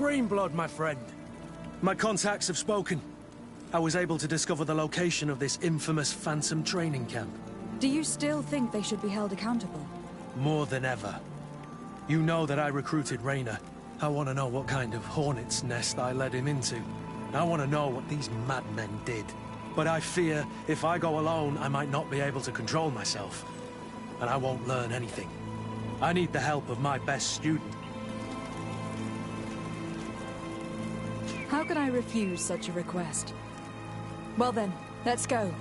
Greenblood, my friend. My contacts have spoken. I was able to discover the location of this infamous Phantom training camp. Do you still think they should be held accountable? More than ever. You know that I recruited Raynor. I want to know what kind of hornet's nest I led him into. I want to know what these madmen did. But I fear if I go alone, I might not be able to control myself. And I won't learn anything. I need the help of my best student. How can I refuse such a request? Well then, let's go.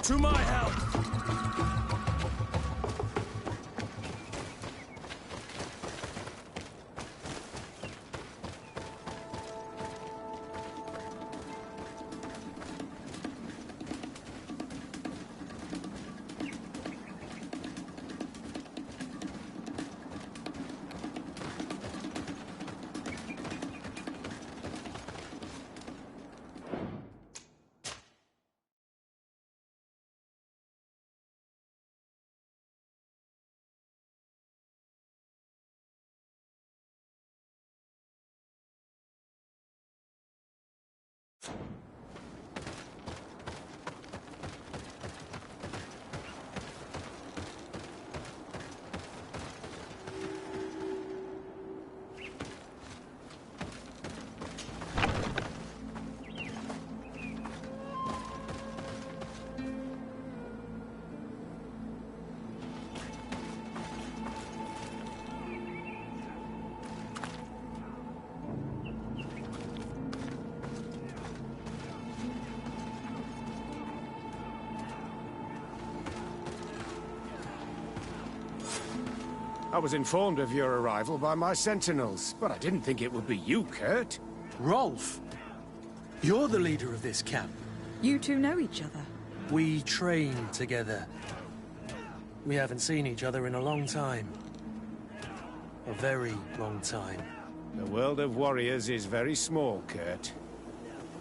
To my help! I was informed of your arrival by my sentinels, but I didn't think it would be you, Kurt. Rolf? You're the leader of this camp. You two know each other? We train together. We haven't seen each other in a long time. A very long time. The world of warriors is very small, Kurt.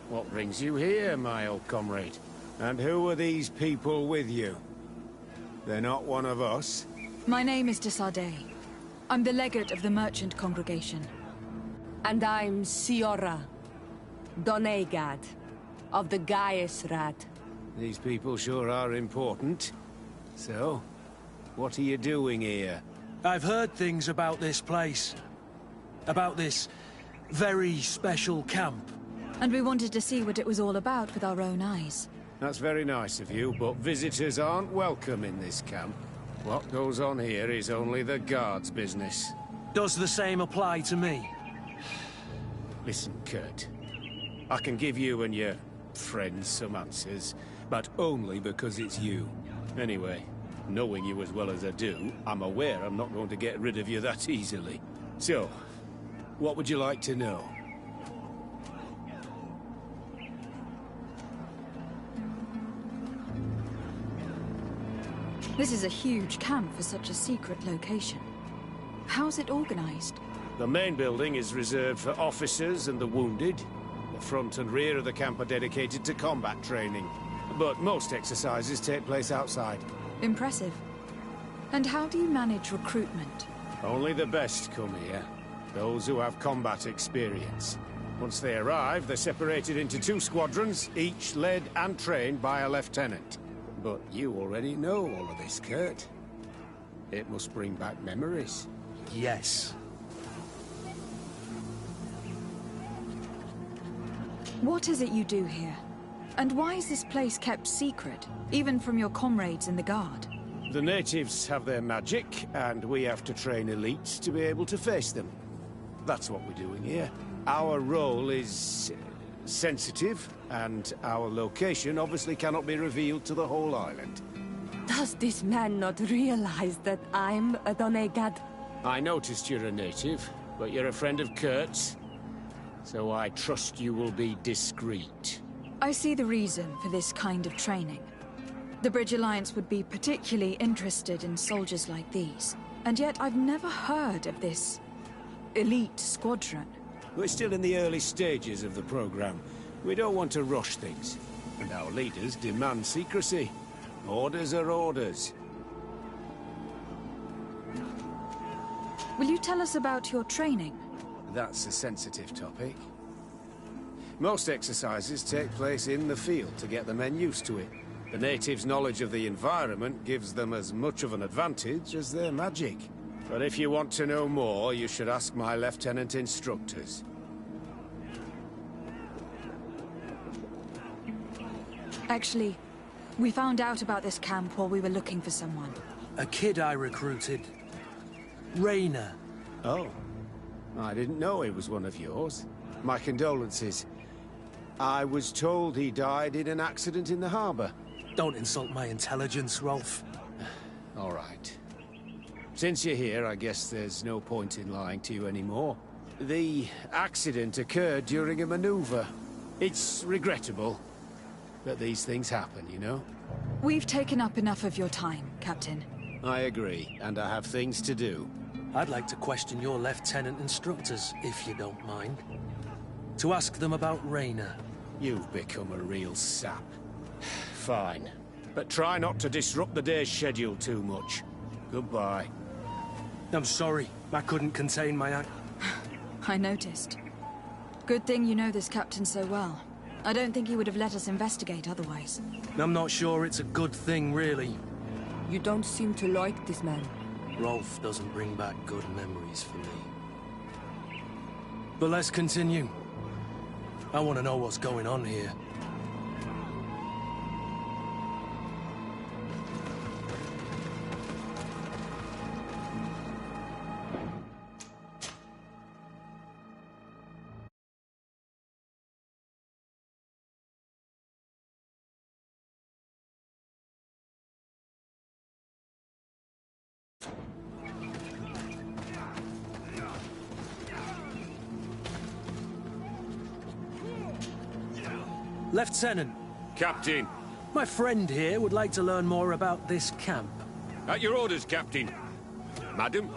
What brings you here, my old comrade? And who are these people with you? They're not one of us? My name is Desade. I'm the legate of the merchant congregation. And I'm Siora, Donegad, of the Gaiusrad. These people sure are important. So, what are you doing here? I've heard things about this place. About this very special camp. And we wanted to see what it was all about with our own eyes. That's very nice of you, but visitors aren't welcome in this camp. What goes on here is only the guards' business. Does the same apply to me? Listen, Kurt. I can give you and your friends some answers, but only because it's you. Anyway, knowing you as well as I do, I'm aware I'm not going to get rid of you that easily. So, what would you like to know? This is a huge camp for such a secret location. How's it organized? The main building is reserved for officers and the wounded. The front and rear of the camp are dedicated to combat training. But most exercises take place outside. Impressive. And how do you manage recruitment? Only the best come here. Those who have combat experience. Once they arrive, they're separated into 2 squadrons, each led and trained by a lieutenant. But you already know all of this, Kurt. It must bring back memories. Yes. What is it you do here? And why is this place kept secret, even from your comrades in the Guard? The natives have their magic, and we have to train elites to be able to face them. That's what we're doing here. Our role is sensitive, and our location obviously cannot be revealed to the whole island. Does this man not realize that I'm a Donegad? I noticed you're a native, but you're a friend of Kurt's, so I trust you will be discreet. I see the reason for this kind of training. The Bridge Alliance would be particularly interested in soldiers like these, and yet I've never heard of this elite squadron. We're still in the early stages of the program. We don't want to rush things, and our leaders demand secrecy. Orders are orders. Will you tell us about your training? That's a sensitive topic. Most exercises take place in the field to get the men used to it. The natives' knowledge of the environment gives them as much of an advantage as their magic. But if you want to know more, you should ask my lieutenant instructors. Actually, we found out about this camp while we were looking for someone. A kid I recruited. Raynor. Oh. I didn't know he was one of yours. My condolences. I was told he died in an accident in the harbour. Don't insult my intelligence, Rolf. All right. Since you're here, I guess there's no point in lying to you anymore. The accident occurred during a maneuver. It's regrettable, but these things happen, you know? We've taken up enough of your time, Captain. I agree, and I have things to do. I'd like to question your lieutenant instructors, if you don't mind. To ask them about Raynor. You've become a real sap. Fine. But try not to disrupt the day's schedule too much. Goodbye. I'm sorry. I couldn't contain my act. I noticed. Good thing you know this captain so well. I don't think he would have let us investigate otherwise. I'm not sure it's a good thing, really. You don't seem to like this man. Rolf doesn't bring back good memories for me. But let's continue. I want to know what's going on here. Lieutenant. Captain. My friend here would like to learn more about this camp. At your orders, Captain. Madam?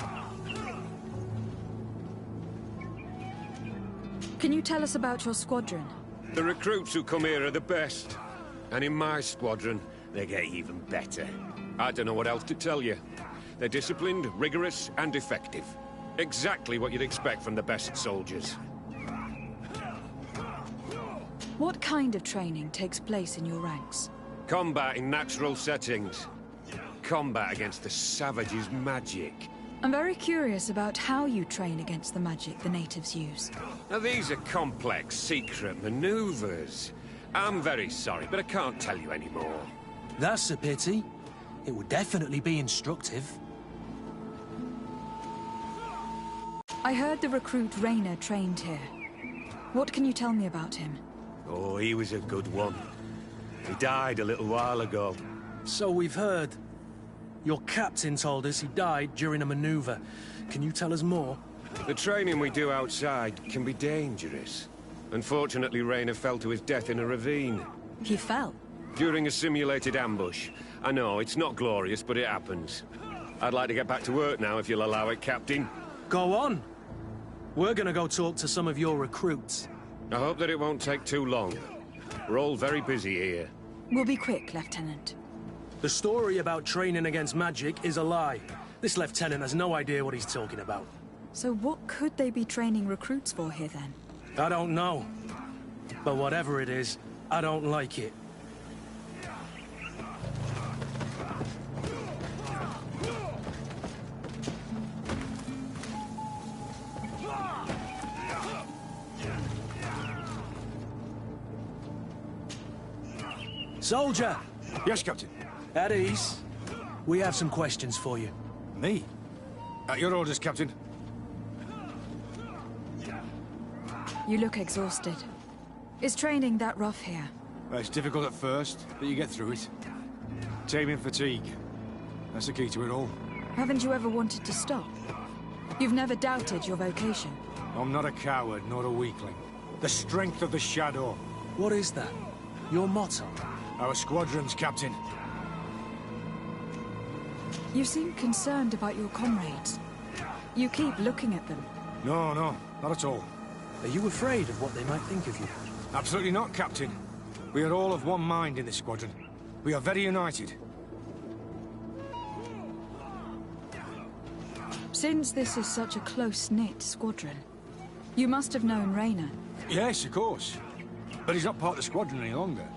Can you tell us about your squadron? The recruits who come here are the best. And in my squadron, they get even better. I don't know what else to tell you. They're disciplined, rigorous, and effective. Exactly what you'd expect from the best soldiers. What kind of training takes place in your ranks? Combat in natural settings. Combat against the savages' magic. I'm very curious about how you train against the magic the natives use. Now these are complex, secret maneuvers. I'm very sorry, but I can't tell you anymore. That's a pity. It would definitely be instructive. I heard the recruit Raynor trained here. What can you tell me about him? Oh, he was a good one. He died a little while ago. So we've heard. Your captain told us he died during a maneuver. Can you tell us more? The training we do outside can be dangerous. Unfortunately, Raynor fell to his death in a ravine. He fell? During a simulated ambush. I know, it's not glorious, but it happens. I'd like to get back to work now, if you'll allow it, Captain. Go on. We're gonna go talk to some of your recruits. I hope that it won't take too long. We're all very busy here. We'll be quick, Lieutenant. The story about training against magic is a lie. This lieutenant has no idea what he's talking about. So what could they be training recruits for here, then? I don't know. But whatever it is, I don't like it. Soldier! Yes, Captain. At ease. We have some questions for you. Me? At your orders, Captain. You look exhausted. Is training that rough here? Well, it's difficult at first, but you get through it. Taming fatigue. That's the key to it all. Haven't you ever wanted to stop? You've never doubted your vocation. I'm not a coward, nor a weakling. The strength of the Shadow. What is that? Your motto? Our squadron's Captain. You seem concerned about your comrades. You keep looking at them. No, not at all. Are you afraid of what they might think of you? Absolutely not, Captain. We are all of one mind in this squadron. We are very united. Since this is such a close-knit squadron, you must have known Raynor. Yes, of course. But he's not part of the squadron any longer.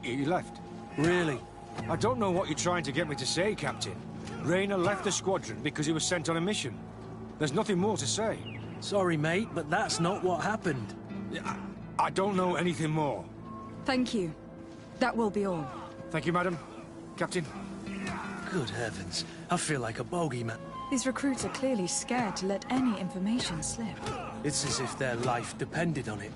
He left. Really? I don't know what you're trying to get me to say, Captain. Raynor left the squadron because he was sent on a mission. There's nothing more to say. Sorry, mate, but that's not what happened. I don't know anything more. Thank you. That will be all. Thank you, madam. Captain. Good heavens. I feel like a bogeyman. These recruits are clearly scared to let any information slip. It's as if their life depended on it.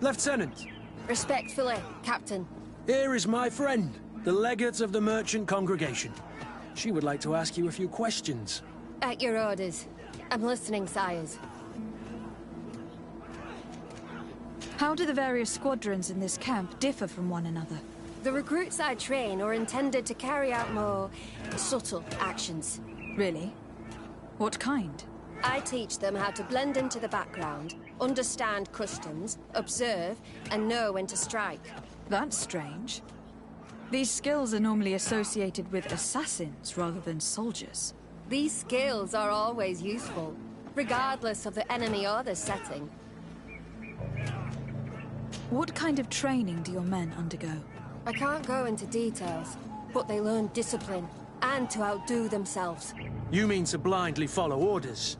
Lieutenant, Respectfully, Captain. here is my friend, the legate of the merchant congregation. She would like to ask you a few questions. At your orders. I'm listening, sires. How do the various squadrons in this camp differ from one another? The recruits I train are intended to carry out more subtle actions. Really? What kind? I teach them how to blend into the background, understand customs, observe, and know when to strike. That's strange. These skills are normally associated with assassins rather than soldiers. These skills are always useful, regardless of the enemy or the setting. What kind of training do your men undergo? I can't go into details, but they learn discipline and to outdo themselves. You mean to blindly follow orders,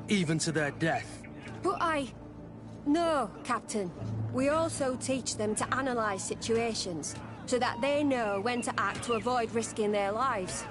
even to their death? But No, Captain. We also teach them to analyze situations, so that they know when to act to avoid risking their lives.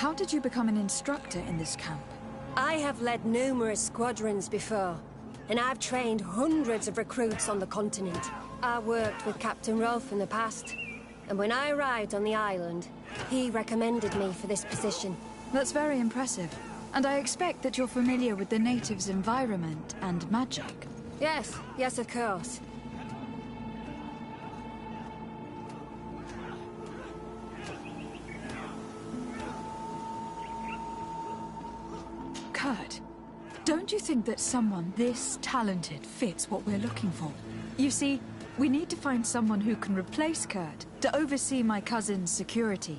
How did you become an instructor in this camp? I have led numerous squadrons before, and I've trained hundreds of recruits on the continent. I worked with Captain Rolfe in the past, and when I arrived on the island, he recommended me for this position. That's very impressive. And I expect that you're familiar with the natives' environment and magic. Yes, yes, of course. Kurt, don't you think that someone this talented fits what we're looking for? You see, we need to find someone who can replace Kurt to oversee my cousin's security.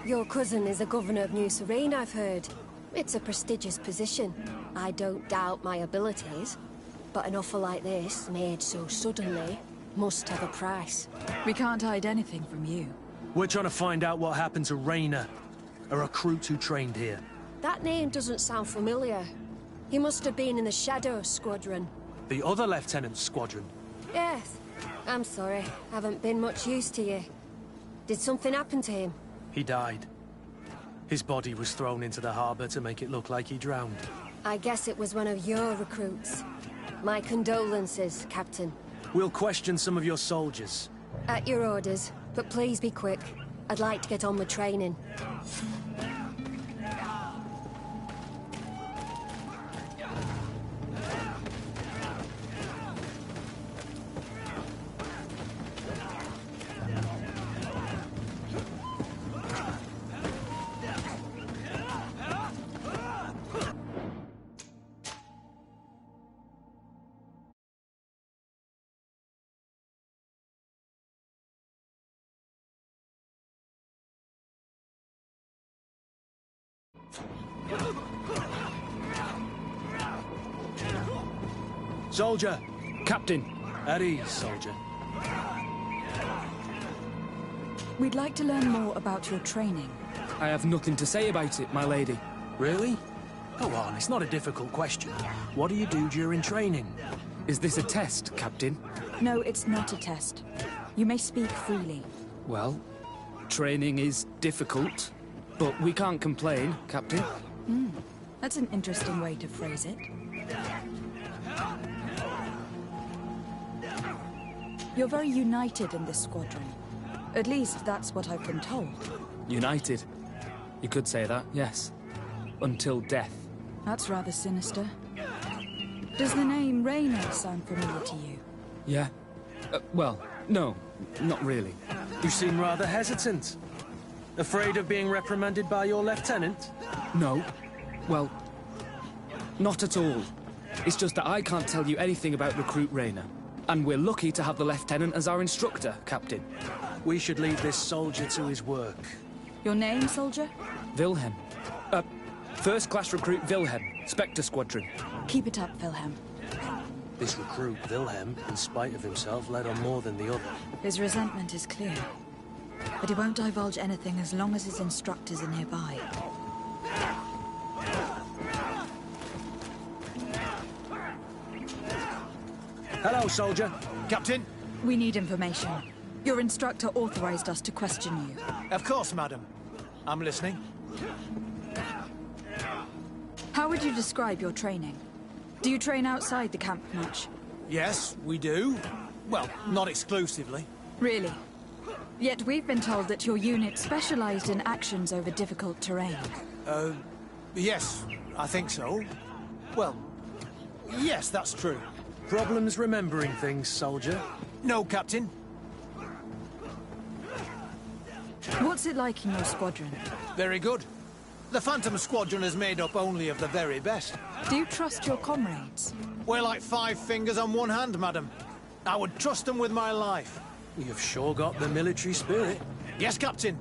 Your cousin is the governor of New Serene, I've heard. It's a prestigious position. I don't doubt my abilities, but an offer like this, made so suddenly, must have a price. We can't hide anything from you. We're trying to find out what happened to Rayner, a recruit who trained here. That name doesn't sound familiar. He must have been in the Shadow Squadron. The other lieutenant's squadron? Yes. I'm sorry, haven't been much use to you. Did something happen to him? He died. His body was thrown into the harbor to make it look like he drowned. I guess it was one of your recruits. My condolences, Captain. We'll question some of your soldiers. At your orders, but please be quick. I'd like to get on with training. Soldier! Captain! At ease, soldier. We'd like to learn more about your training. I have nothing to say about it, my lady. Really? Go on, it's not a difficult question. What do you do during training? Is this a test, Captain? No, it's not a test. You may speak freely. Well, training is difficult, but we can't complain, Captain. That's an interesting way to phrase it. You're very united in this squadron. At least that's what I've been told. United. You could say that, yes. Until death. That's rather sinister. Does the name Rayner sound familiar to you? Yeah. Well, no, not really. You seem rather hesitant. Afraid of being reprimanded by your lieutenant? No. Well, not at all. It's just that I can't tell you anything about Recruit Rayner. And we're lucky to have the Lieutenant as our instructor, Captain. We should leave this soldier to his work. Your name, soldier? Wilhelm. First-class recruit Wilhelm, Spectre Squadron. Keep it up, Wilhelm. This recruit, Wilhelm, in spite of himself, led on more than the other. His resentment is clear. But he won't divulge anything as long as his instructors are nearby. Hello, soldier. Captain? We need information. Your instructor authorized us to question you. Of course, madam. I'm listening. How would you describe your training? Do you train outside the camp much? Yes, we do. Well, not exclusively. Really? Yet we've been told that your unit specialized in actions over difficult terrain. Yes, I think so. Well, yes, that's true. Problems remembering things, soldier? No, Captain. What's it like in your squadron? Very good. The Phantom Squadron is made up only of the very best. Do you trust your comrades? We're like 5 fingers on one hand, madam. I would trust them with my life. You've sure got the military spirit. Yes, Captain.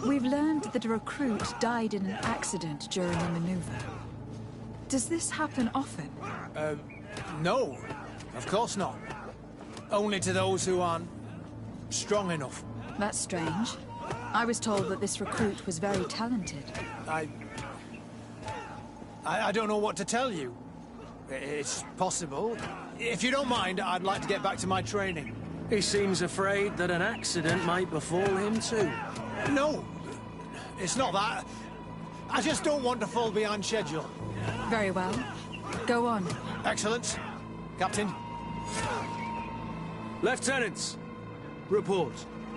We've learned that a recruit died in an accident during a maneuver. Does this happen often? No. Of course not. Only to those who aren't strong enough. That's strange. I was told that this recruit was very talented. I don't know what to tell you. It's possible. If you don't mind, I'd like to get back to my training. He seems afraid that an accident might befall him too. No, it's not that. I just don't want to fall behind schedule. Very well. Go on. Excellent. Captain. Lieutenants, report.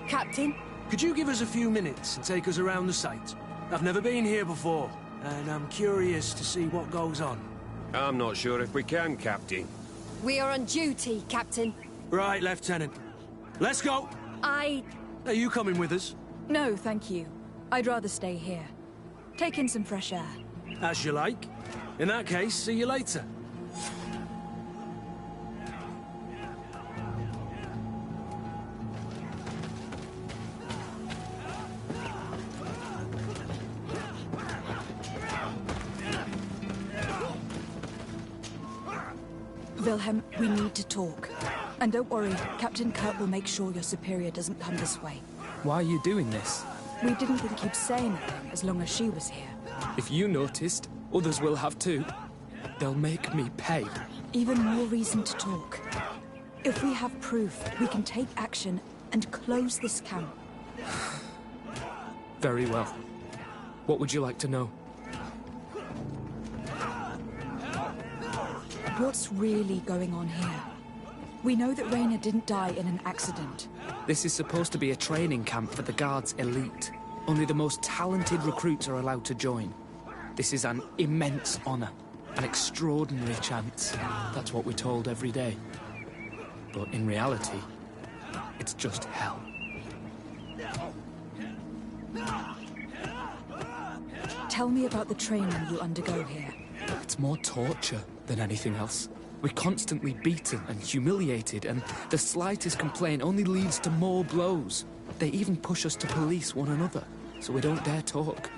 Captain? Could you give us a few minutes and take us around the site? I've never been here before, and I'm curious to see what goes on. I'm not sure if we can, Captain. We are on duty, Captain. Right, Lieutenant. Let's go! Are you coming with us? No, thank you. I'd rather stay here. Take in some fresh air. As you like. In that case, see you later. Wilhelm, we need to talk. And don't worry, Captain Kurt will make sure your superior doesn't come this way. Why are you doing this? We didn't think he'd say anything as long as she was here. If you noticed, others will have too. They'll make me pay. Even more reason to talk. If we have proof, we can take action and close this camp. Very well. What would you like to know? What's really going on here? We know that Rainer didn't die in an accident. This is supposed to be a training camp for the Guard's elite. Only the most talented recruits are allowed to join. This is an immense honor, an extraordinary chance. That's what we're told every day. But in reality, it's just hell. Tell me about the training you undergo here. It's more torture than anything else. We're constantly beaten and humiliated, and the slightest complaint only leads to more blows. They even push us to police one another, so we don't dare talk.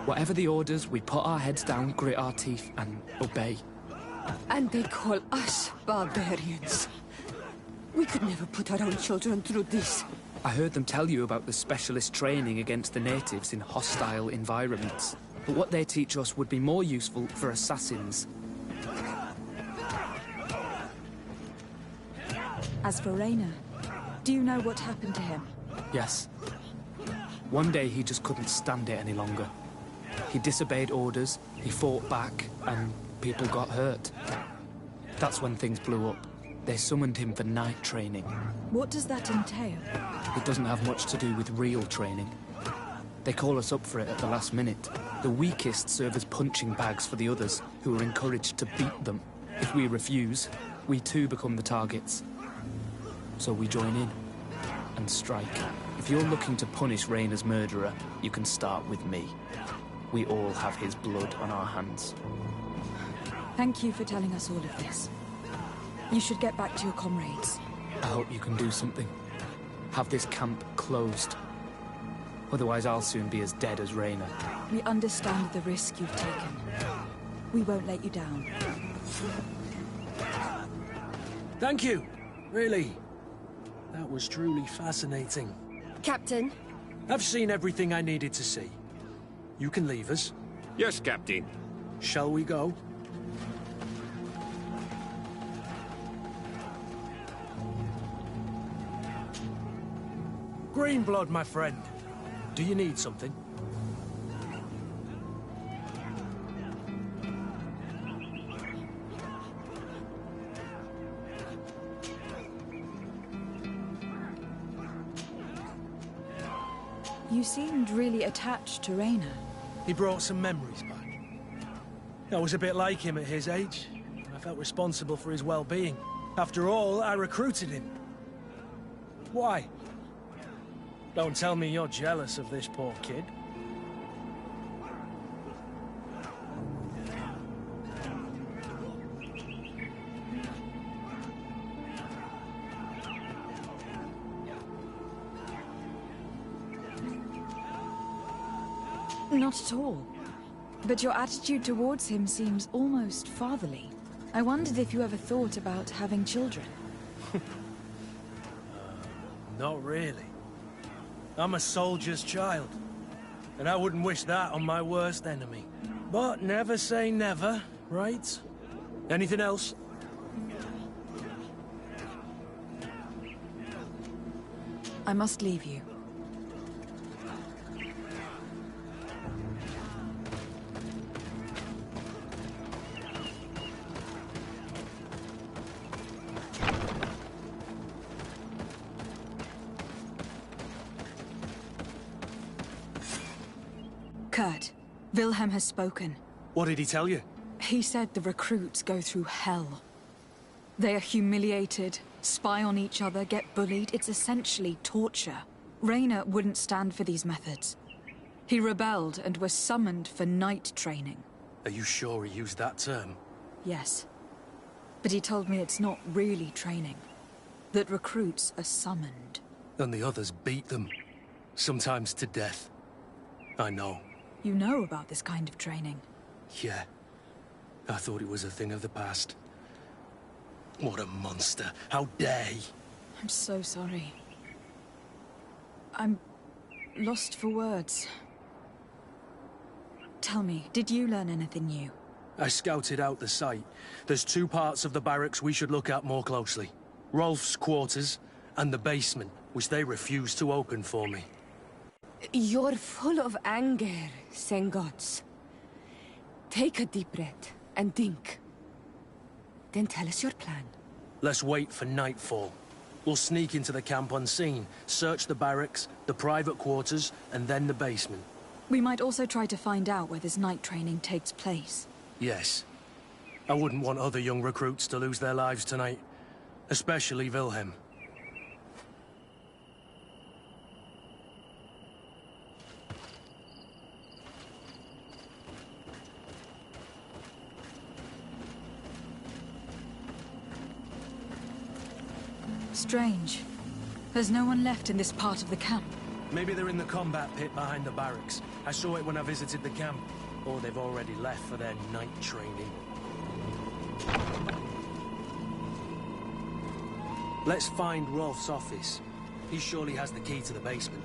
Whatever the orders, we put our heads down, grit our teeth, and obey. And they call us barbarians. We could never put our own children through this. I heard them tell you about the specialist training against the natives in hostile environments. But what they teach us would be more useful for assassins. As for Rainer, do you know what happened to him? Yes. One day he just couldn't stand it any longer. He disobeyed orders, he fought back, and people got hurt. That's when things blew up. They summoned him for night training. What does that entail? It doesn't have much to do with real training. They call us up for it at the last minute. The weakest serve as punching bags for the others, who are encouraged to beat them. If we refuse, we too become the targets. So we join in and strike. If you're looking to punish Rainer's murderer, you can start with me. We all have his blood on our hands. Thank you for telling us all of this. You should get back to your comrades. I hope you can do something. Have this camp closed. Otherwise I'll soon be as dead as Rainer. We understand the risk you've taken. We won't let you down. Thank you. Really. That was truly fascinating. Captain? I've seen everything I needed to see. You can leave us. Yes, Captain. Shall we go? Greenblood, my friend. Do you need something? You seemed really attached to Rainer. He brought some memories back. I was a bit like him at his age. I felt responsible for his well-being. After all, I recruited him. Why? Don't tell me you're jealous of this poor kid. Not at all. But your attitude towards him seems almost fatherly. I wondered if you ever thought about having children. Not really. I'm a soldier's child, and I wouldn't wish that on my worst enemy. But never say never, right? Anything else? I must leave you. Kurt, Wilhelm has spoken. What did he tell you? He said the recruits go through hell. They are humiliated, spy on each other, get bullied. It's essentially torture. Raynor wouldn't stand for these methods. He rebelled and was summoned for night training. Are you sure he used that term? Yes. But he told me it's not really training. That recruits are summoned. And the others beat them. Sometimes to death. I know. You know about this kind of training? Yeah. I thought it was a thing of the past. What a monster. How dare he? I'm so sorry. I'm lost for words. Tell me, did you learn anything new? I scouted out the site. There's 2 parts of the barracks we should look at more closely. Rolf's quarters and the basement, which they refused to open for me. You're full of anger, Sengots. Take a deep breath and think. Then tell us your plan. Let's wait for nightfall. We'll sneak into the camp unseen, search the barracks, the private quarters, and then the basement. We might also try to find out where this night training takes place. Yes. I wouldn't want other young recruits to lose their lives tonight. Especially Wilhelm. Strange. There's no one left in this part of the camp. Maybe they're in the combat pit behind the barracks. I saw it when I visited the camp. Or they've already left for their night training. Let's find Rolf's office. He surely has the key to the basement.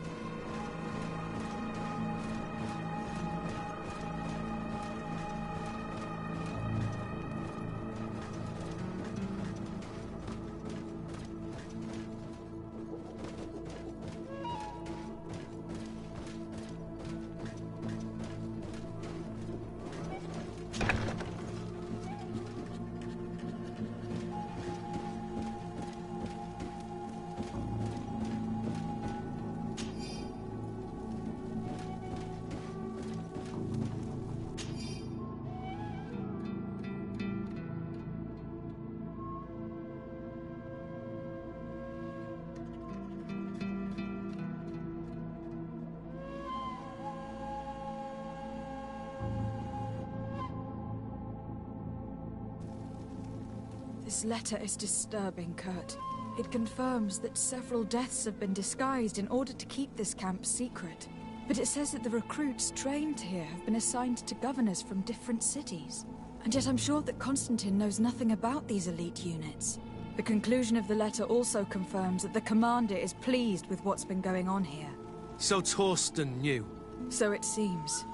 This letter is disturbing, Kurt. It confirms that several deaths have been disguised in order to keep this camp secret. But it says that the recruits trained here have been assigned to governors from different cities. And yet I'm sure that Constantine knows nothing about these elite units. The conclusion of the letter also confirms that the commander is pleased with what's been going on here. So Torsten knew. So it seems.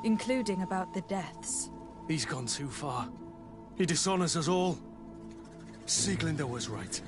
Including about the deaths. He's gone too far. He dishonors us all. Sieglinder was right.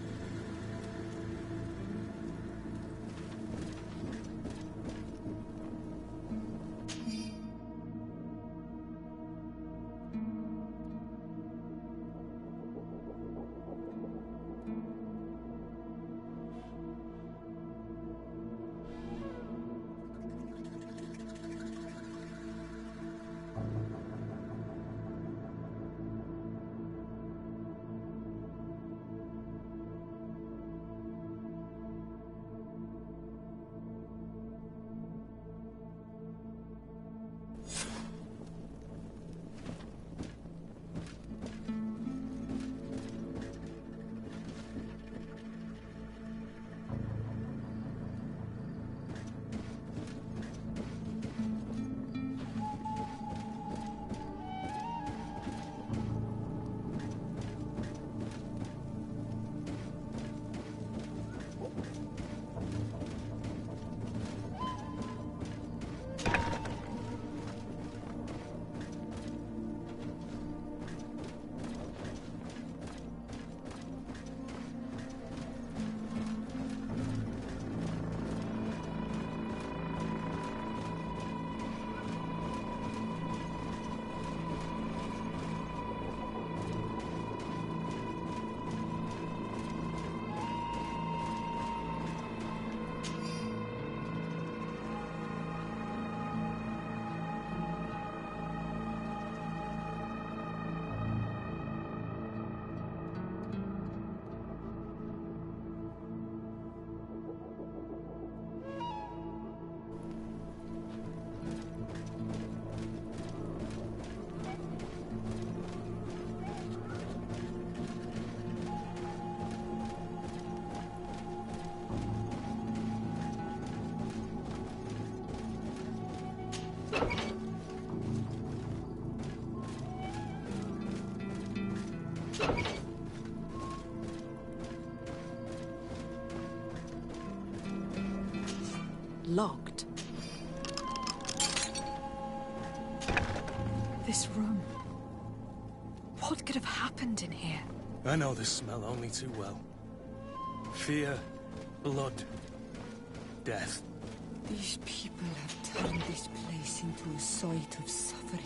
Locked. This room. What could have happened in here? I know this smell only too well. Fear, blood, death. These people have turned this place into a site of suffering.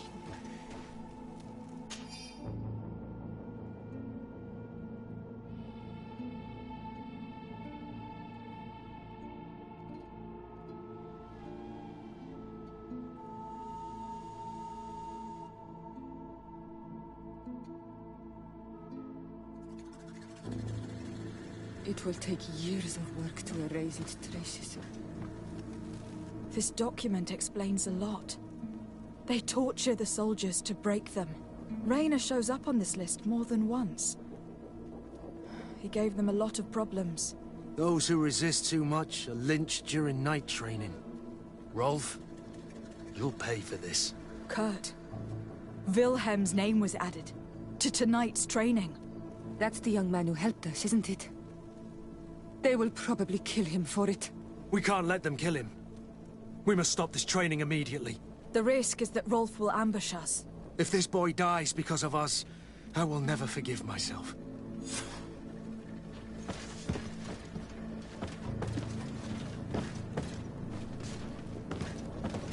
It will take years of work to erase its traces. This document explains a lot. They torture the soldiers to break them. Rayner shows up on this list more than once. He gave them a lot of problems. Those who resist too much are lynched during night training. Rolf, you'll pay for this. Kurt. Wilhelm's name was added to tonight's training. That's the young man who helped us, isn't it? They will probably kill him for it. We can't let them kill him. We must stop this training immediately. The risk is that Rolf will ambush us. If this boy dies because of us, I will never forgive myself.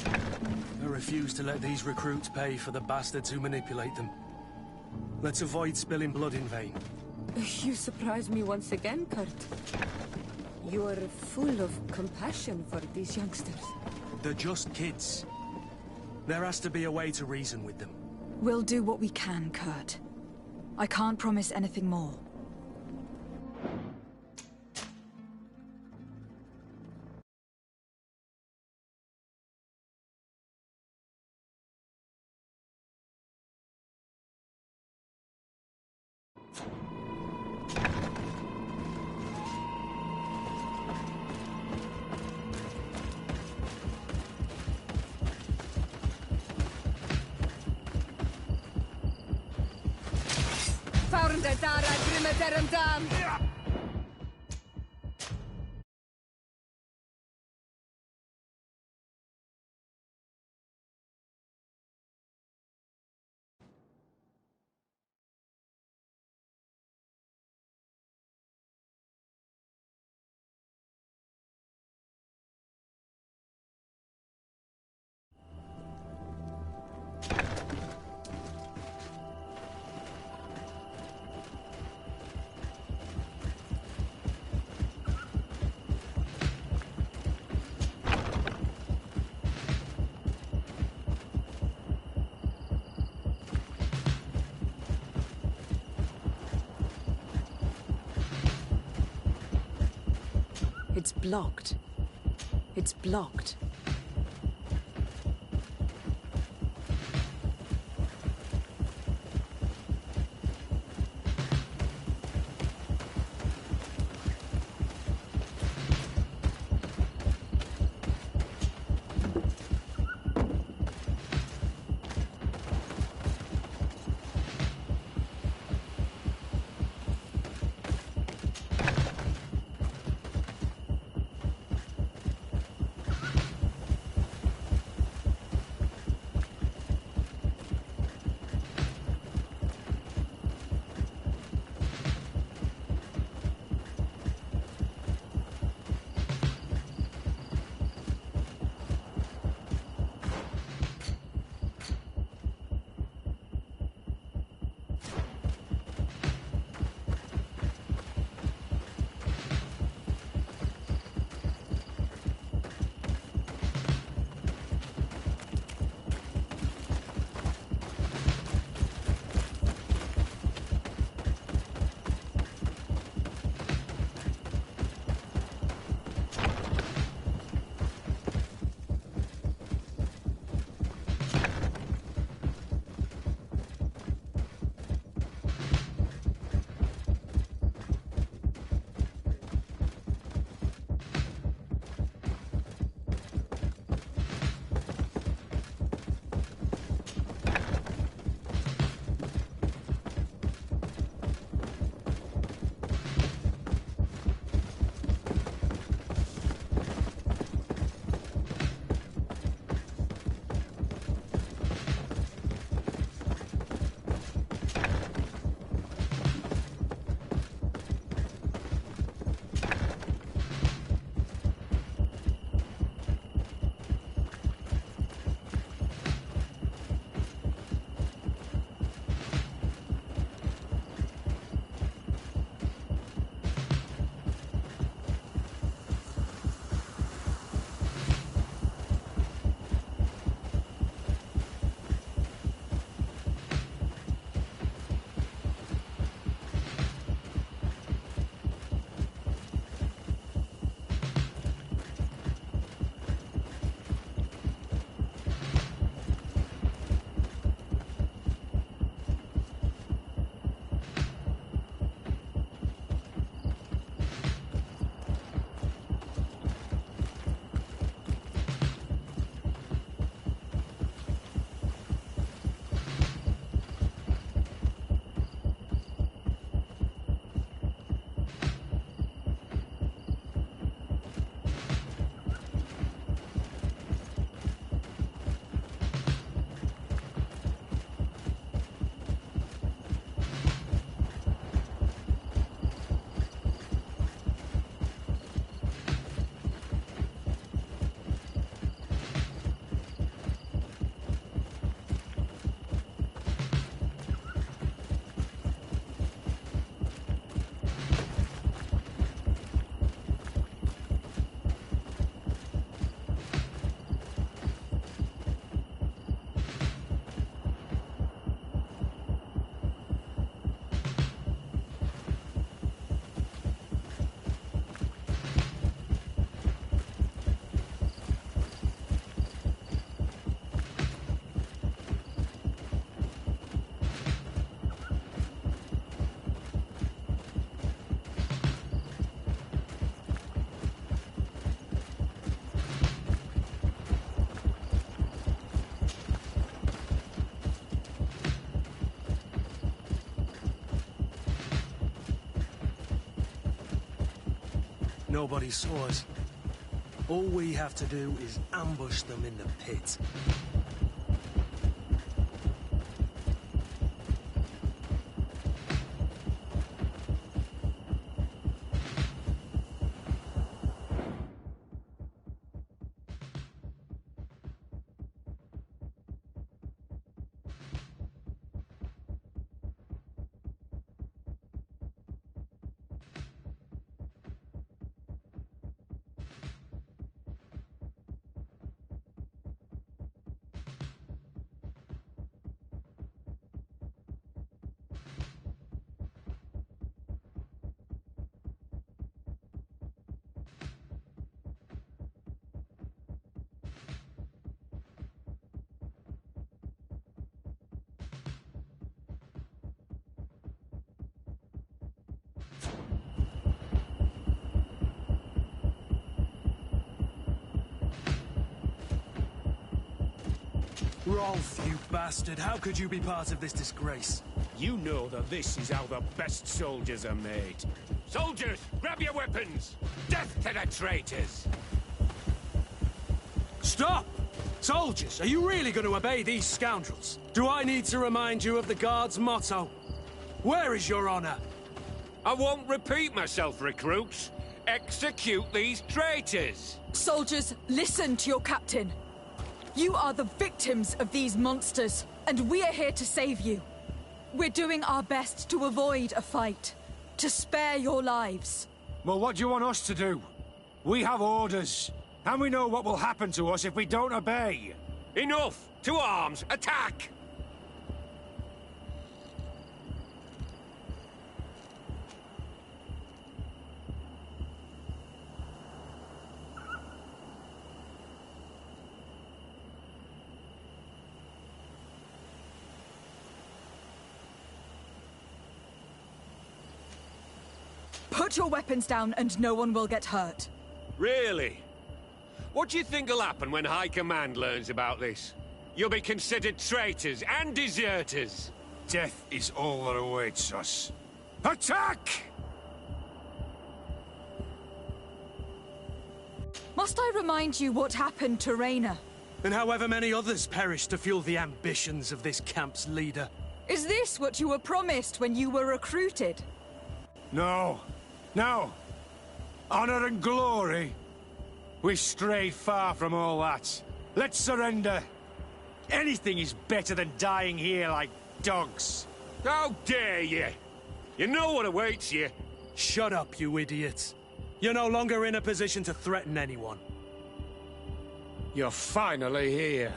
I refuse to let these recruits pay for the bastards who manipulate them. Let's avoid spilling blood in vain. You surprise me once again, Kurt. You are full of compassion for these youngsters. They're just kids. There has to be a way to reason with them. We'll do what we can, Kurt. I can't promise anything more. It's blocked. It's blocked. Nobody saw us. All we have to do is ambush them in the pit. Rolf, you bastard! How could you be part of this disgrace? You know that this is how the best soldiers are made. Soldiers, grab your weapons! Death to the traitors! Stop! Soldiers, are you really going to obey these scoundrels? Do I need to remind you of the Guard's motto? Where is your honor? I won't repeat myself, recruits. Execute these traitors! Soldiers, listen to your captain. You are the victims of these monsters, and we are here to save you. We're doing our best to avoid a fight, to spare your lives. Well, what do you want us to do? We have orders, and we know what will happen to us if we don't obey. Enough! To arms! Attack! Put your weapons down and no one will get hurt. Really? What do you think will happen when High Command learns about this? You'll be considered traitors and deserters. Death is all that awaits us. Attack! Must I remind you what happened to Raina? And however many others perished to fuel the ambitions of this camp's leader. Is this what you were promised when you were recruited? No. No. Honor and glory. We've strayed far from all that. Let's surrender. Anything is better than dying here like dogs. How dare you! You know what awaits you. Shut up, you idiots. You're no longer in a position to threaten anyone. You're finally here.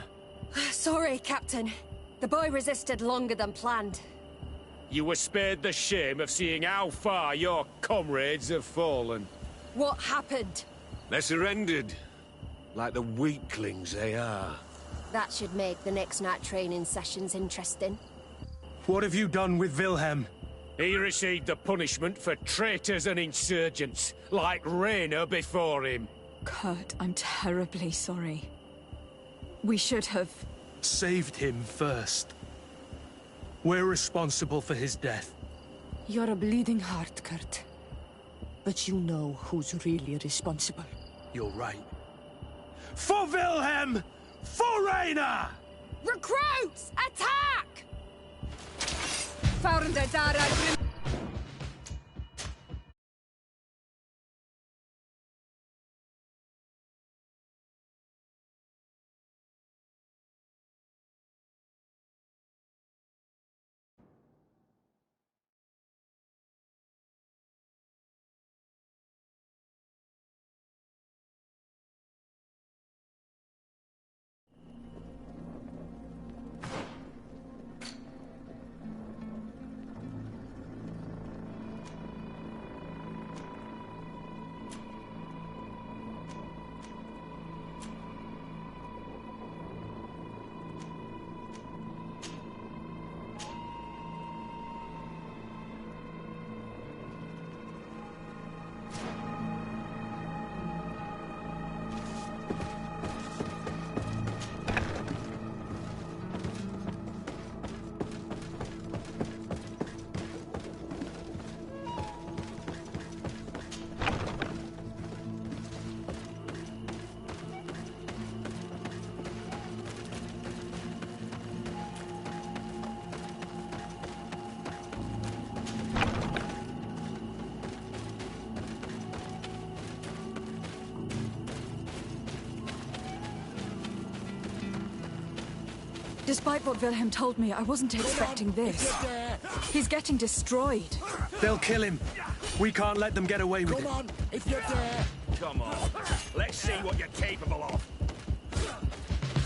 Sorry, Captain. The boy resisted longer than planned. You were spared the shame of seeing how far your comrades have fallen. What happened? They surrendered. Like the weaklings they are. That should make the next night training sessions interesting. What have you done with Wilhelm? He received the punishment for traitors and insurgents, like Raina before him. Kurt, I'm terribly sorry. We should have... Saved him first. We're responsible for his death. You're a bleeding heart, Kurt. But you know who's really responsible. You're right. For Wilhelm! For Raina! Recruits! Attack! Found Dara. Despite what Wilhelm told me, I wasn't expecting this. He's getting destroyed. They'll kill him. We can't let them get away with it. Come on, if you dare. Come on. Let's see what you're capable of.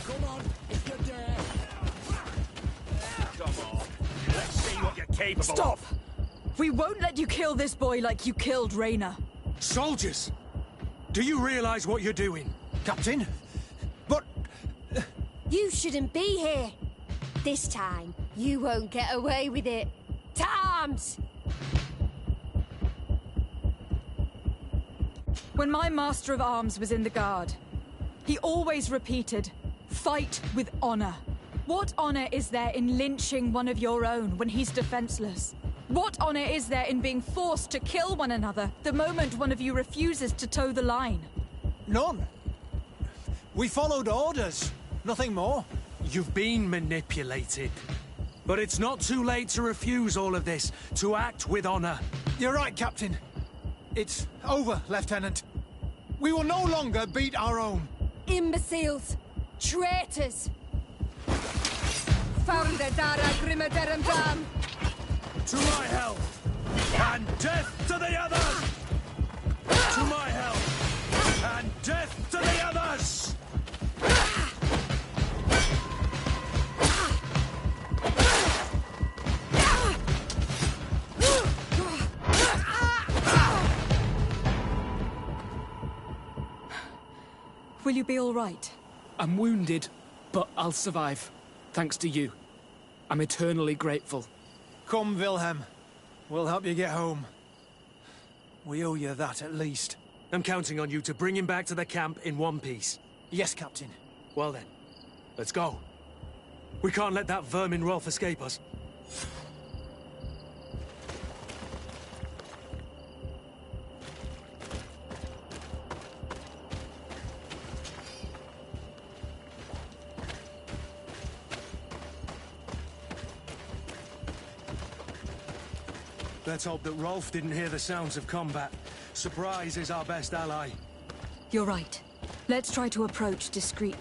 Come on, if you dare. Come on. Let's see what you're capable Stop! of. We won't let you kill this boy like you killed Raina. Soldiers! Do you realize what you're doing? Captain? But... You shouldn't be here. This time, you won't get away with it. To arms! When my Master of Arms was in the Guard, he always repeated, fight with honor. What honor is there in lynching one of your own when he's defenseless? What honor is there in being forced to kill one another the moment one of you refuses to toe the line? none. We followed orders. Nothing more. You've been manipulated. But it's not too late to refuse all of this, to act with honor. You're right, Captain. It's over, Lieutenant. We will no longer beat our own. Imbeciles! Traitors! Founder Dara Grimaderum Dam! To my health! And death to the others! To my health! And death to the others! Will you be all right? I'm wounded, but I'll survive. Thanks to you. I'm eternally grateful. Come, Wilhelm. We'll help you get home. We owe you that, at least. I'm counting on you to bring him back to the camp in one piece. Yes, Captain. Well then, let's go. We can't let that vermin Rolf escape us. Let's hope that Rolf didn't hear the sounds of combat. Surprise is our best ally. You're right. Let's try to approach discreet.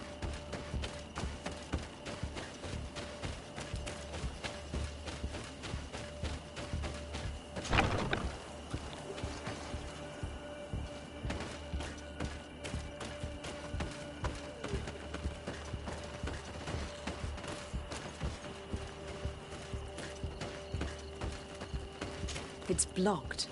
It's blocked.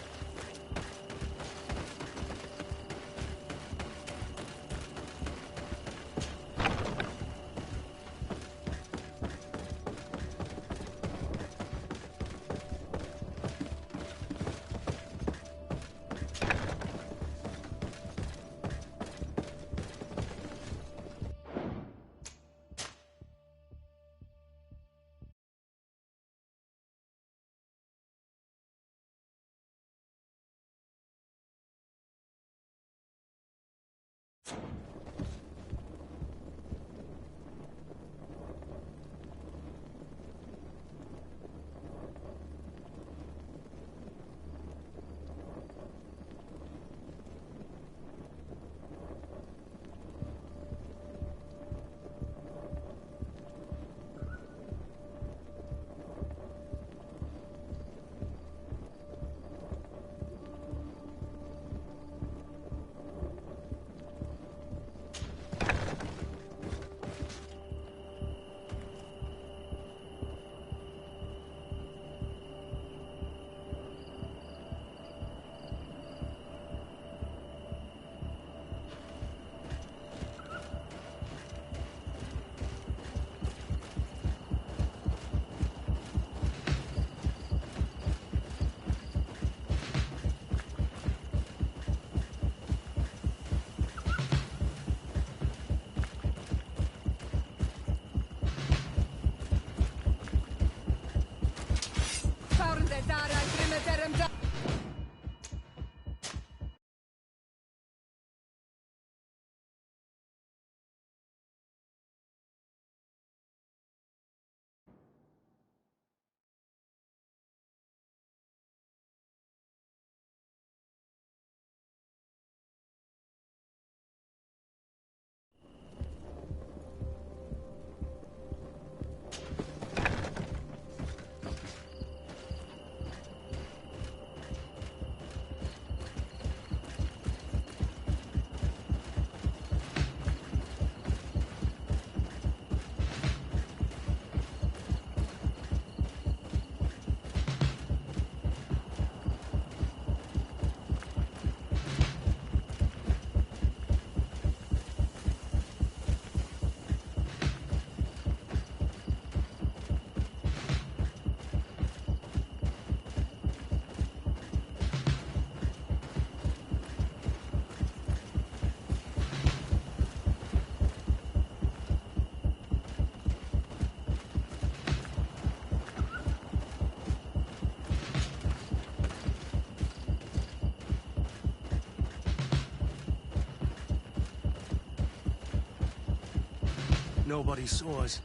Nobody saw us.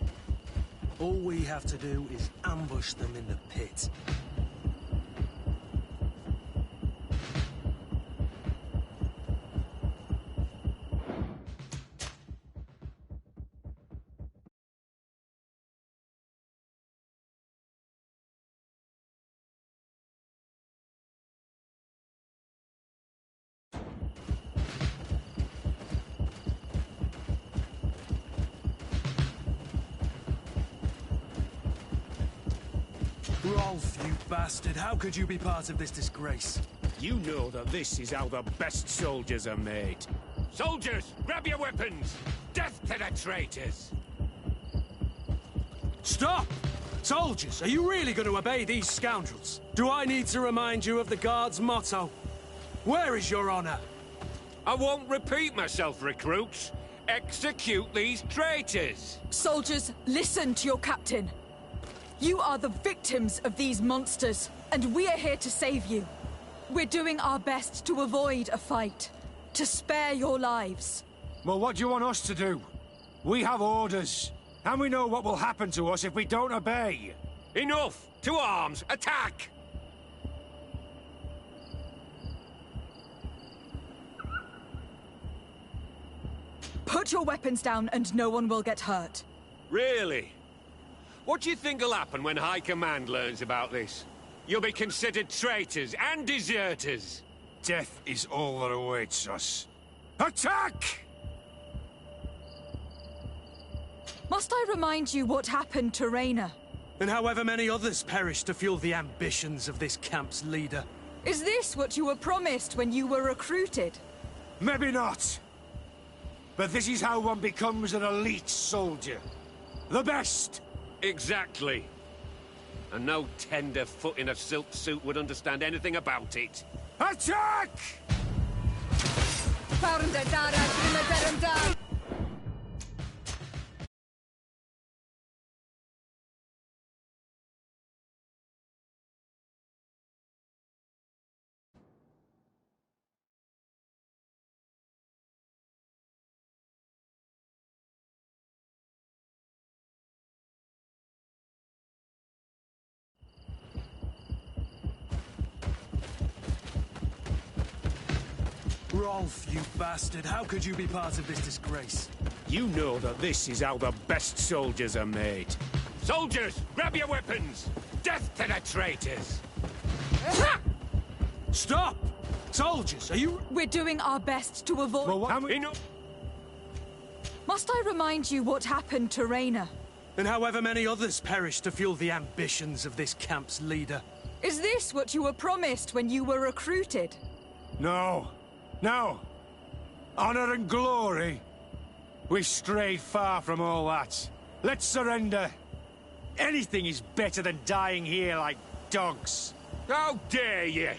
All we have to do is ambush them in the pit. Rolf, you bastard. How could you be part of this disgrace? You know that this is how the best soldiers are made. Soldiers, grab your weapons! Death to the traitors! Stop! Soldiers, are you really going to obey these scoundrels? Do I need to remind you of the Guard's motto? Where is your honor? I won't repeat myself, recruits. Execute these traitors! Soldiers, listen to your captain. You are the victims of these monsters, and we are here to save you. We're doing our best to avoid a fight, to spare your lives. Well, what do you want us to do? We have orders, and we know what will happen to us if we don't obey. Enough! To arms! Attack! Put your weapons down and no one will get hurt. Really? What do you think will happen when High Command learns about this? You'll be considered traitors and deserters. Death is all that awaits us. Attack! Must I remind you what happened to Raina? And however many others perished to fuel the ambitions of this camp's leader. Is this what you were promised when you were recruited? Maybe not. But this is how one becomes an elite soldier. The best! Exactly. And no tenderfoot in a silk suit would understand anything about it. Attack! Rolf, you bastard. How could you be part of this disgrace? You know that this is how the best soldiers are made. Soldiers, grab your weapons! Death to the traitors! Stop! Soldiers, are you... We're doing our best to avoid... Well, what... Enough! Must I remind you what happened to Raina? And however many others perished to fuel the ambitions of this camp's leader. Is this what you were promised when you were recruited? No. No. Honor and glory. We've strayed far from all that. Let's surrender. Anything is better than dying here like dogs. How dare you!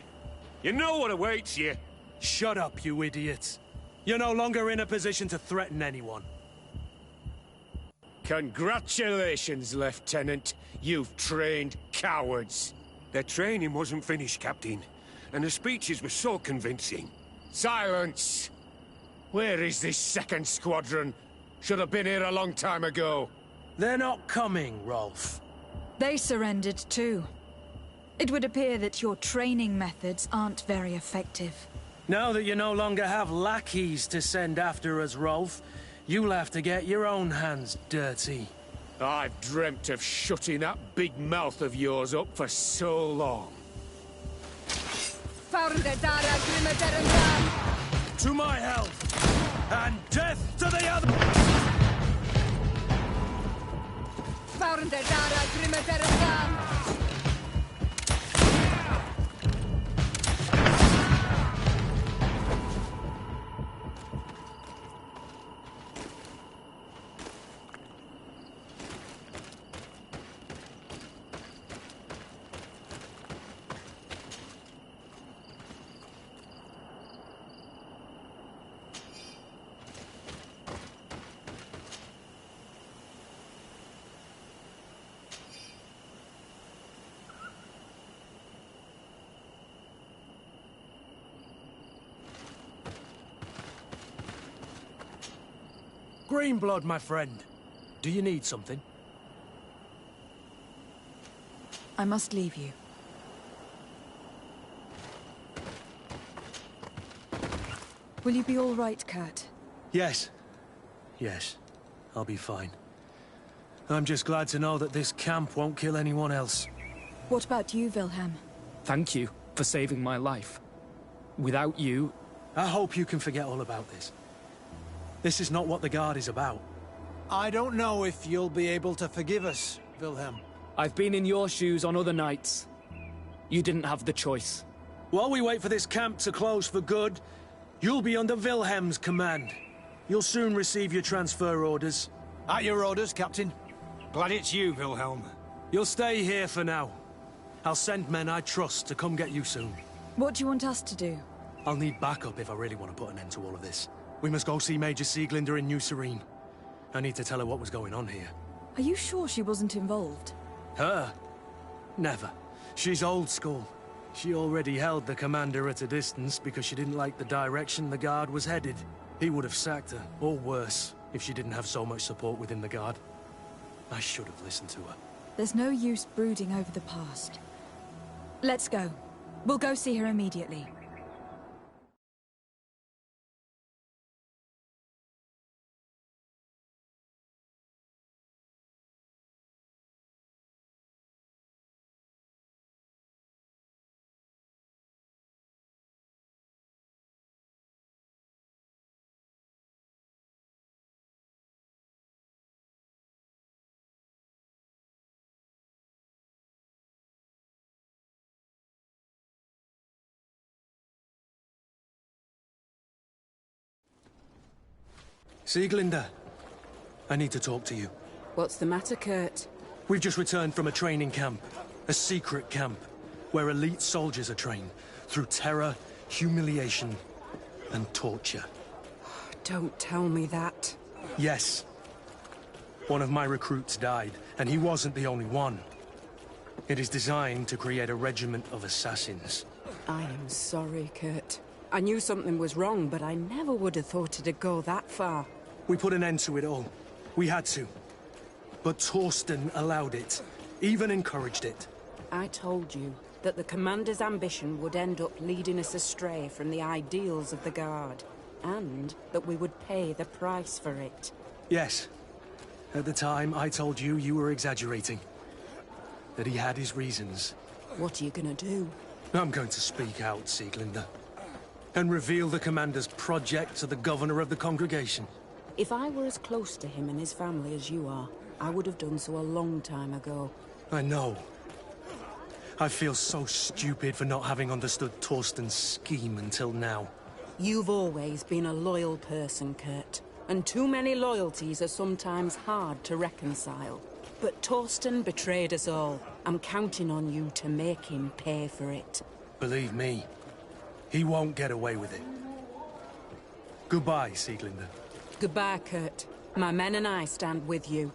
You know what awaits you. Shut up, you idiot. You're no longer in a position to threaten anyone. Congratulations, Lieutenant. You've trained cowards. Their training wasn't finished, Captain. And the speeches were so convincing. Silence! Where is this second squadron? Should have been here a long time ago. They're not coming, Rolf. They surrendered too. It would appear that your training methods aren't very effective. Now that you no longer have lackeys to send after us, Rolf, you'll have to get your own hands dirty. I've dreamt of shutting that big mouth of yours up for so long. To my health! And death to the other! Greenblood, my friend. Do you need something? I must leave you. Will you be all right, Kurt? Yes. Yes. I'll be fine. I'm just glad to know that this camp won't kill anyone else. What about you, Wilhelm? Thank you for saving my life. Without you... I hope you can forget all about this. This is not what the Guard is about. I don't know if you'll be able to forgive us, Wilhelm. I've been in your shoes on other nights. You didn't have the choice. While we wait for this camp to close for good, you'll be under Wilhelm's command. You'll soon receive your transfer orders. At your orders, Captain. Glad it's you, Wilhelm. You'll stay here for now. I'll send men I trust to come get you soon. What do you want us to do? I'll need backup if I really want to put an end to all of this. We must go see Major Sieglinder in New Serene. I need to tell her what was going on here. Are you sure she wasn't involved? Her? Never. She's old school. She already held the commander at a distance because she didn't like the direction the Guard was headed. He would have sacked her, or worse, if she didn't have so much support within the Guard. I should have listened to her. There's no use brooding over the past. Let's go. We'll go see her immediately. Sieglinder, I need to talk to you. What's the matter, Kurt? We've just returned from a training camp. A secret camp, where elite soldiers are trained through terror, humiliation, and torture. Don't tell me that. Yes. One of my recruits died, and he wasn't the only one. It is designed to create a regiment of assassins. I am sorry, Kurt. I knew something was wrong, but I never would have thought it'd go that far. We put an end to it all. We had to. But Torsten allowed it, even encouraged it. I told you that the Commander's ambition would end up leading us astray from the ideals of the Guard, and that we would pay the price for it. Yes. At the time, I told you you were exaggerating. That he had his reasons. What are you gonna do? I'm going to speak out, Sieglinder. And reveal the Commander's project to the Governor of the Congregation. If I were as close to him and his family as you are, I would have done so a long time ago. I know. I feel so stupid for not having understood Torsten's scheme until now. You've always been a loyal person, Kurt. And too many loyalties are sometimes hard to reconcile. But Torsten betrayed us all. I'm counting on you to make him pay for it. Believe me, he won't get away with it. Goodbye, Sieglinder. Goodbye, Kurt. My men and I stand with you.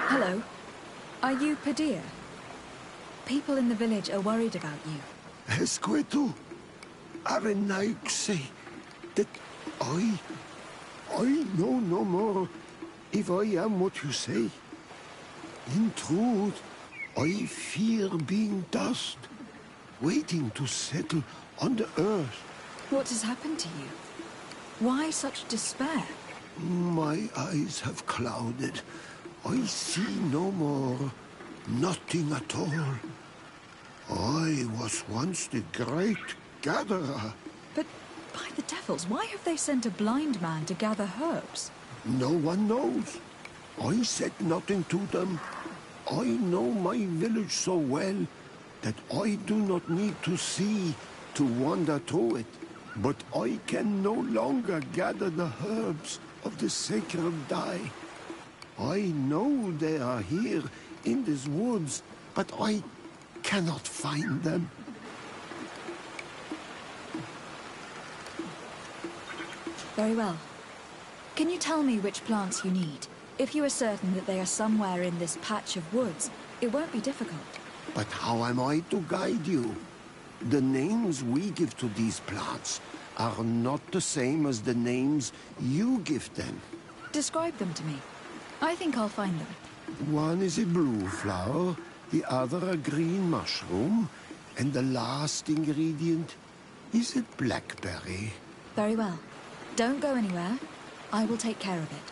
Hello. Are you Padilla? People in the village are worried about you. Esqueto, Arenaixi, that I know no more if I am what you say. In truth, I fear being dust, waiting to settle on the earth. What has happened to you? Why such despair? My eyes have clouded. I see no more, nothing at all. I was once the great gatherer. But by the devils, why have they sent a blind man to gather herbs? No one knows. I said nothing to them. I know my village so well that I do not need to see to wander through it. But I can no longer gather the herbs of the sacred dye. I know they are here in these woods, but I cannot find them. Very well. Can you tell me which plants you need? If you are certain that they are somewhere in this patch of woods, it won't be difficult. But how am I to guide you? The names we give to these plants are not the same as the names you give them. Describe them to me. I think I'll find them. One is a blue flower, the other a green mushroom, and the last ingredient is a blackberry. Very well. Don't go anywhere. I will take care of it.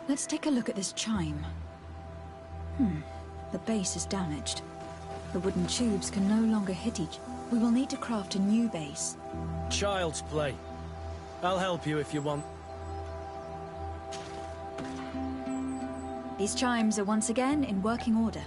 Let's take a look at this chime. The base is damaged. The wooden tubes can no longer hit each. We will need to craft a new base. Child's play. I'll help you if you want. These chimes are once again in working order.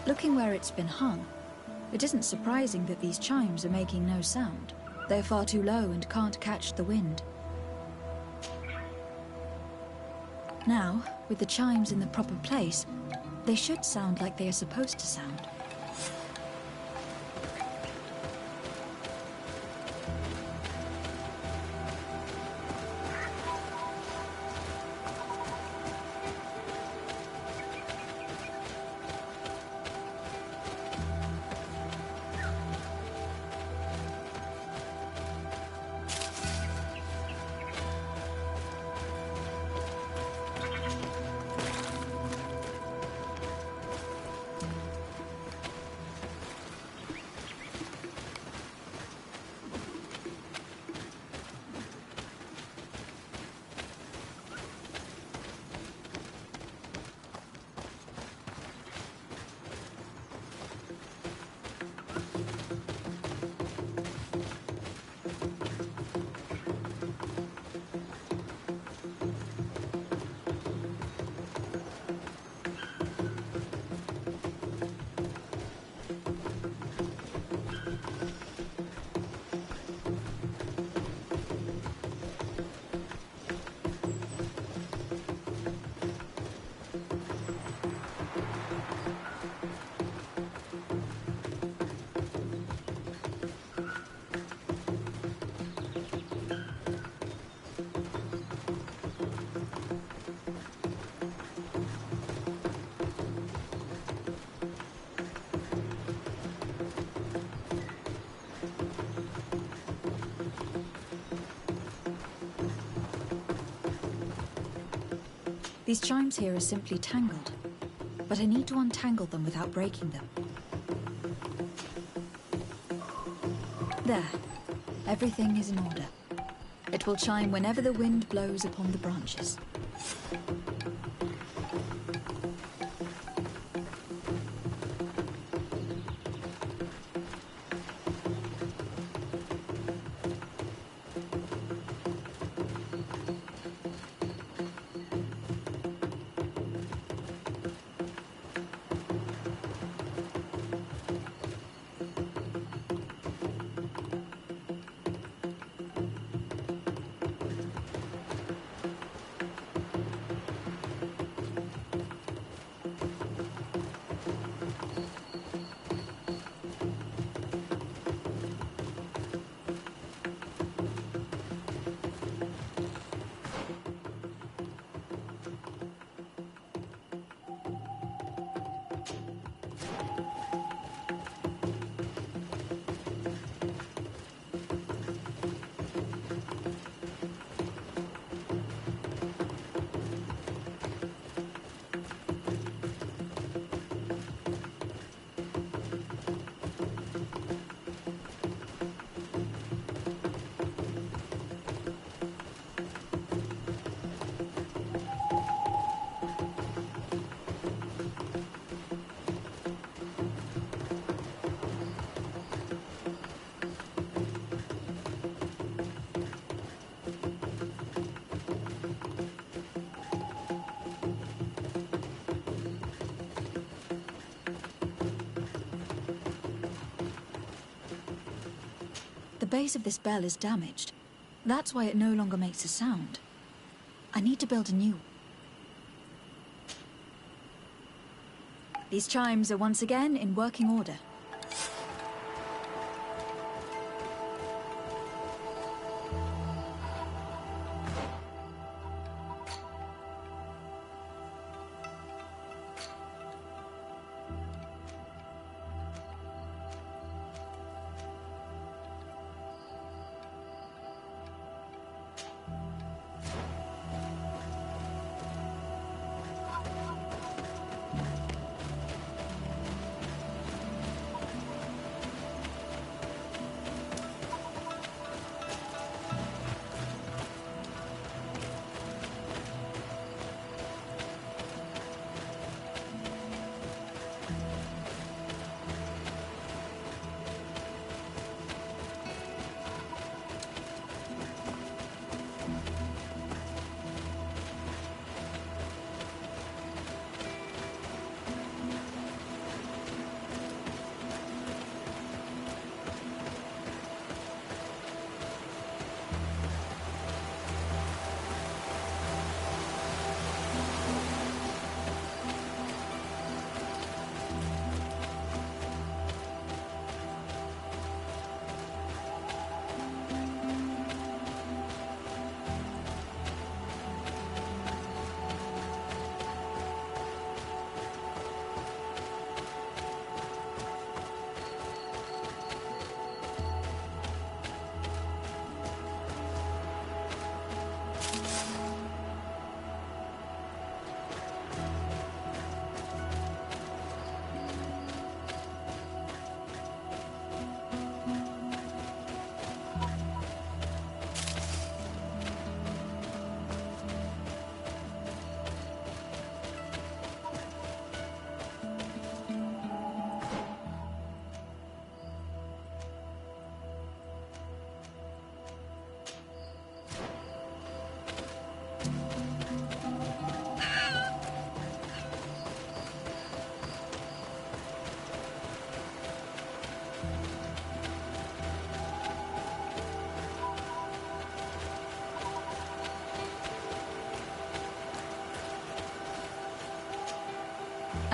Looking where it's been hung, it isn't surprising that these chimes are making no sound. They're far too low and can't catch the wind. Now, with the chimes in the proper place, they should sound like they are supposed to sound. These chimes here are simply tangled, but I need to untangle them without breaking them. There. Everything is in order. It will chime whenever the wind blows upon the branches. The base of this bell is damaged. That's why it no longer makes a sound. I need to build a new one. These chimes are once again in working order.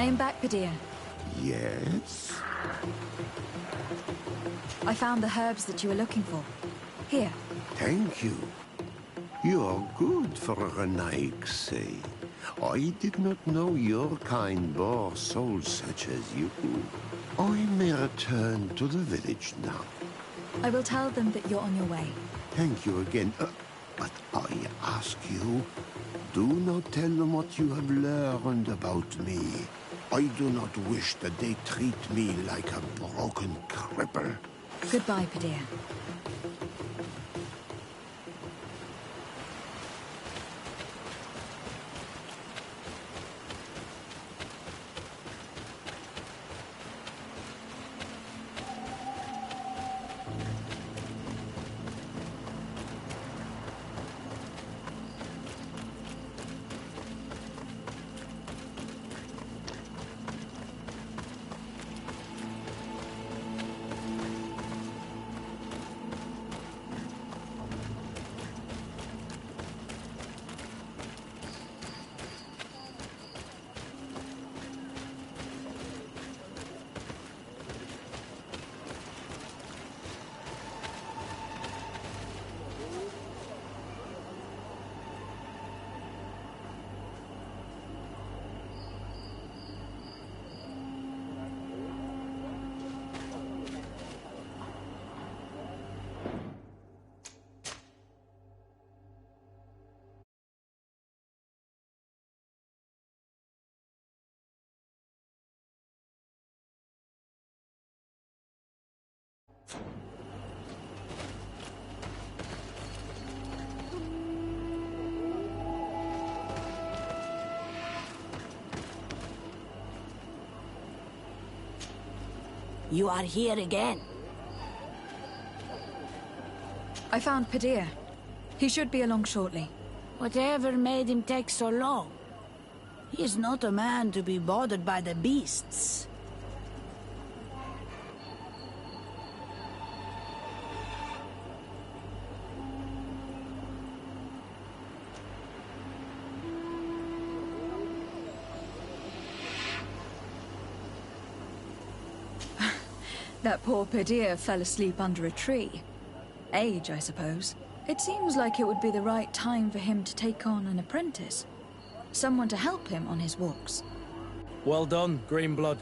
I am back, Padilla. Yes? I found the herbs that you were looking for. Here. Thank you. You are good for a Renaig's say. I did not know your kind bore souls such as you. I may return to the village now. I will tell them that you're on your way. Thank you again. But I ask you, Do not tell them what you have learned about me. I do not wish that they treat me like a broken cripple. Goodbye, Padilla. You are here again. I found Padilla. He should be along shortly. Whatever made him take so long? He is not a man to be bothered by the beasts. That poor Padilla fell asleep under a tree. Age, I suppose. It seems like it would be the right time for him to take on an apprentice. Someone to help him on his walks. Well done, Greenblood.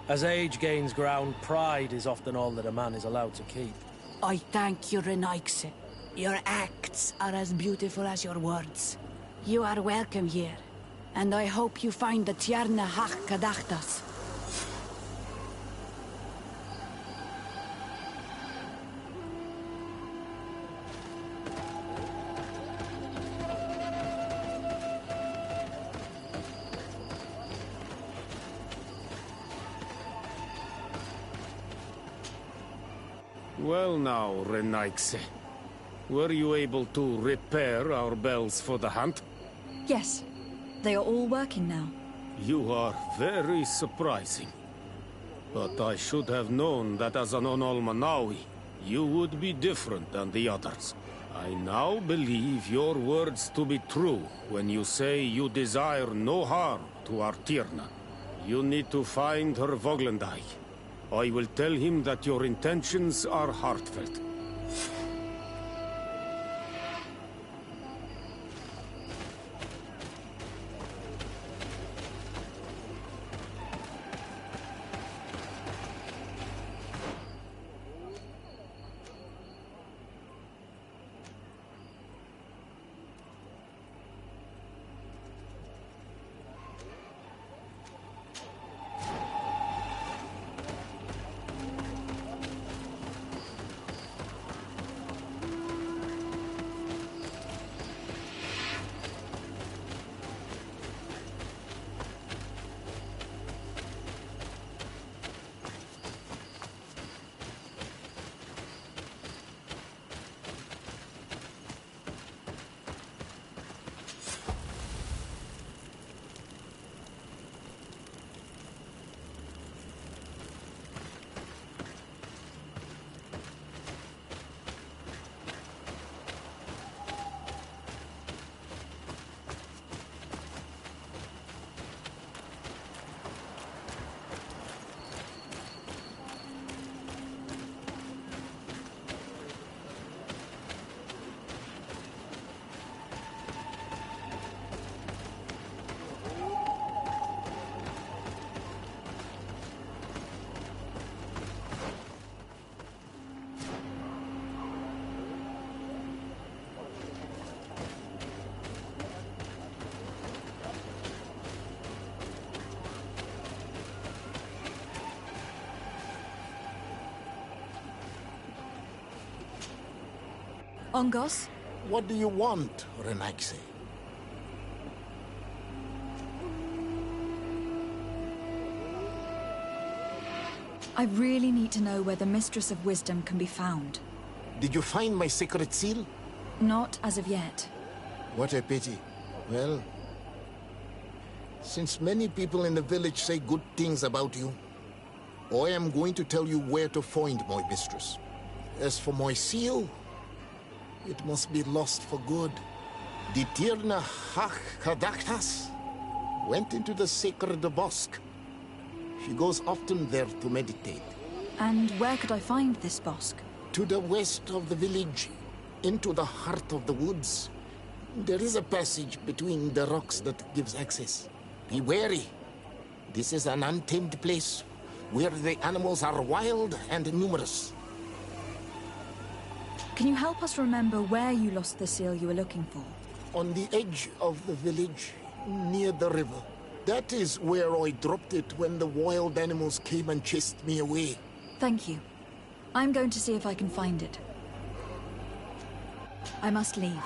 As age gains ground, pride is often all that a man is allowed to keep. I thank you, Renaixe. Your acts are as beautiful as your words. You are welcome here, and I hope you find the Tierna Hach Kadachtas. Well now, Renaixe. Were you able to repair our bells for the hunt? Yes. They are all working now. You are very surprising. But I should have known that as an Onolmanawi, you would be different than the others. I now believe your words to be true when you say you desire no harm to our Tierna. You need to find her Voglendai. I will tell him that your intentions are heartfelt. Ongos? What do you want, Renaxe? I really need to know where the Mistress of Wisdom can be found. Did you find my secret seal? Not as of yet. What a pity. Well, since many people in the village say good things about you, I am going to tell you where to find my mistress. As for my seal, it must be lost for good. The Tirna Hakadaktas went into the sacred bosque. She goes often there to meditate. And where could I find this bosque? To the west of the village, into the heart of the woods. There is a passage between the rocks that gives access. Be wary. This is an untamed place, where the animals are wild and numerous. Can you help us remember where you lost the seal you were looking for? On the edge of the village, near the river. That is where I dropped it when the wild animals came and chased me away. Thank you. I'm going to see if I can find it. I must leave.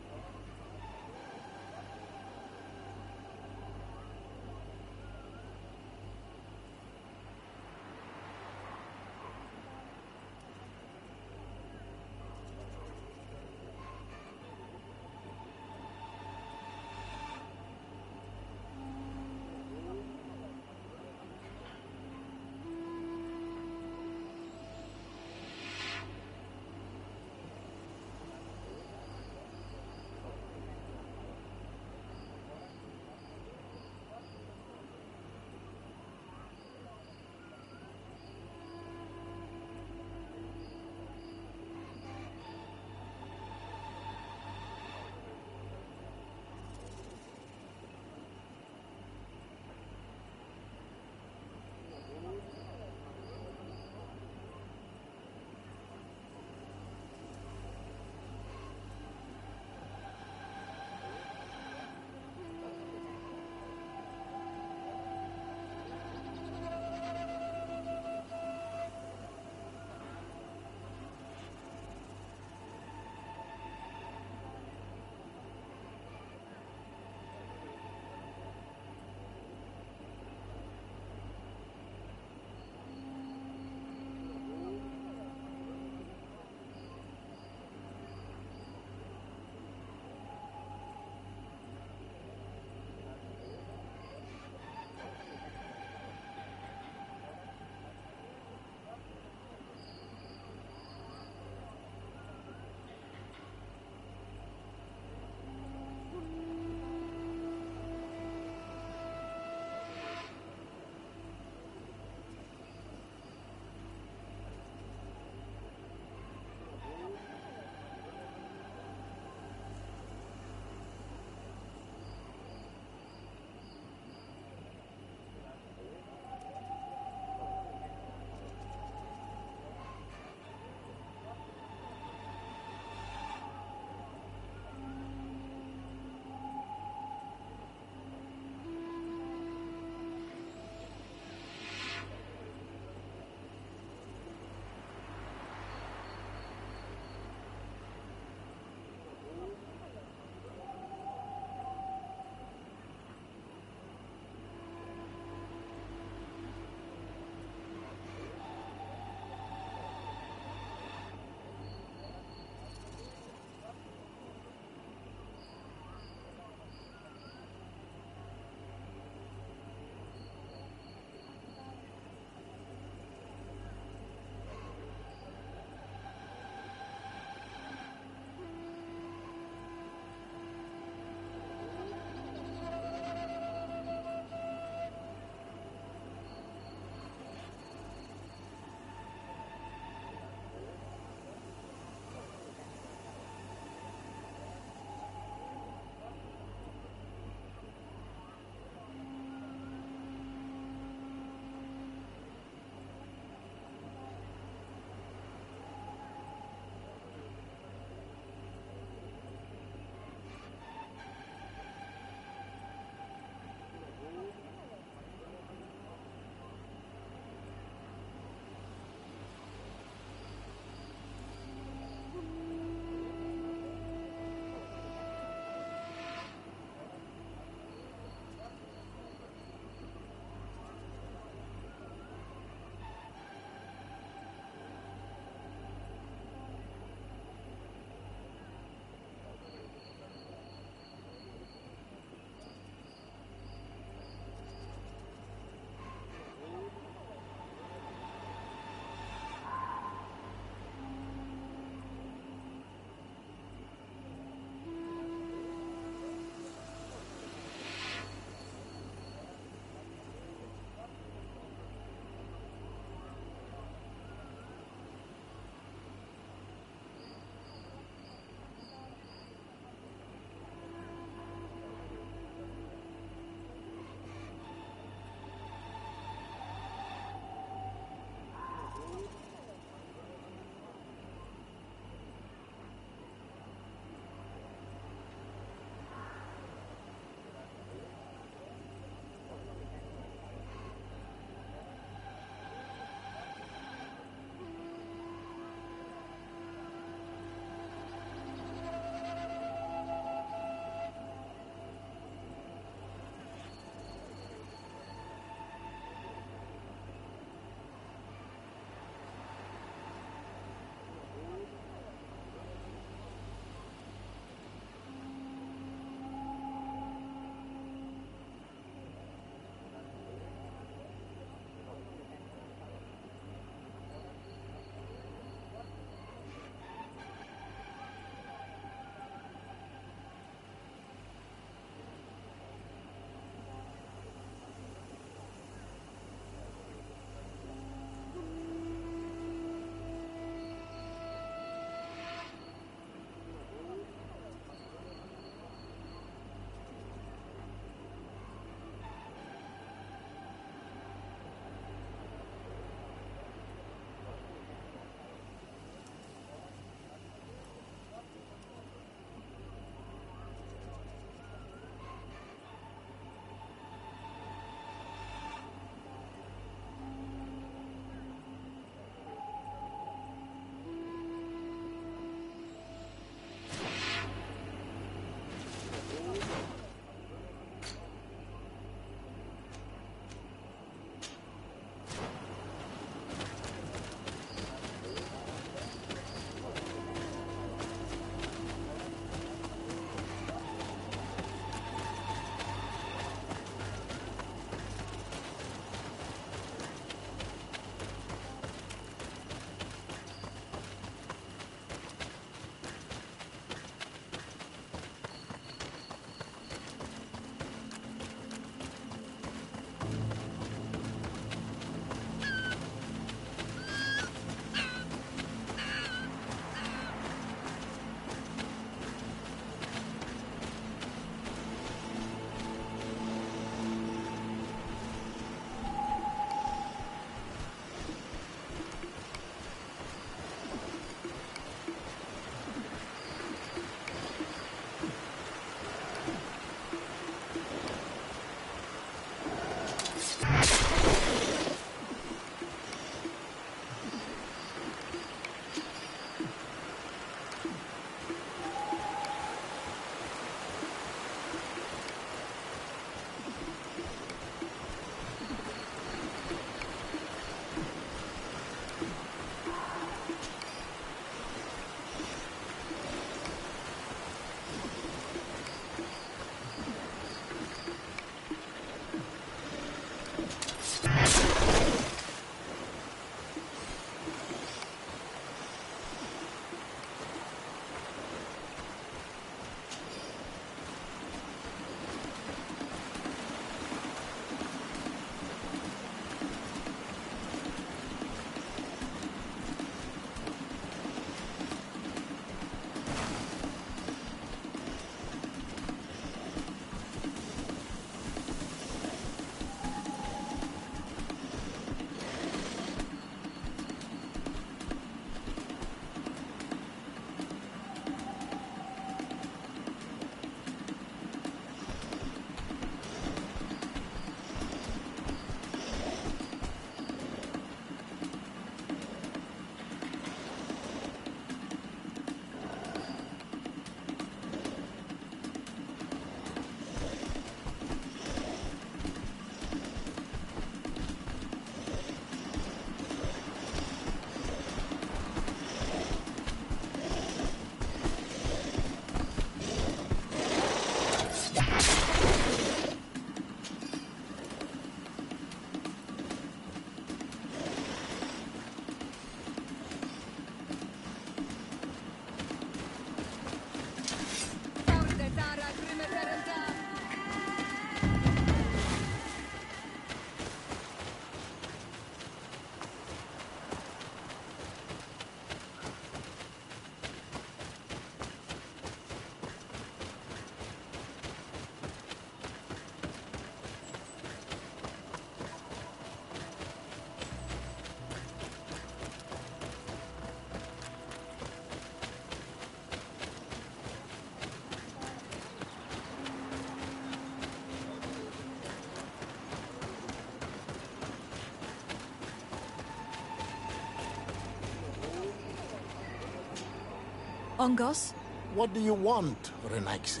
Ongos? What do you want, Renaigse?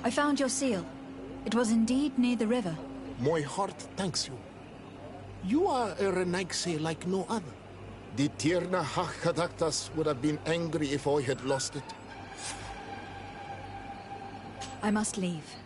I found your seal. It was indeed near the river. My heart thanks you. You are a Renaigse like no other. The Tierna Hakadaktas would have been angry if I had lost it. I must leave.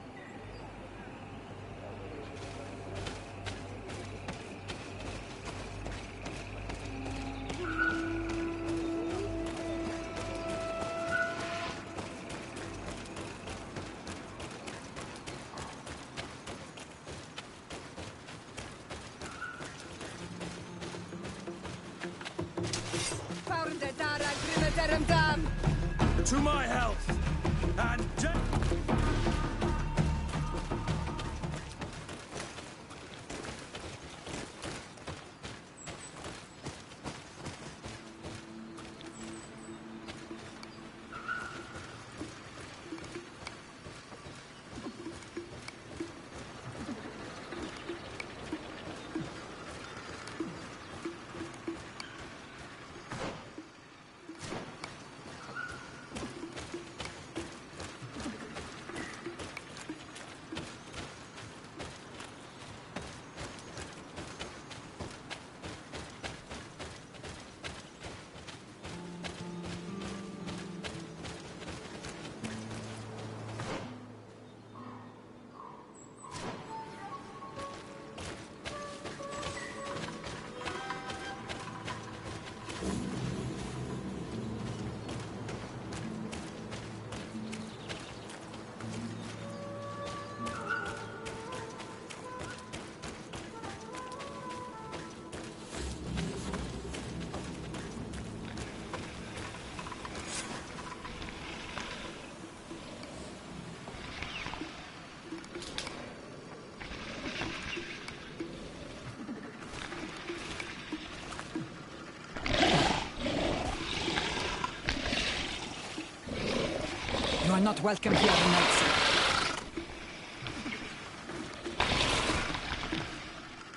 To my health! And You are not welcome here tonight.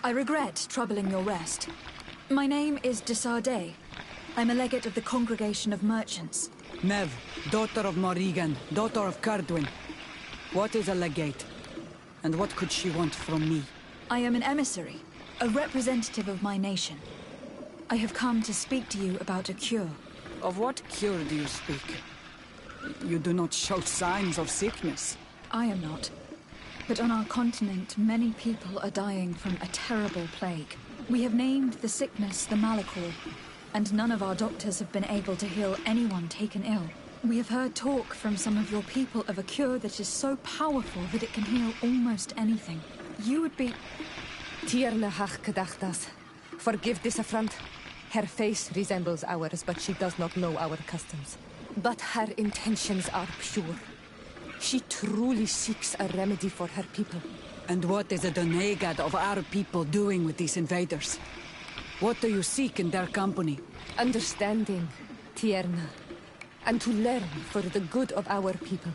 I regret troubling your rest. My name is de Sardet. I'm a legate of the Congregation of Merchants. Nev, daughter of Morrigan, daughter of Cardwin. What is a legate? And what could she want from me? I am an emissary, a representative of my nation. I have come to speak to you about a cure. Of what cure do you speak? You do not show signs of sickness. I am not. But on our continent, many people are dying from a terrible plague. We have named the sickness the Malachor, and none of our doctors have been able to heal anyone taken ill. We have heard talk from some of your people of a cure that is so powerful that it can heal almost anything. You would be... Tierna Hakadachtas. Forgive this affront. Her face resembles ours, but she does not know our customs. But her intentions are pure. She truly seeks a remedy for her people. And what is a Donegad of our people doing with these invaders? What do you seek in their company? Understanding, Tierna. And to learn for the good of our people.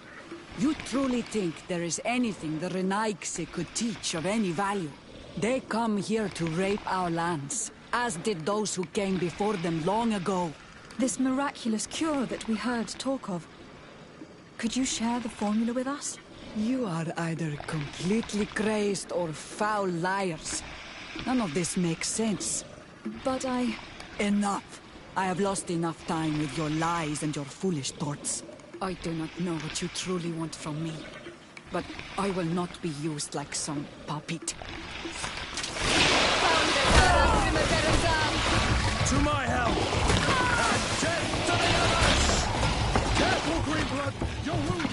You truly think there is anything the Renaigse could teach of any value? They come here to rape our lands, as did those who came before them long ago. This miraculous cure that we heard talk of. Could you share the formula with us? You are either completely crazed or foul liars. None of this makes sense. But I... Enough! I have lost enough time with your lies and your foolish thoughts. I do not know what you truly want from me. But I will not be used like some puppet. to my help! And death to the others! Careful, Greenblood! You're wounded!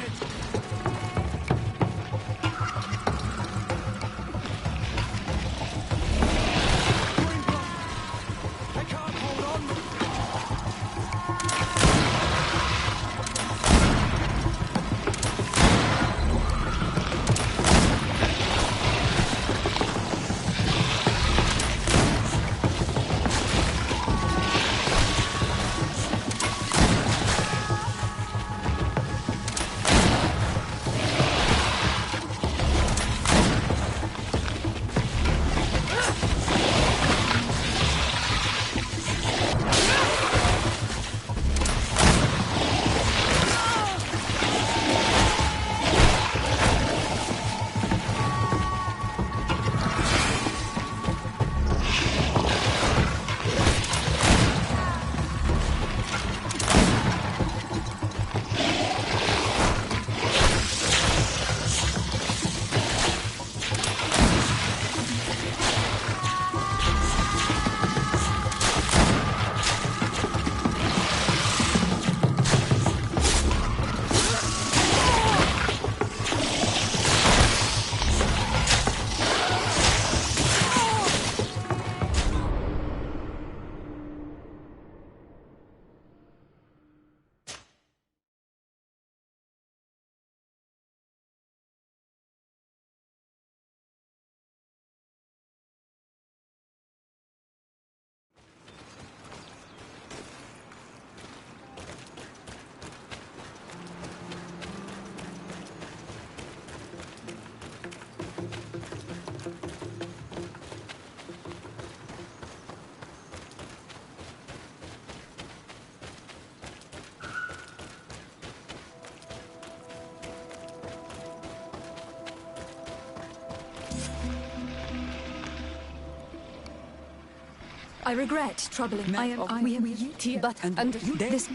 I regret troubling. I am here, but and this. To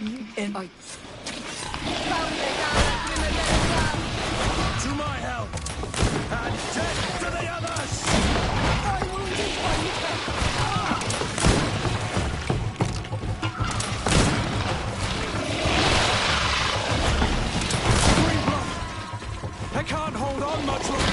my help! And death to the others! I wounded I can't hold on much longer!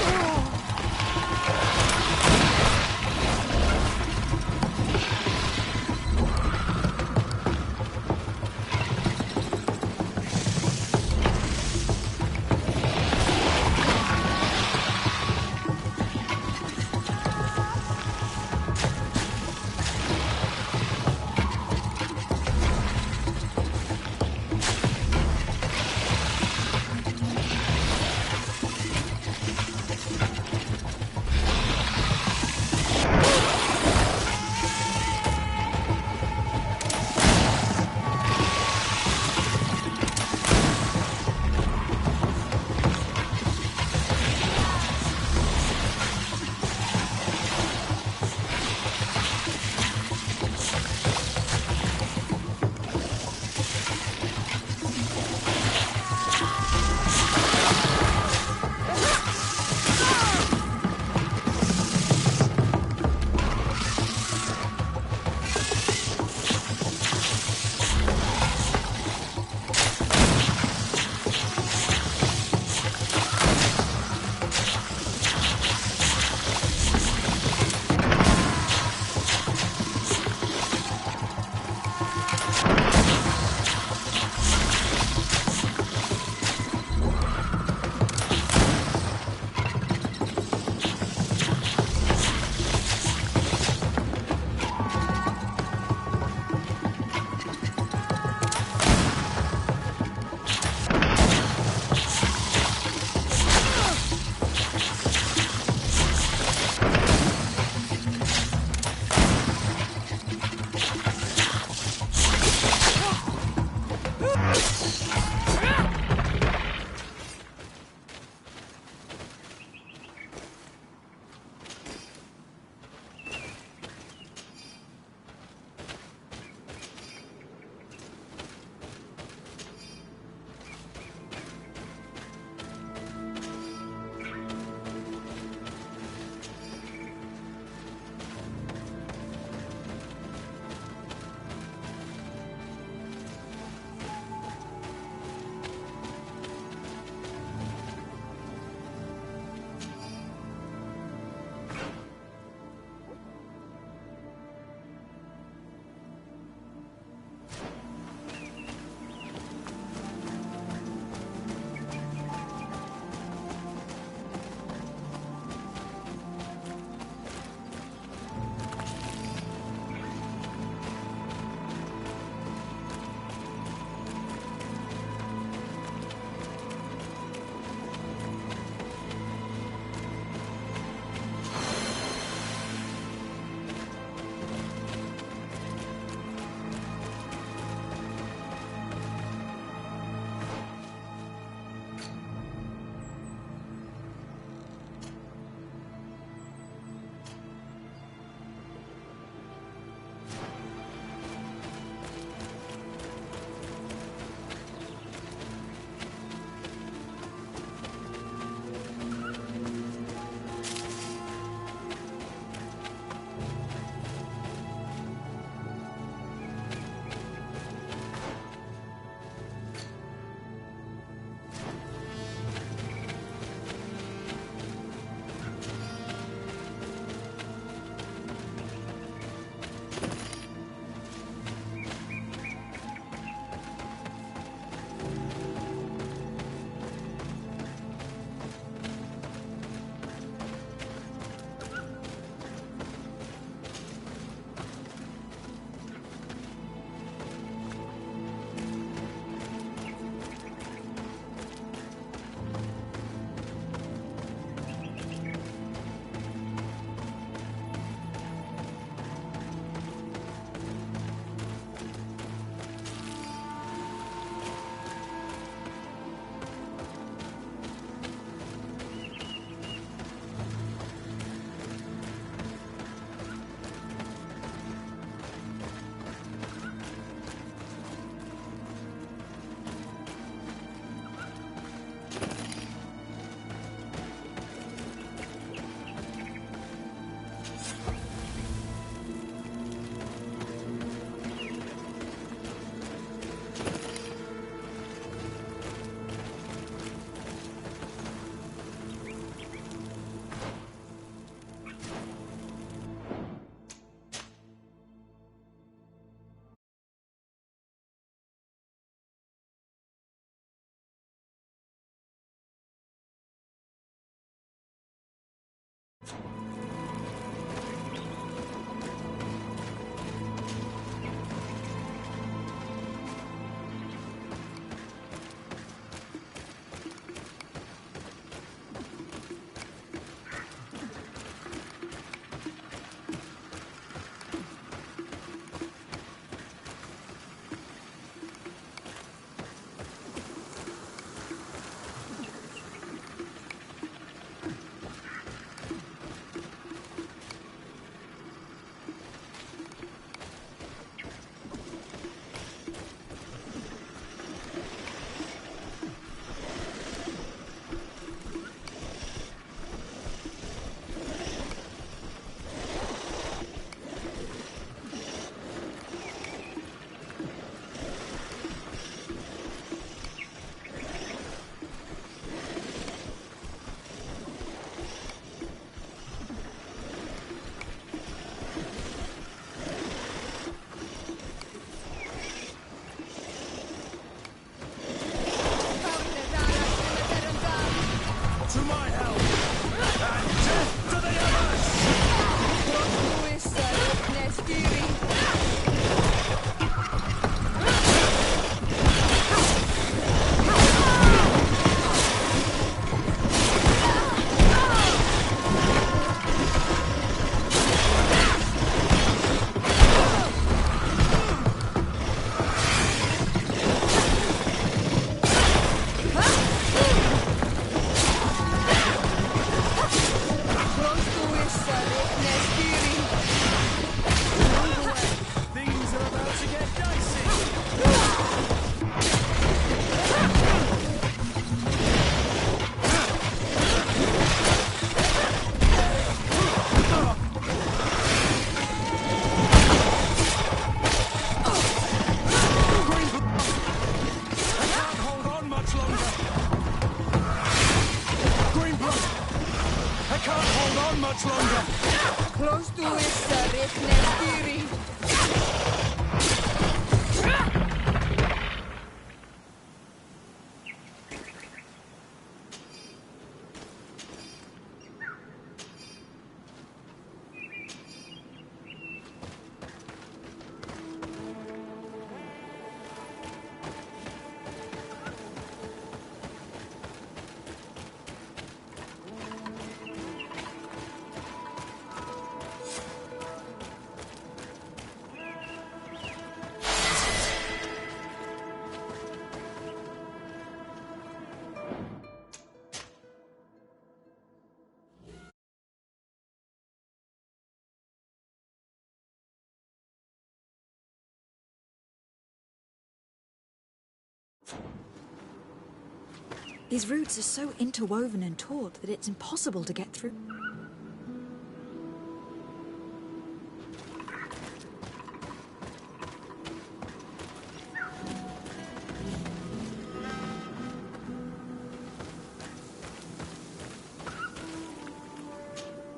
These routes are so interwoven and taut that it's impossible to get through.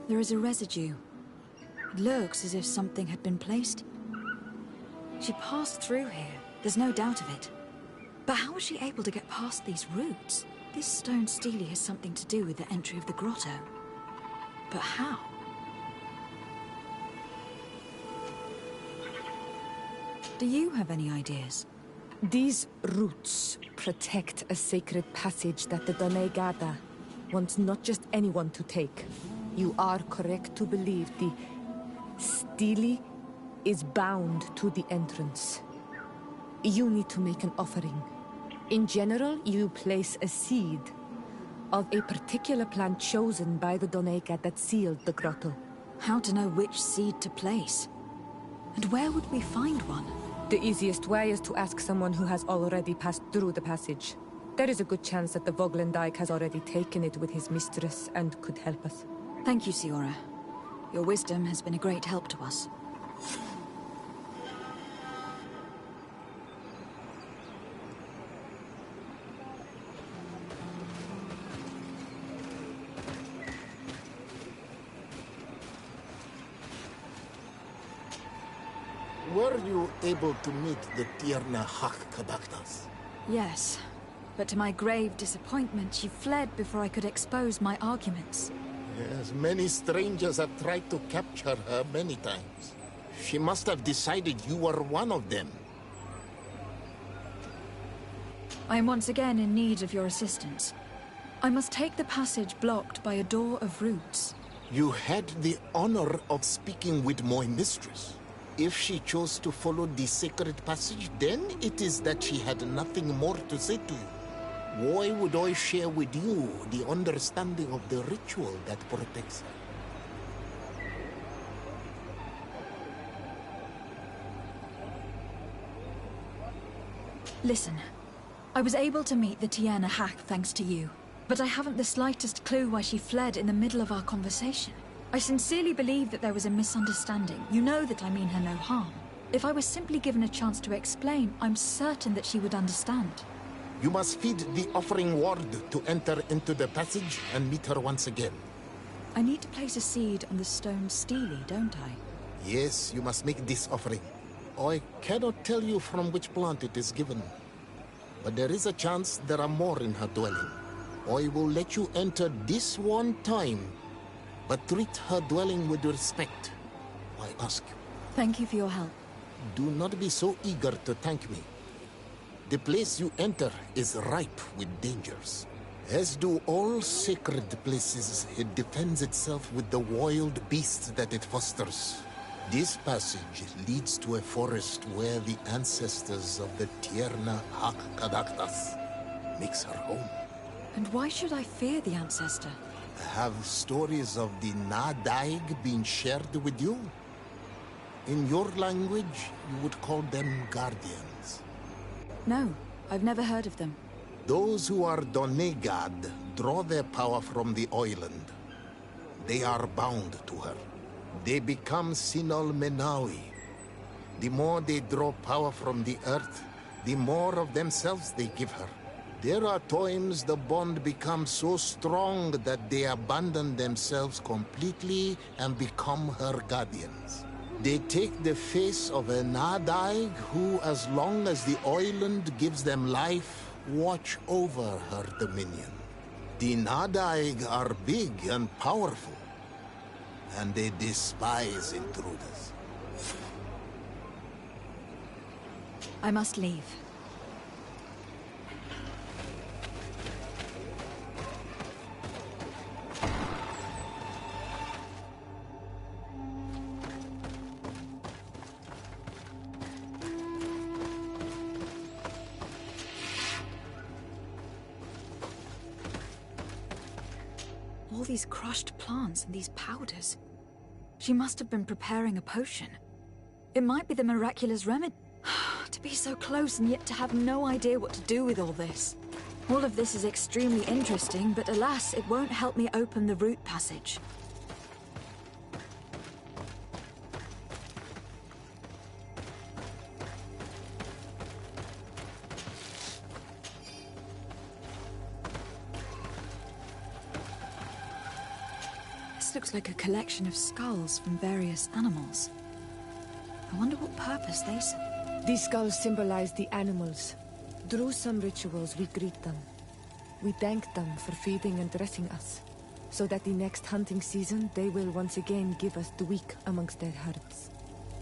There is a residue. It looks as if something had been placed. She passed through here, there's no doubt of it. But how was she able to get past these roots? This stone stele has something to do with the entry of the grotto. But how? Do you have any ideas? These roots protect a sacred passage that the Donegada wants not just anyone to take. You are correct to believe the stele is bound to the entrance. You need to make an offering. In general, you place a seed of a particular plant chosen by the Donega that sealed the grotto. How to know which seed to place? And where would we find one? The easiest way is to ask someone who has already passed through the passage. There is a good chance that the Voglendike has already taken it with his mistress and could help us. Thank you, Siora. Your wisdom has been a great help to us. Were you able to meet the Tierna Hak-Kadaktas? Yes, but to my grave disappointment, she fled before I could expose my arguments. Yes, many strangers have tried to capture her many times. She must have decided you were one of them. I am once again in need of your assistance. I must take the passage blocked by a door of roots. You had the honor of speaking with my mistress. If she chose to follow the sacred passage, then it is that she had nothing more to say to you. Why would I share with you the understanding of the ritual that protects her? Listen, I was able to meet the Tierna hack thanks to you, but I haven't the slightest clue why she fled in the middle of our conversation. I sincerely believe that there was a misunderstanding. You know that I mean her no harm. If I was simply given a chance to explain, I'm certain that she would understand. You must feed the offering ward to enter into the passage and meet her once again. I need to place a seed on the stone Steely, don't I? Yes, you must make this offering. I cannot tell you from which plant it is given, but there is a chance there are more in her dwelling. I will let you enter this one time, but treat her dwelling with respect, I ask you. Thank you for your help. Do not be so eager to thank me. The place you enter is ripe with dangers. As do all sacred places, it defends itself with the wild beasts that it fosters. This passage leads to a forest where the ancestors of the Tierna Hak-Kadaktas makes her home. And why should I fear the ancestor? Have stories of the Nadaig been shared with you? In your language, you would call them guardians. No, I've never heard of them. Those who are Donegad draw their power from the island. They are bound to her. They become Sinol Menawi. The more they draw power from the earth, the more of themselves they give her. There are times the bond becomes so strong that they abandon themselves completely and become her guardians. They take the face of a Nadaig who, as long as the island gives them life, watch over her dominion. The Nadaig are big and powerful, and they despise intruders. I must leave. All these crushed plants and these powders. She must have been preparing a potion. It might be the miraculous remedy. To be so close and yet to have no idea what to do with all this. All of this is extremely interesting, but alas, it won't help me open the root passage. This looks like a collection of skulls from various animals. I wonder what purpose they serve. These skulls symbolize the animals. Through some rituals, we greet them. We thank them for feeding and dressing us, so that the next hunting season, they will once again give us the weak amongst their herds.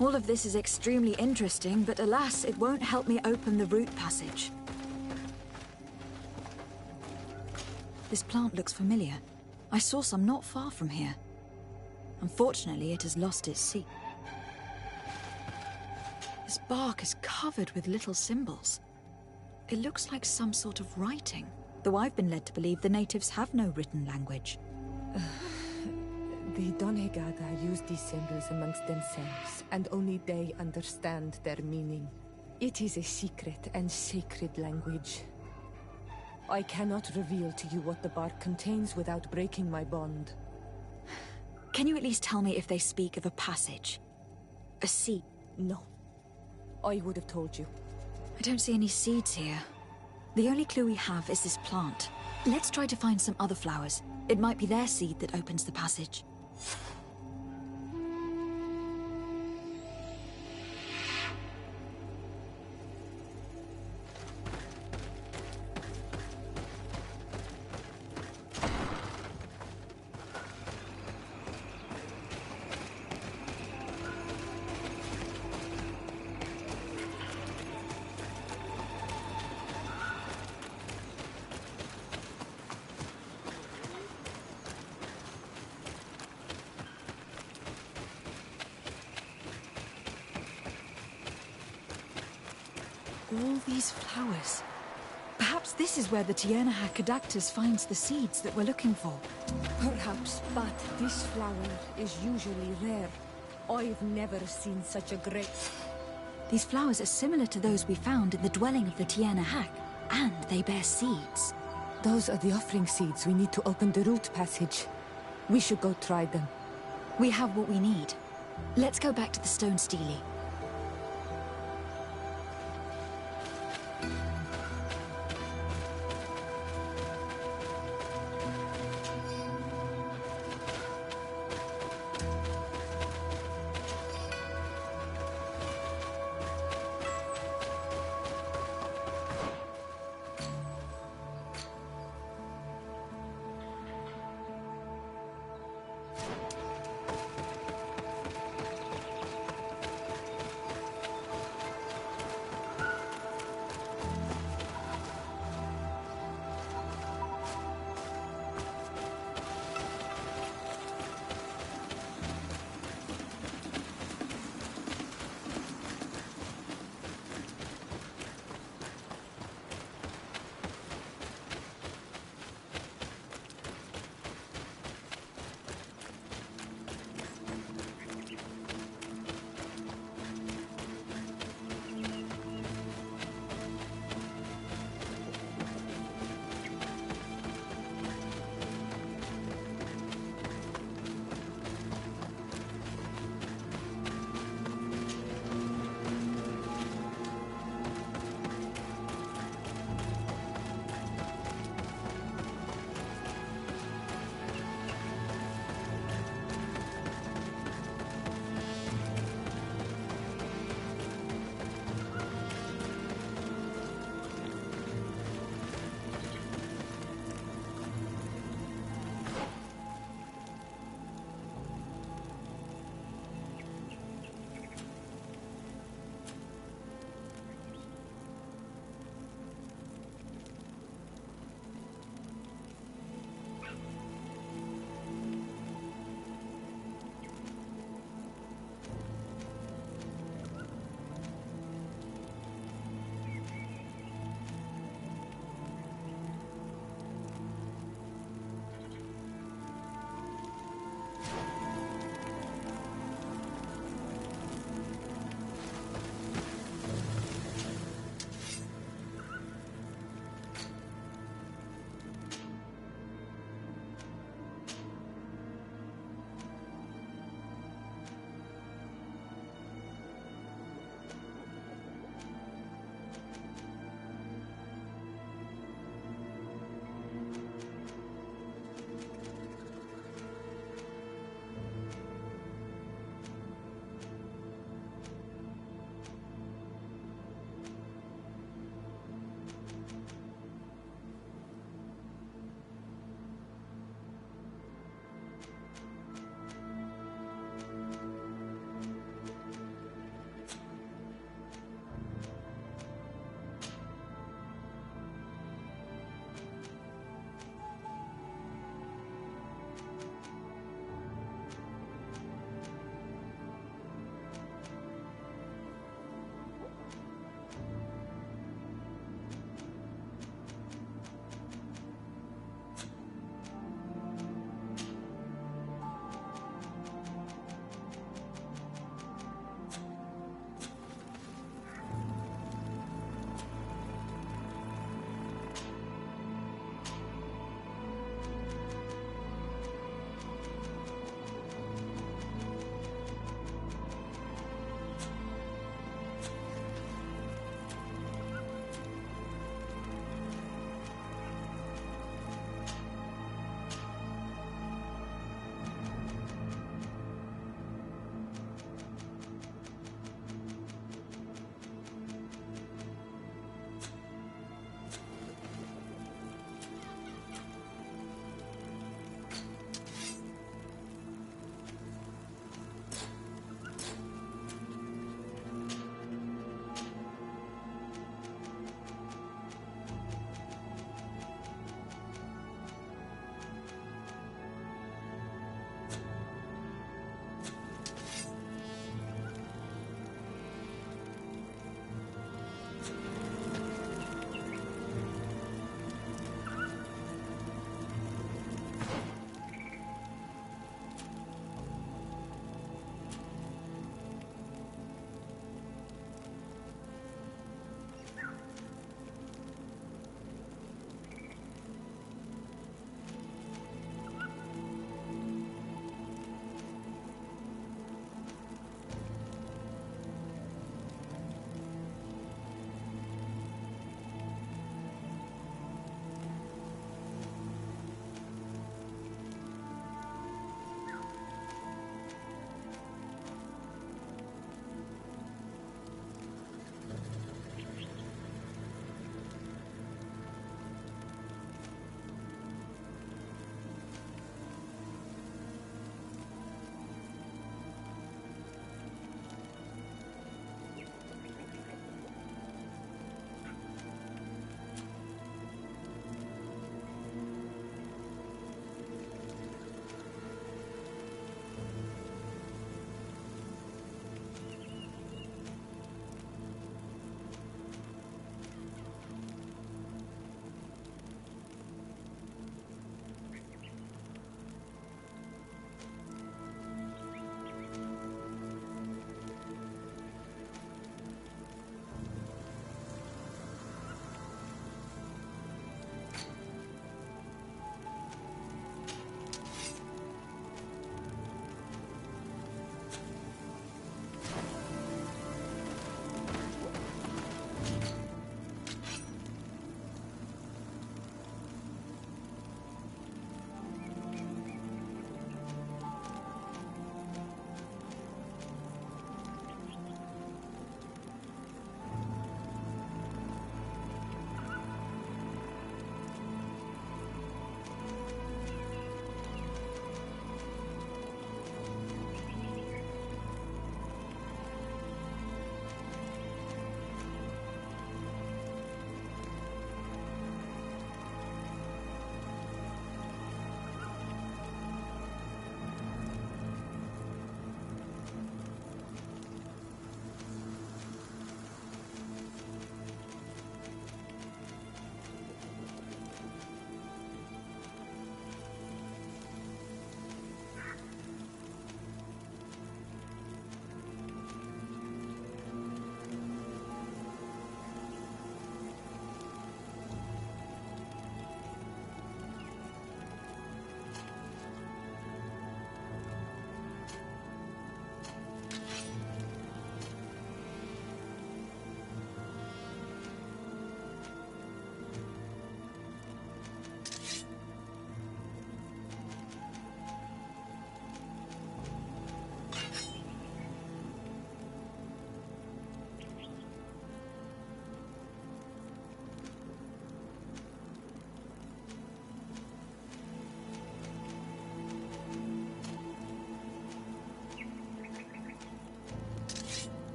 All of this is extremely interesting, but alas, it won't help me open the root passage. This plant looks familiar. I saw some not far from here. Unfortunately, it has lost its seed. This bark is covered with little symbols. It looks like some sort of writing, though I've been led to believe the natives have no written language. The Donegada use these symbols amongst themselves, and only they understand their meaning. It is a secret and sacred language. I cannot reveal to you what the bark contains without breaking my bond. Can you at least tell me if they speak of a passage? A seed? No. I would have told you. I don't see any seeds here. The only clue we have is this plant. Let's try to find some other flowers. It might be their seed that opens the passage. All these flowers. Perhaps this is where the Tiernaha Cadactus finds the seeds that we're looking for. Perhaps, but this flower is usually rare. I've never seen such a great... These flowers are similar to those we found in the dwelling of the Tiernaha, and they bear seeds. Those are the offering seeds we need to open the root passage. We should go try them. We have what we need. Let's go back to the stone stele.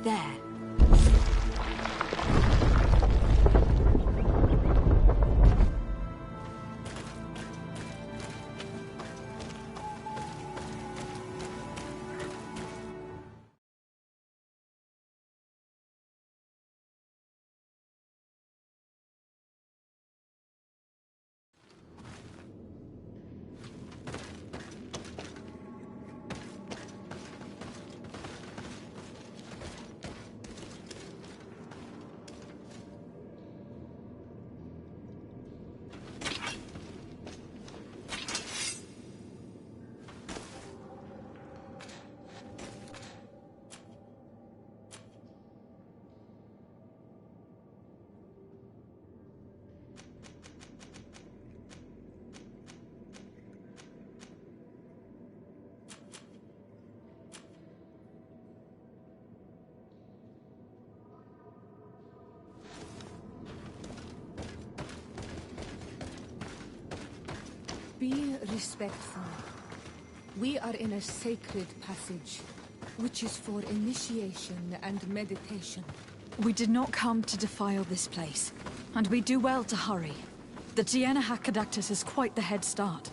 there. Be respectful. We are in a sacred passage, which is for initiation and meditation. We did not come to defile this place, and we do well to hurry. The Tiana Hakkadactus has quite the head start.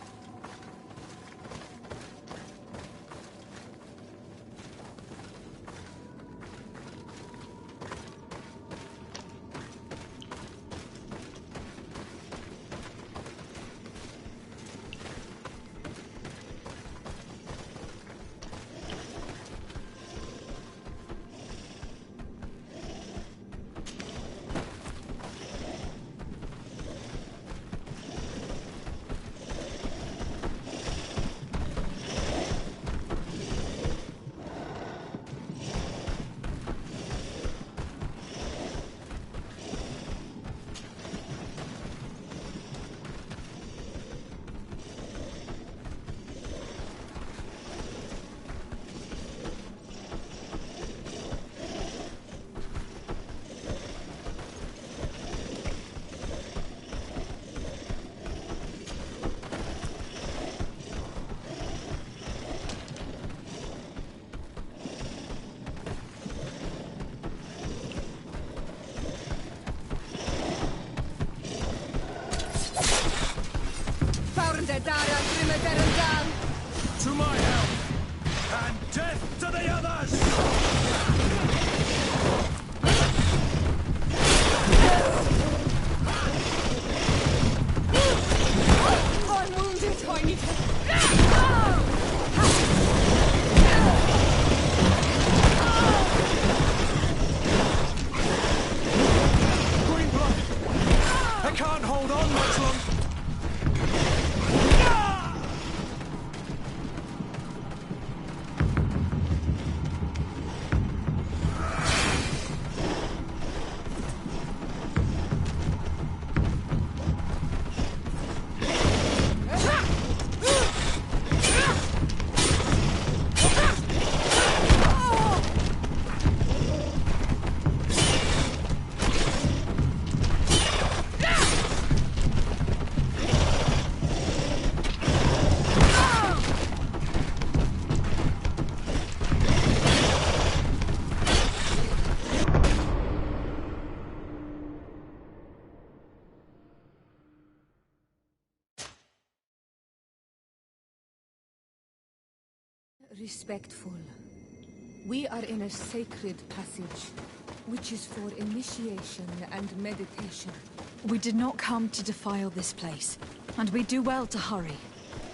To my help, and death to the others! I'm wounded, I need help. Green blood! I can't hold on much longer! Respectful. We are in a sacred passage, which is for initiation and meditation. We did not come to defile this place, and we do well to hurry.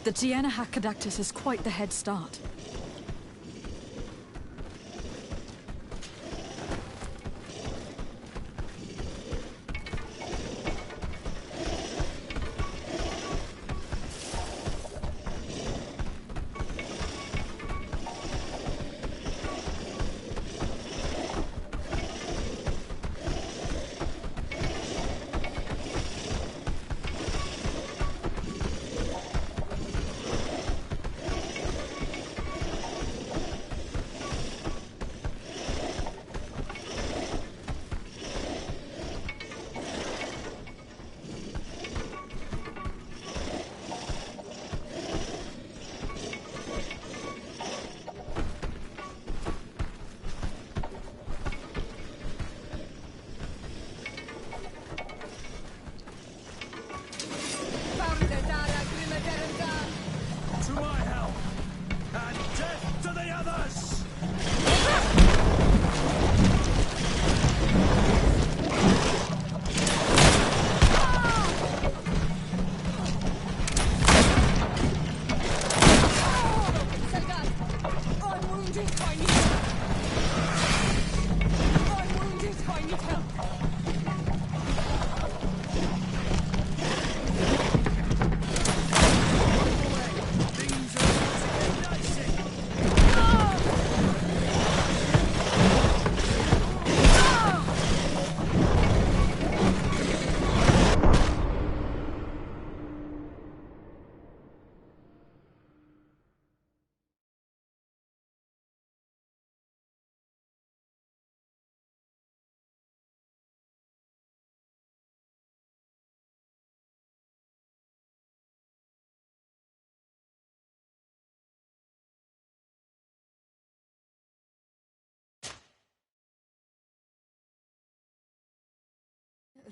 The Tiana Hakkadactus has quite the head start.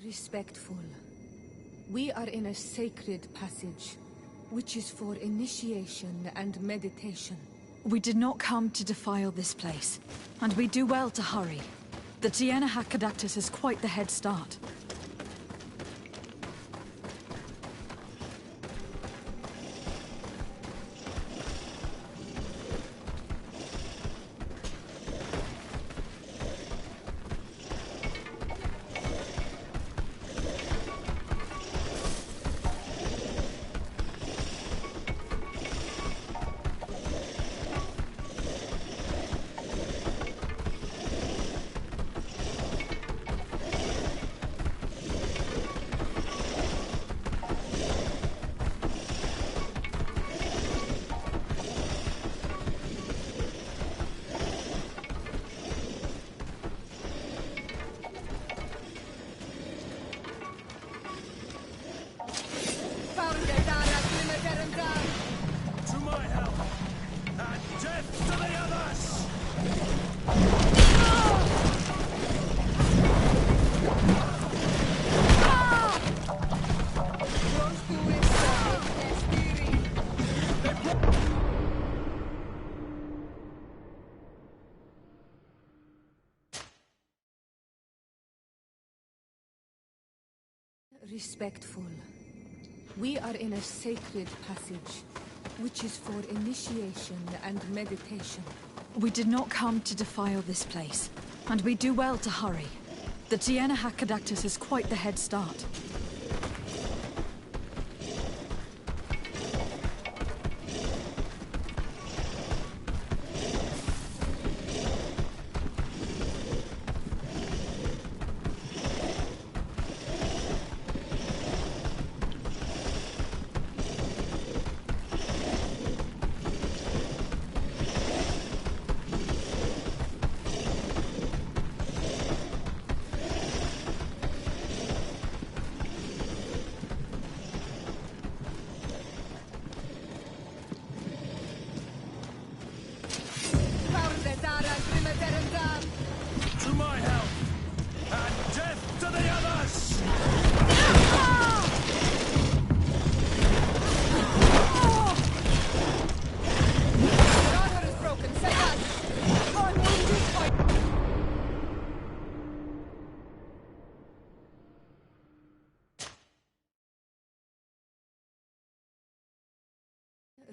Respectful. We are in a sacred passage, which is for initiation and meditation. We did not come to defile this place, and we do well to hurry. The Tiana Hakkadactus has quite the head start. To my help! And death to the others! Respectful. We are in a sacred passage, which is for initiation and meditation. We did not come to defile this place, and we do well to hurry. The Tiana Hakkadactus has quite the head start. To my help! And death to the others!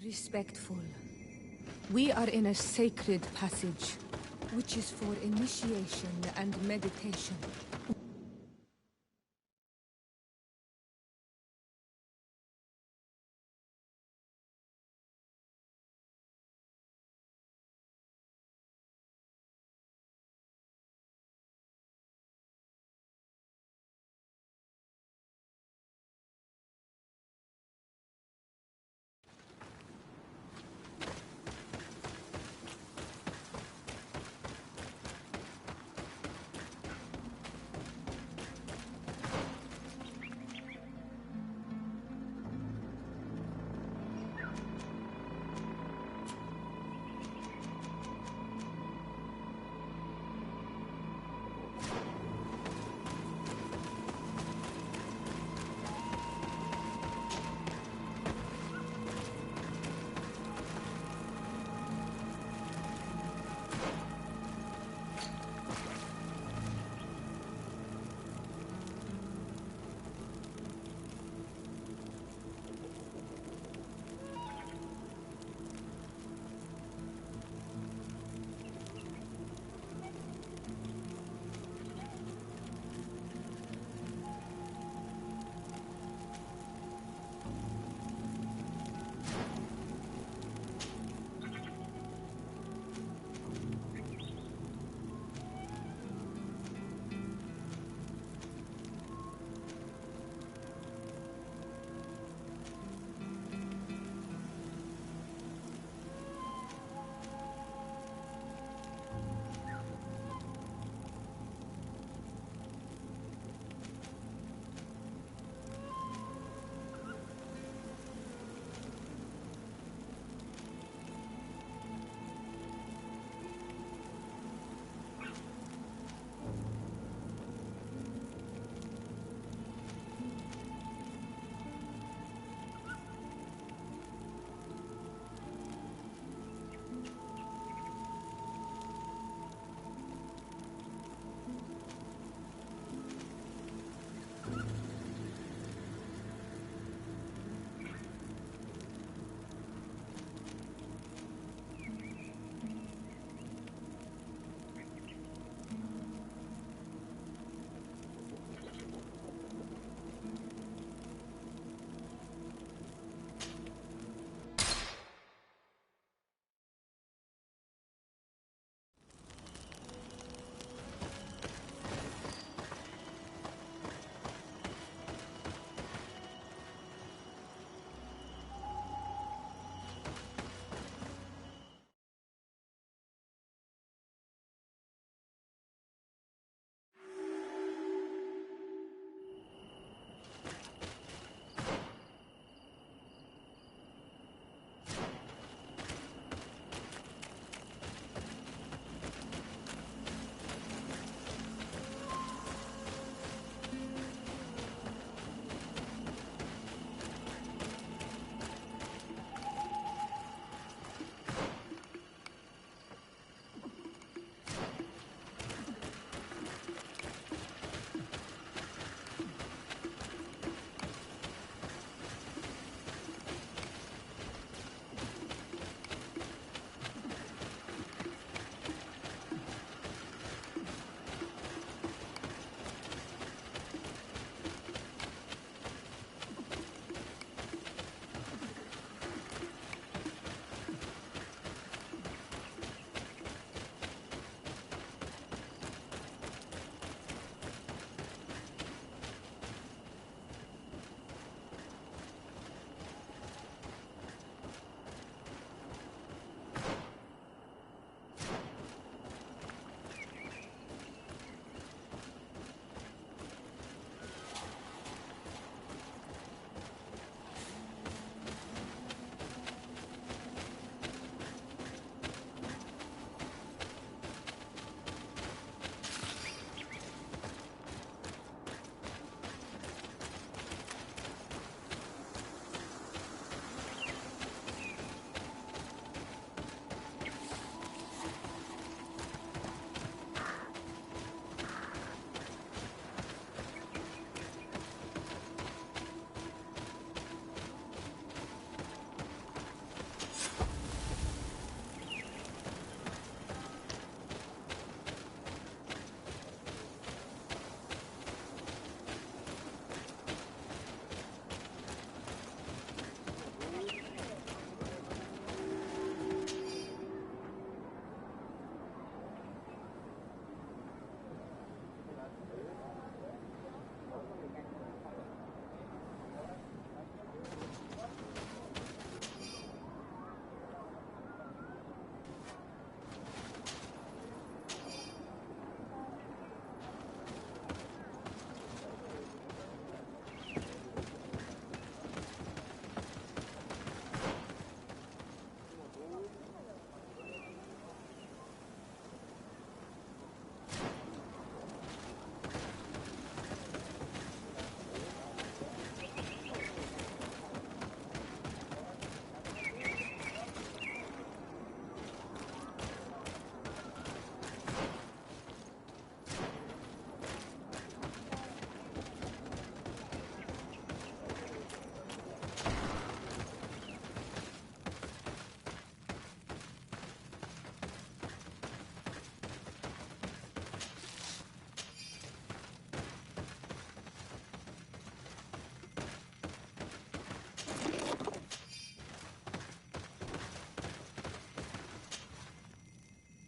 Respectful. We are in a sacred passage, which is for initiation and meditation.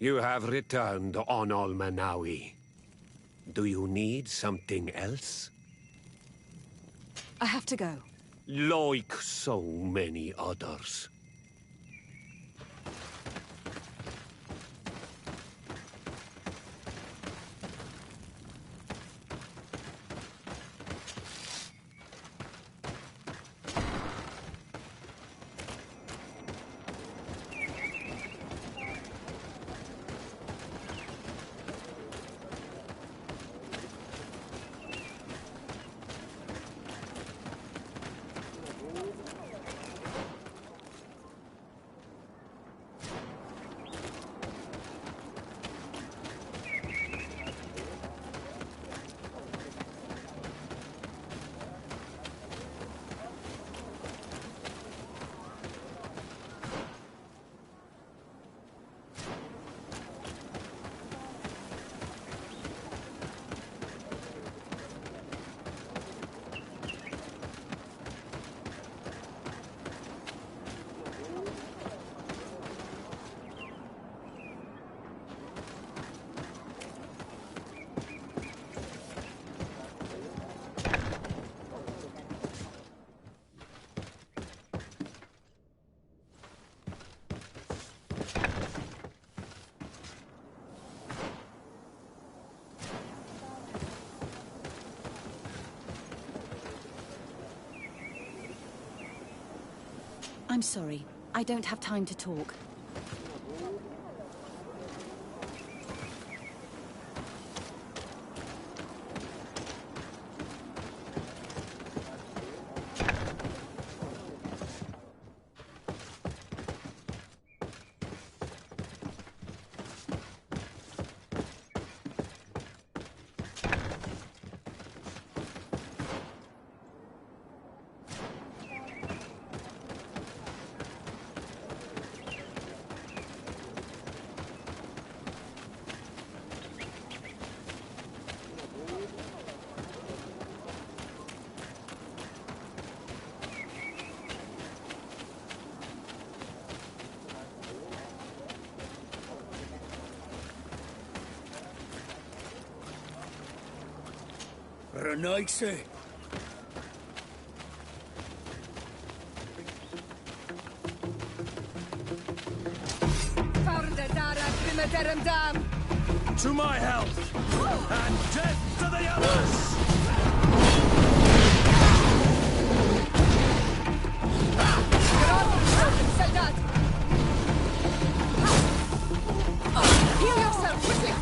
You have returned on Almanawi. Do you need something else? I have to go. Like so many others. I'm sorry. I don't have time to talk. Renaixi. To my health! And death to the others! Heal yourself, quickly!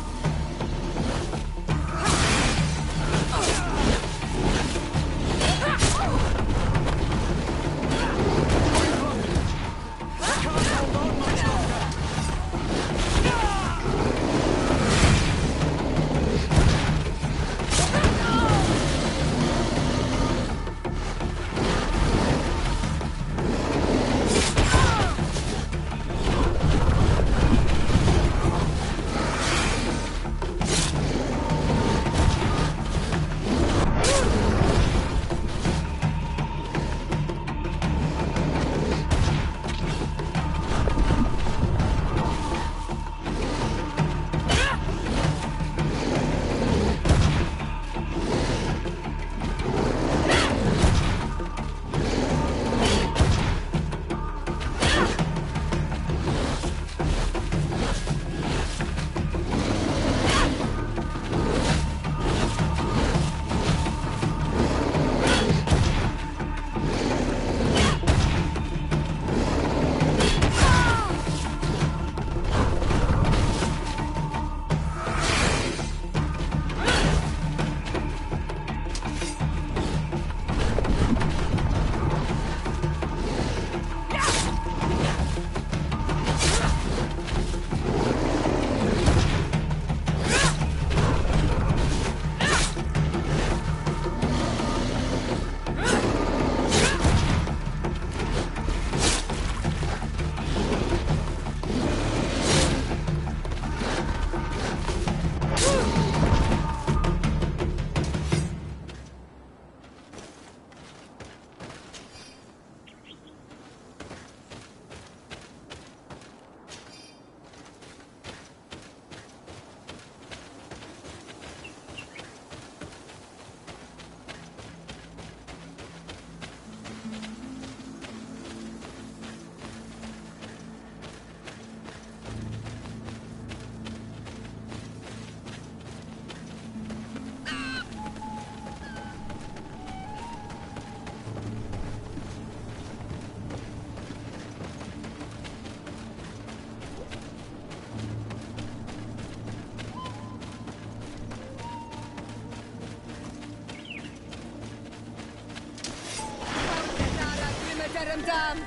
Terendam!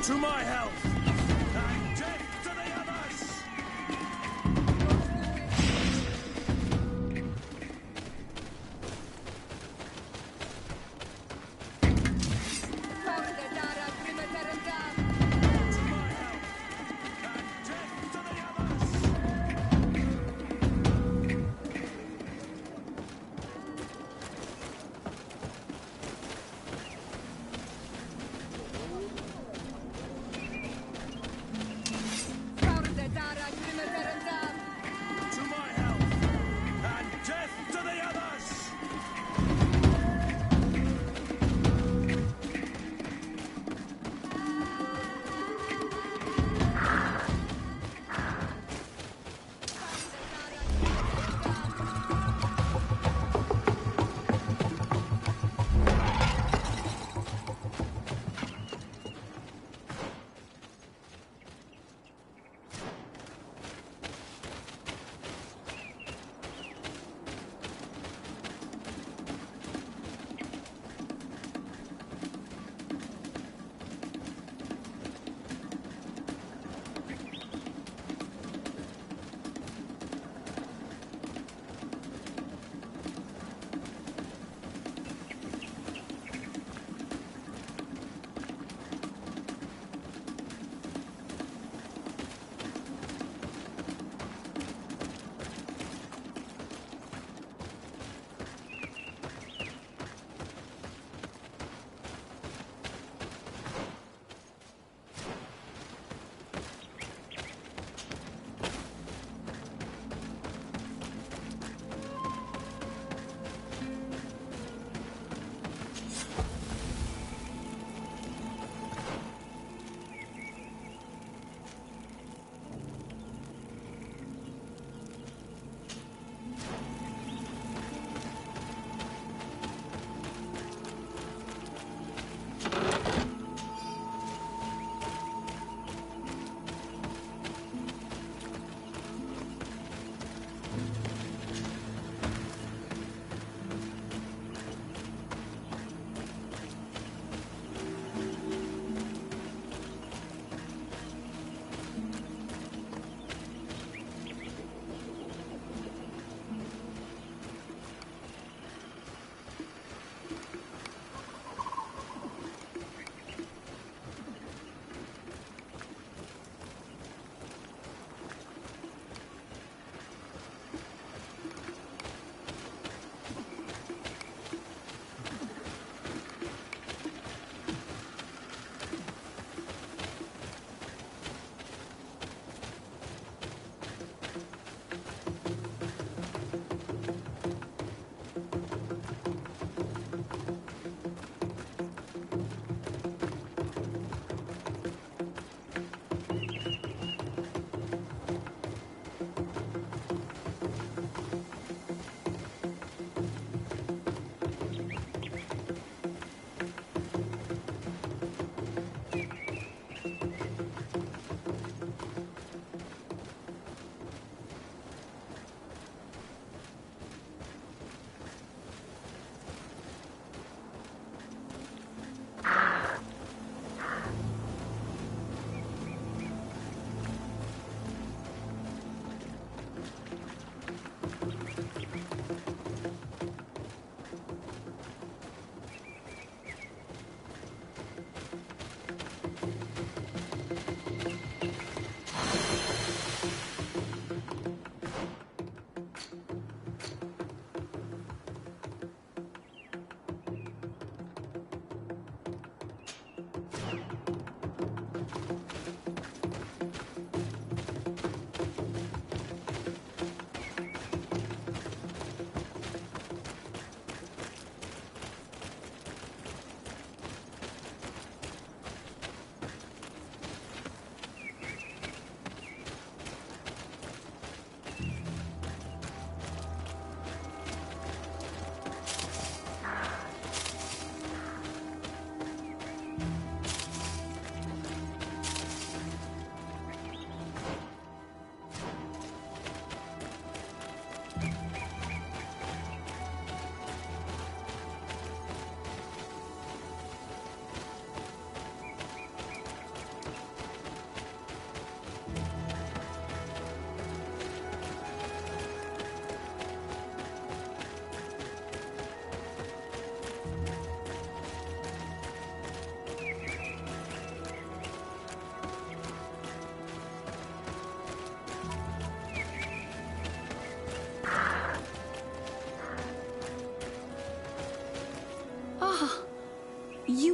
To my health! And death to the others!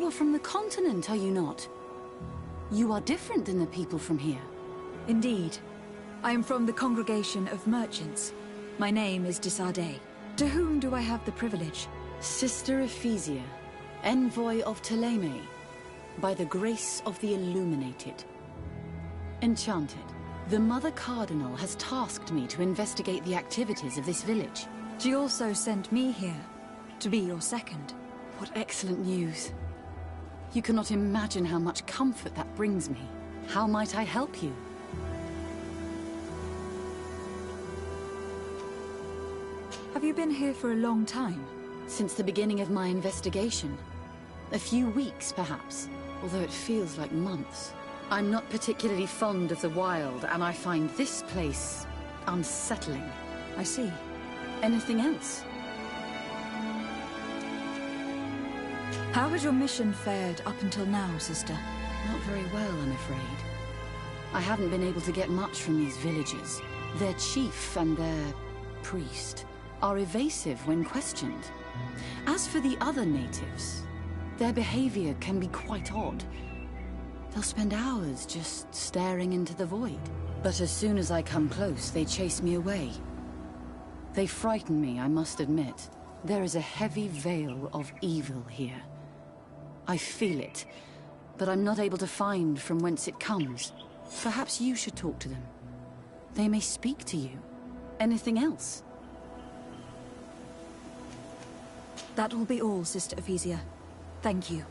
are from the continent, are you not? You are different than the people from here. Indeed. I am from the Congregation of Merchants. My name is Disarday. To whom do I have the privilege? Sister Ephesia, envoy of Ptolemy, by the grace of the Illuminated. Enchanted, the Mother Cardinal has tasked me to investigate the activities of this village. She also sent me here, to be your second. What excellent news. You cannot imagine how much comfort that brings me. How might I help you? Have you been here for a long time? Since the beginning of my investigation. A few weeks, perhaps, although it feels like months. I'm not particularly fond of the wild, and I find this place unsettling. I see. Anything else? How has your mission fared up until now, sister? Not very well, I'm afraid. I haven't been able to get much from these villagers. Their chief and their priest are evasive when questioned. As for the other natives, their behavior can be quite odd. They'll spend hours just staring into the void. But as soon as I come close, they chase me away. They frighten me, I must admit. There is a heavy veil of evil here. I feel it, but I'm not able to find from whence it comes. Perhaps you should talk to them. They may speak to you. Anything else? That will be all, Sister Ephesia. Thank you.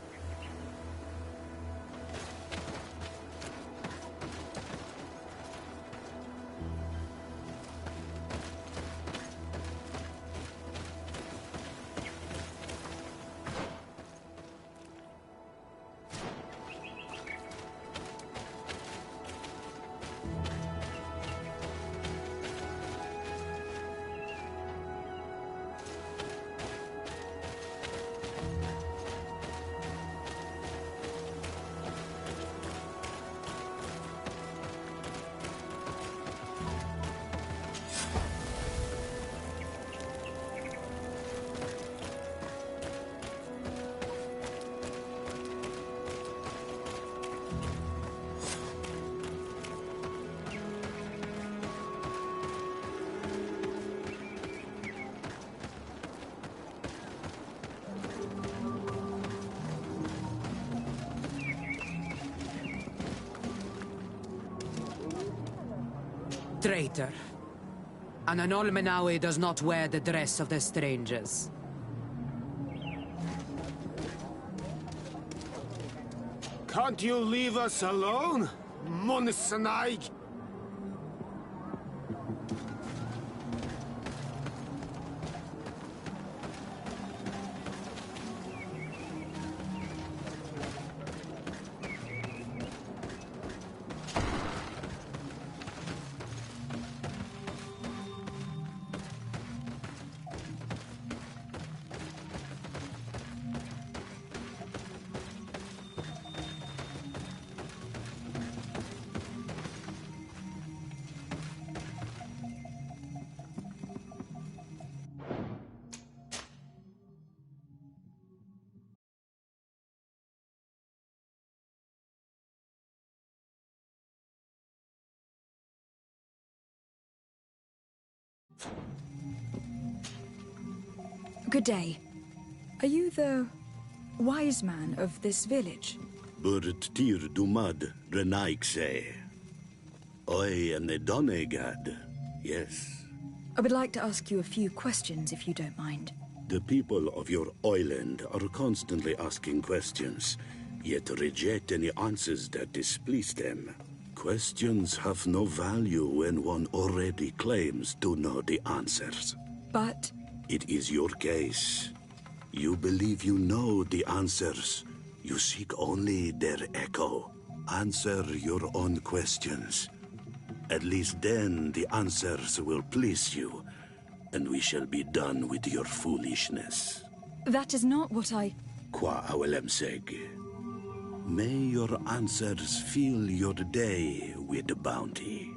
Traitor. An Anolmenawi does not wear the dress of the strangers. Can't you leave us alone, Munisanaig? Good day. Are you the wise man of this village? Burt tir dumad renaikse. I am the Donegad, yes. I would like to ask you a few questions, if you don't mind. The people of your island are constantly asking questions, yet reject any answers that displease them. Questions have no value when one already claims to know the answers. But... It is your case. You believe you know the answers. You seek only their echo. Answer your own questions. At least then the answers will please you, and we shall be done with your foolishness. That is not what I... Qua awelemseg. May your answers fill your day with bounty.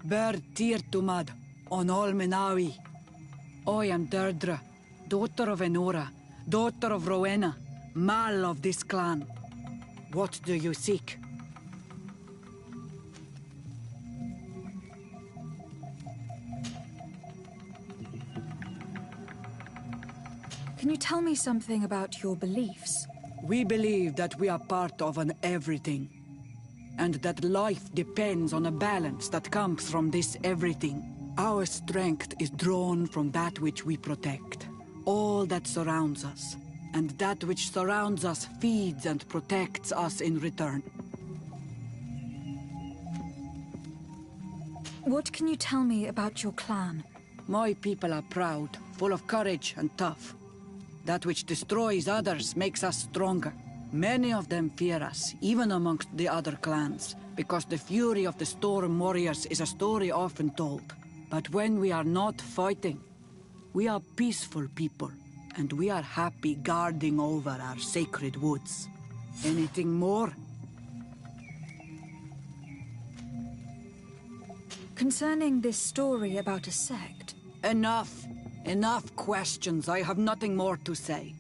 Ber Tirtumad, on Olmenawi. I am Deirdre, daughter of Enora, daughter of Rowena, Mal of this clan. What do you seek? Can you tell me something about your beliefs? We believe that we are part of an everything, and that life depends on a balance that comes from this everything. Our strength is drawn from that which we protect, all that surrounds us, and that which surrounds us feeds and protects us in return. What can you tell me about your clan? My people are proud, full of courage and tough. That which destroys others makes us stronger. Many of them fear us, even amongst the other clans, because the fury of the Storm Warriors is a story often told. But when we are not fighting, we are peaceful people, and we are happy guarding over our sacred woods. Anything more? Concerning this story about a sect... Enough! Enough questions. I have nothing more to say.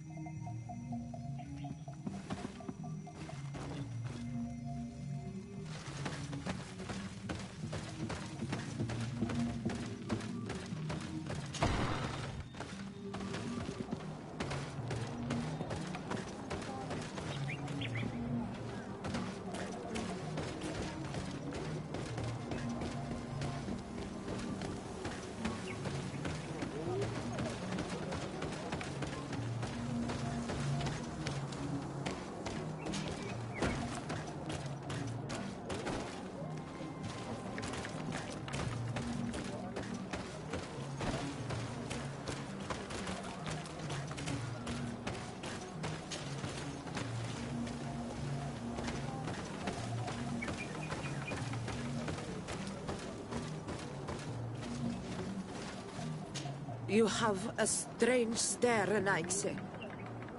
You have a strange stare, Renaigse.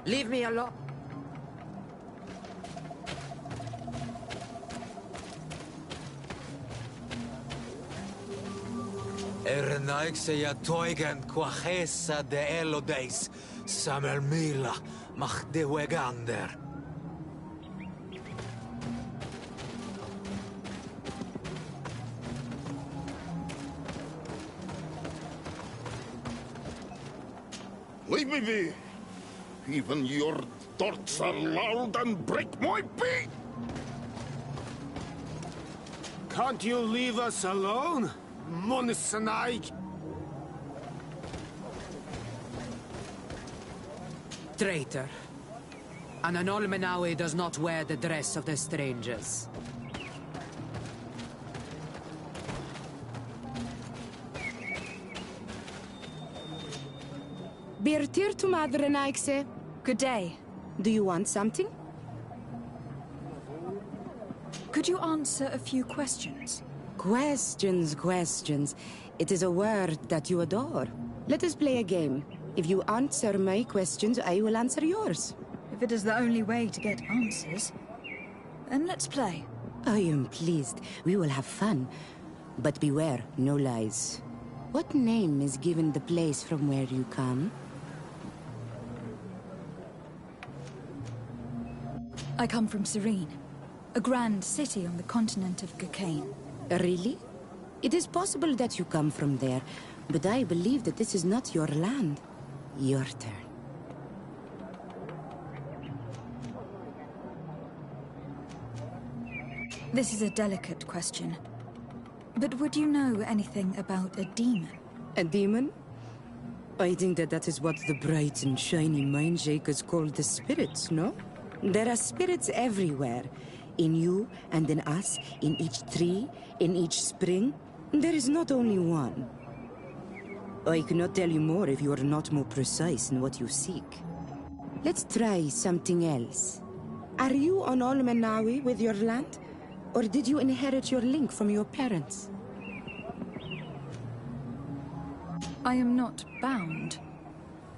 Leave me alone. Renaigse ja toigen quachesa de elodeis, Samuel Mila, mach de wegander. Leave me be. Even your thoughts are loud and break my beat. Can't you leave us alone, Munsanaig? Traitor. An Olmenawi does not wear the dress of the strangers. Birtir to Madre Naikse. Good day. Do you want something? Could you answer a few questions? Questions. It is a word that you adore. Let us play a game. If you answer my questions, I will answer yours. If it is the only way to get answers, then let's play. I am pleased. We will have fun. But beware, no lies. What name is given the place from where you come? I come from Serene, a grand city on the continent of Cocaine. Really? It is possible that you come from there, but I believe that this is not your land. Your turn. This is a delicate question. But would you know anything about a demon? A demon? I think that is what the bright and shiny mindshakers call the spirits, no? There are spirits everywhere. In you and in us, in each tree, in each spring. There is not only one. I cannot tell you more if you are not more precise in what you seek. Let's try something else. Are you on Olmenawi with your land? Or did you inherit your link from your parents? I am not bound.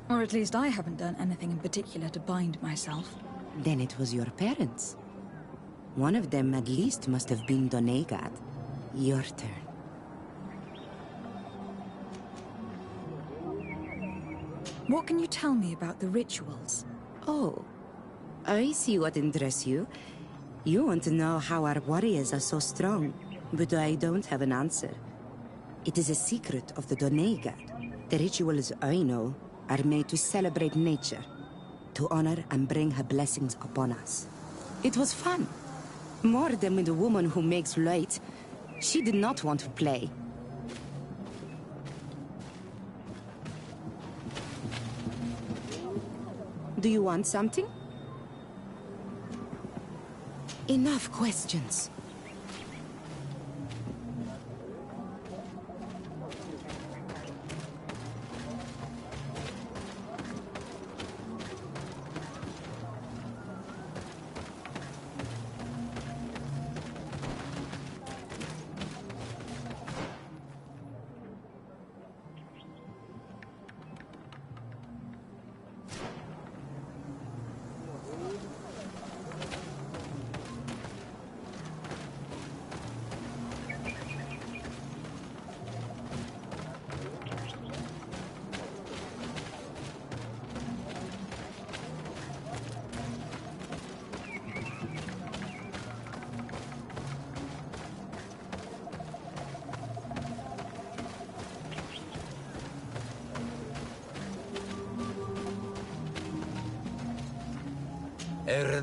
Or at least I haven't done anything in particular to bind myself. Then it was your parents. One of them at least must have been Donegad. Your turn. What can you tell me about the rituals? Oh, I see what interests you. You want to know how our warriors are so strong, but I don't have an answer. It is a secret of the Donegad. The rituals I know are made to celebrate nature, to honor and bring her blessings upon us. It was fun. More than with the woman who makes light. She did not want to play. Do you want something? Enough questions.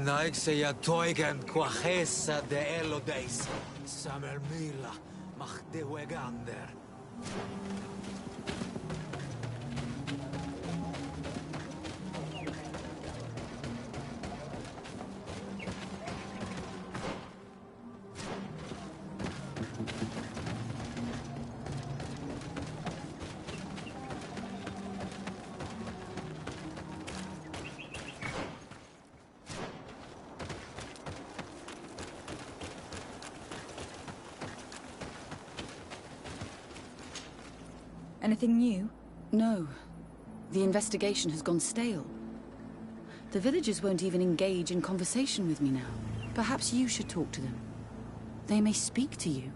Naikse ja toiken quachesa de elodeis, samer mila, mach de wegander. Anything new? No. The investigation has gone stale. The villagers won't even engage in conversation with me now. Perhaps you should talk to them. They may speak to you.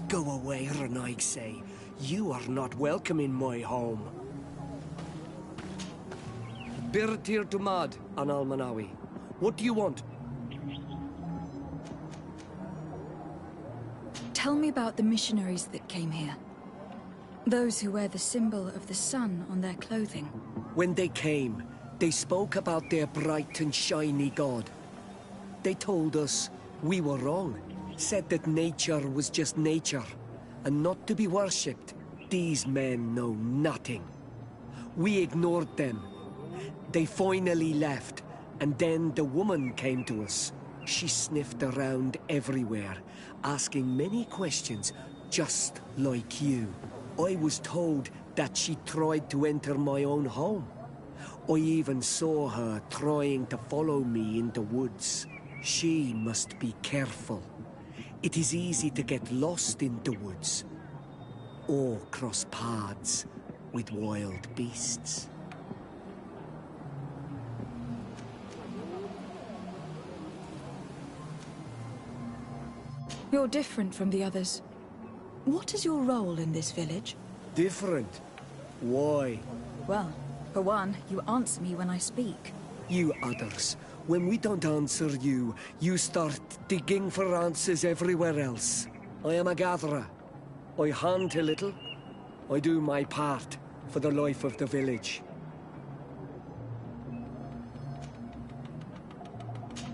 Go away, Renaigse. You are not welcome in my home. Birtir Tumad, An Almanawi. What do you want? Tell me about the missionaries that came here. Those who wear the symbol of the sun on their clothing. When they came, they spoke about their bright and shiny god. They told us we were wrong. Said that nature was just nature, and not to be worshipped. These men know nothing. We ignored them. They finally left, and then the woman came to us. She sniffed around everywhere, asking many questions, just like you. I was told that she tried to enter my own home. I even saw her trying to follow me in the woods. She must be careful. It is easy to get lost in the woods, or cross paths with wild beasts. You're different from the others. What is your role in this village? Different? Why? Well, for one, you answer me when I speak. You others, when we don't answer you, you start digging for answers everywhere else. I am a gatherer. I hunt a little. I do my part for the life of the village.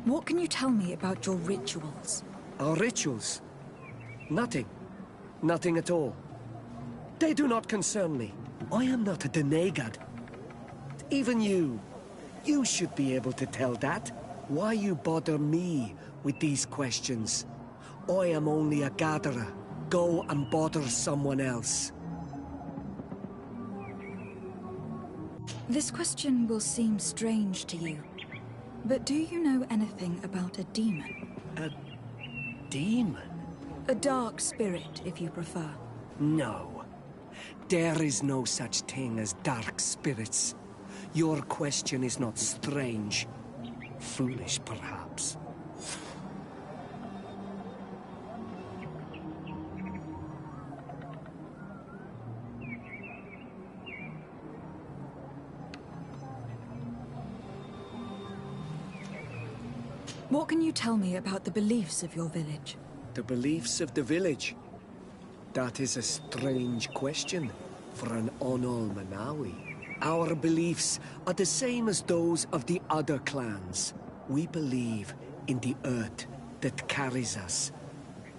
What can you tell me about your rituals? Our rituals? Nothing. Nothing at all. They do not concern me. I am not a Donegad. Even you. You should be able to tell that. Why you bother me with these questions? I am only a gatherer. Go and bother someone else. This question will seem strange to you, but do you know anything about a demon? A demon? A dark spirit, if you prefer. No. There is no such thing as dark spirits. Your question is not strange. Foolish, perhaps. What can you tell me about the beliefs of your village? The beliefs of the village? That is a strange question for an Onol Manawi. Our beliefs are the same as those of the other clans. We believe in the earth that carries us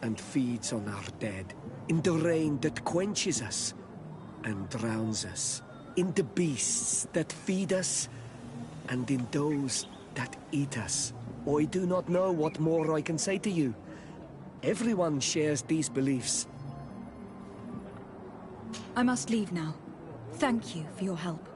and feeds on our dead, in the rain that quenches us and drowns us, in the beasts that feed us and in those that eat us. I do not know what more I can say to you. Everyone shares these beliefs. I must leave now. Thank you for your help.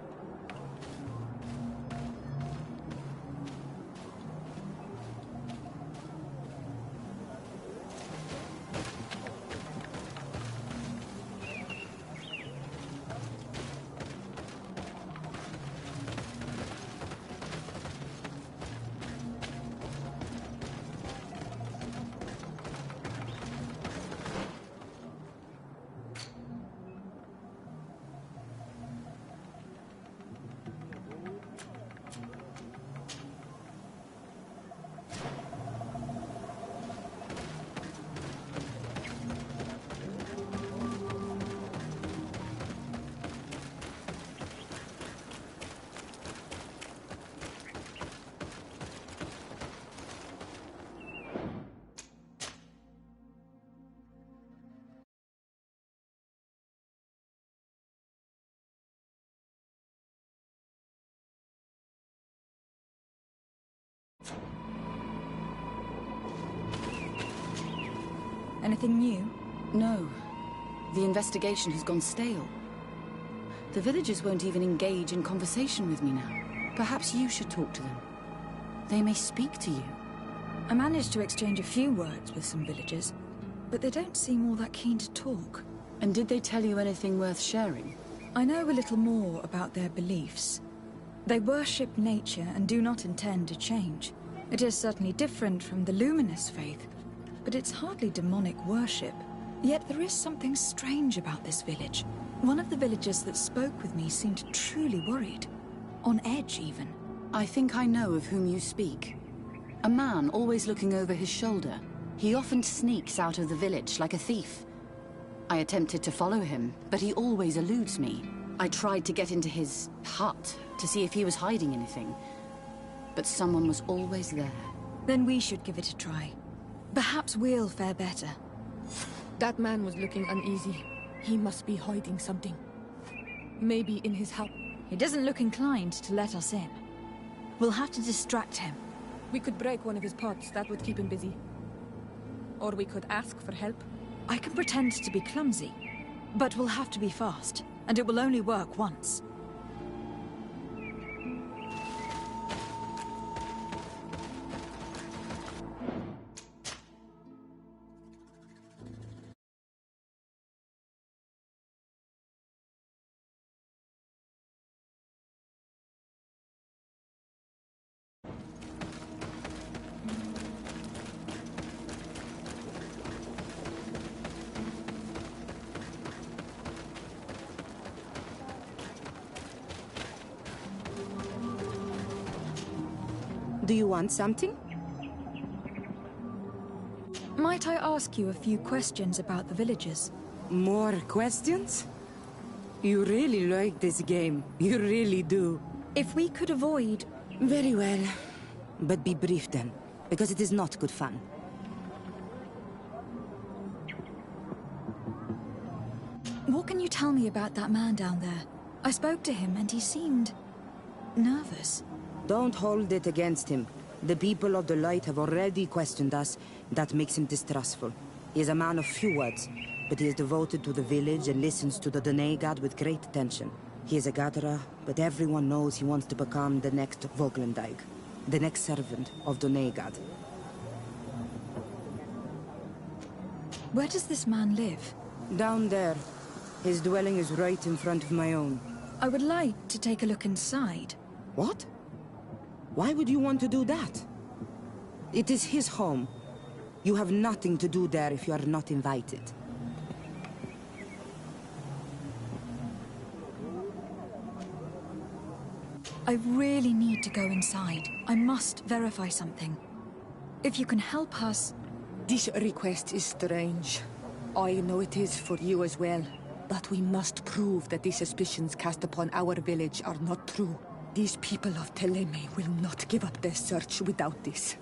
Anything new? No. The investigation has gone stale. The villagers won't even engage in conversation with me now. Perhaps you should talk to them. They may speak to you. I managed to exchange a few words with some villagers, but they don't seem all that keen to talk. And did they tell you anything worth sharing? I know a little more about their beliefs. They worship nature and do not intend to change. It is certainly different from the luminous faith, but it's hardly demonic worship. Yet there is something strange about this village. One of the villagers that spoke with me seemed truly worried. On edge, even. I think I know of whom you speak. A man always looking over his shoulder. He often sneaks out of the village like a thief. I attempted to follow him, but he always eludes me. I tried to get into his hut to see if he was hiding anything, but someone was always there. Then we should give it a try. Perhaps we'll fare better. That man was looking uneasy. He must be hiding something. Maybe in his house. He doesn't look inclined to let us in. We'll have to distract him. We could break one of his pots. That would keep him busy. Or we could ask for help. I can pretend to be clumsy, but we'll have to be fast, and it will only work once. Do you want something? Might I ask you a few questions about the villagers? More questions? You really like this game. You really do. If we could avoid... Very well. But be brief then, because it is not good fun. What can you tell me about that man down there? I spoke to him and he seemed... nervous. Don't hold it against him. The people of the light have already questioned us. That makes him distrustful. He is a man of few words, but he is devoted to the village and listens to the Donegad with great attention. He is a gatherer, but everyone knows he wants to become the next Voglendyke, the next servant of Donegad. Where does this man live? Down there. His dwelling is right in front of my own. I would like to take a look inside. What? Why would you want to do that? It is his home. You have nothing to do there if you are not invited. I really need to go inside. I must verify something. If you can help us... This request is strange. I know it is for you as well. But we must prove that the suspicions cast upon our village are not true. These people of Teleme will not give up their search without this.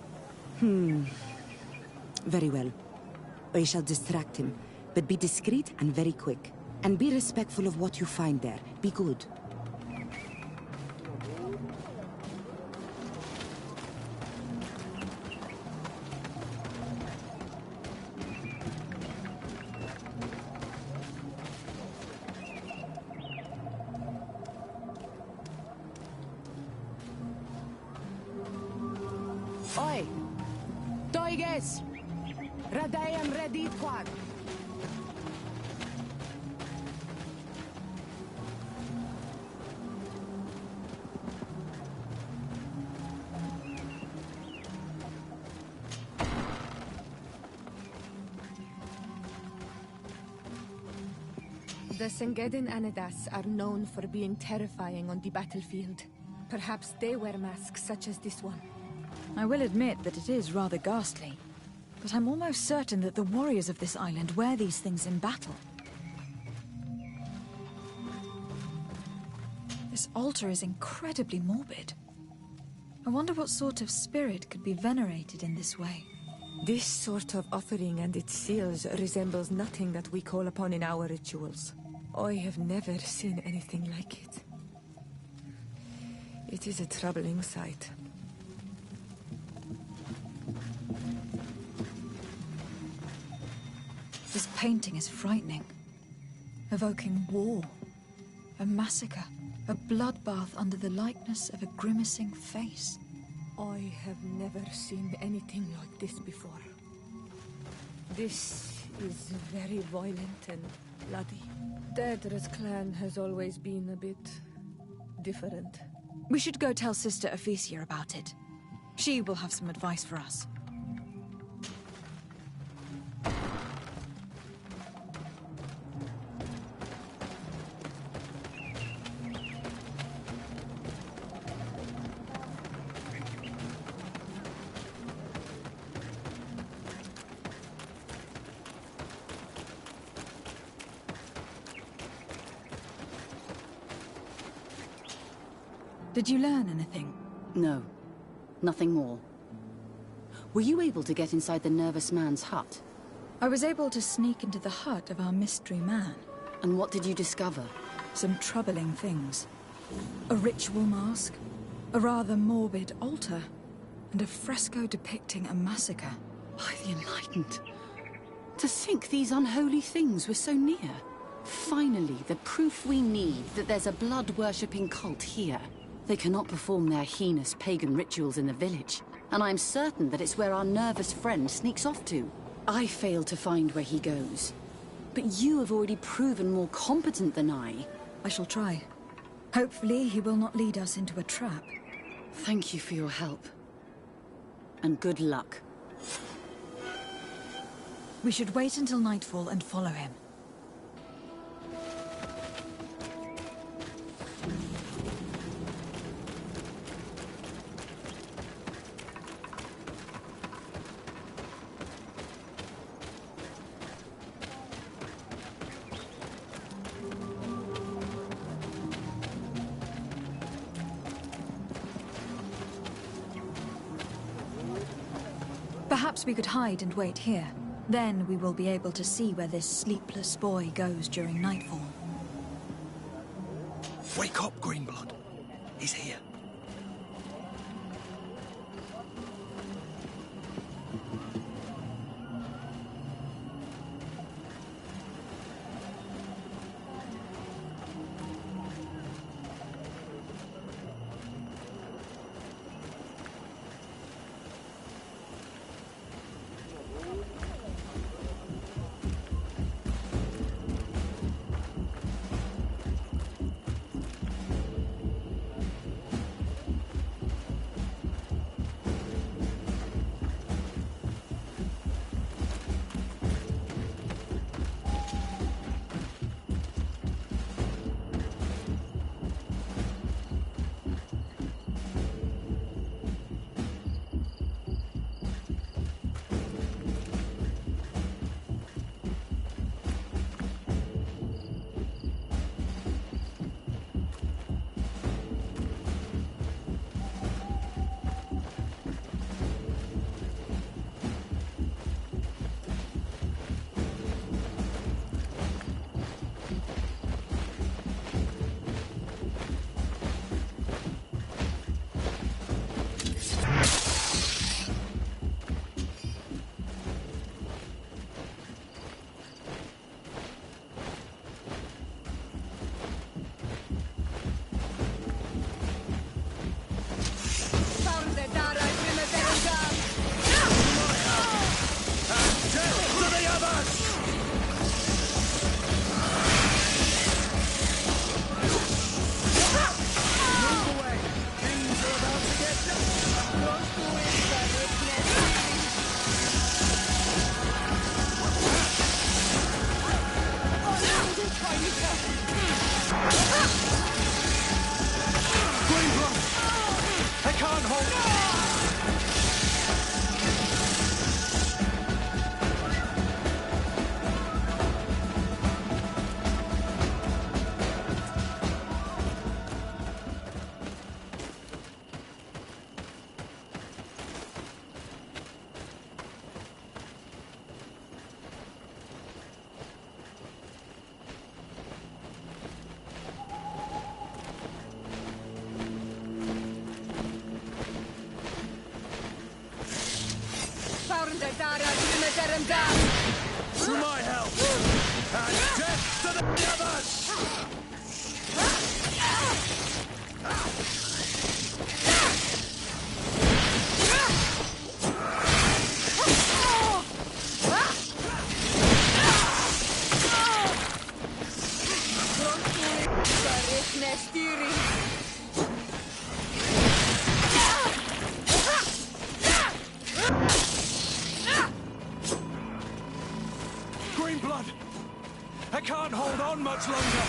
Very well. I shall distract him, but be discreet and very quick. And be respectful of what you find there. Be good. Oi! Toiges! Radayam ready quad! The Sengedin Anadas are known for being terrifying on the battlefield. Perhaps they wear masks such as this one. I will admit that it is rather ghastly, but I'm almost certain that the warriors of this island wear these things in battle. This altar is incredibly morbid. I wonder what sort of spirit could be venerated in this way. This sort of offering and its seals resembles nothing that we call upon in our rituals. I have never seen anything like it. It is a troubling sight. This painting is frightening, evoking war, a massacre, a bloodbath under the likeness of a grimacing face. I have never seen anything like this before. This is very violent and bloody. Daedra's clan has always been a bit different. We should go tell Sister Ephesia about it. She will have some advice for us. Did you learn anything? No. Nothing more. Were you able to get inside the nervous man's hut? I was able to sneak into the hut of our mystery man. And what did you discover? Some troubling things. A ritual mask, a rather morbid altar, and a fresco depicting a massacre. By the Enlightened. To think these unholy things were so near. Finally, the proof we need that there's a blood-worshipping cult here. They cannot perform their heinous pagan rituals in the village, and I'm certain that it's where our nervous friend sneaks off to. I failed to find where he goes. But you have already proven more competent than I. I shall try. Hopefully he will not lead us into a trap. Thank you for your help. And good luck. We should wait until nightfall and follow him. Perhaps we could hide and wait here. Then we will be able to see where this sleepless boy goes during nightfall. Wake up, Greenblood. He's here. I can't hold... To my help! And death to the others! Green blood! I can't hold on much longer!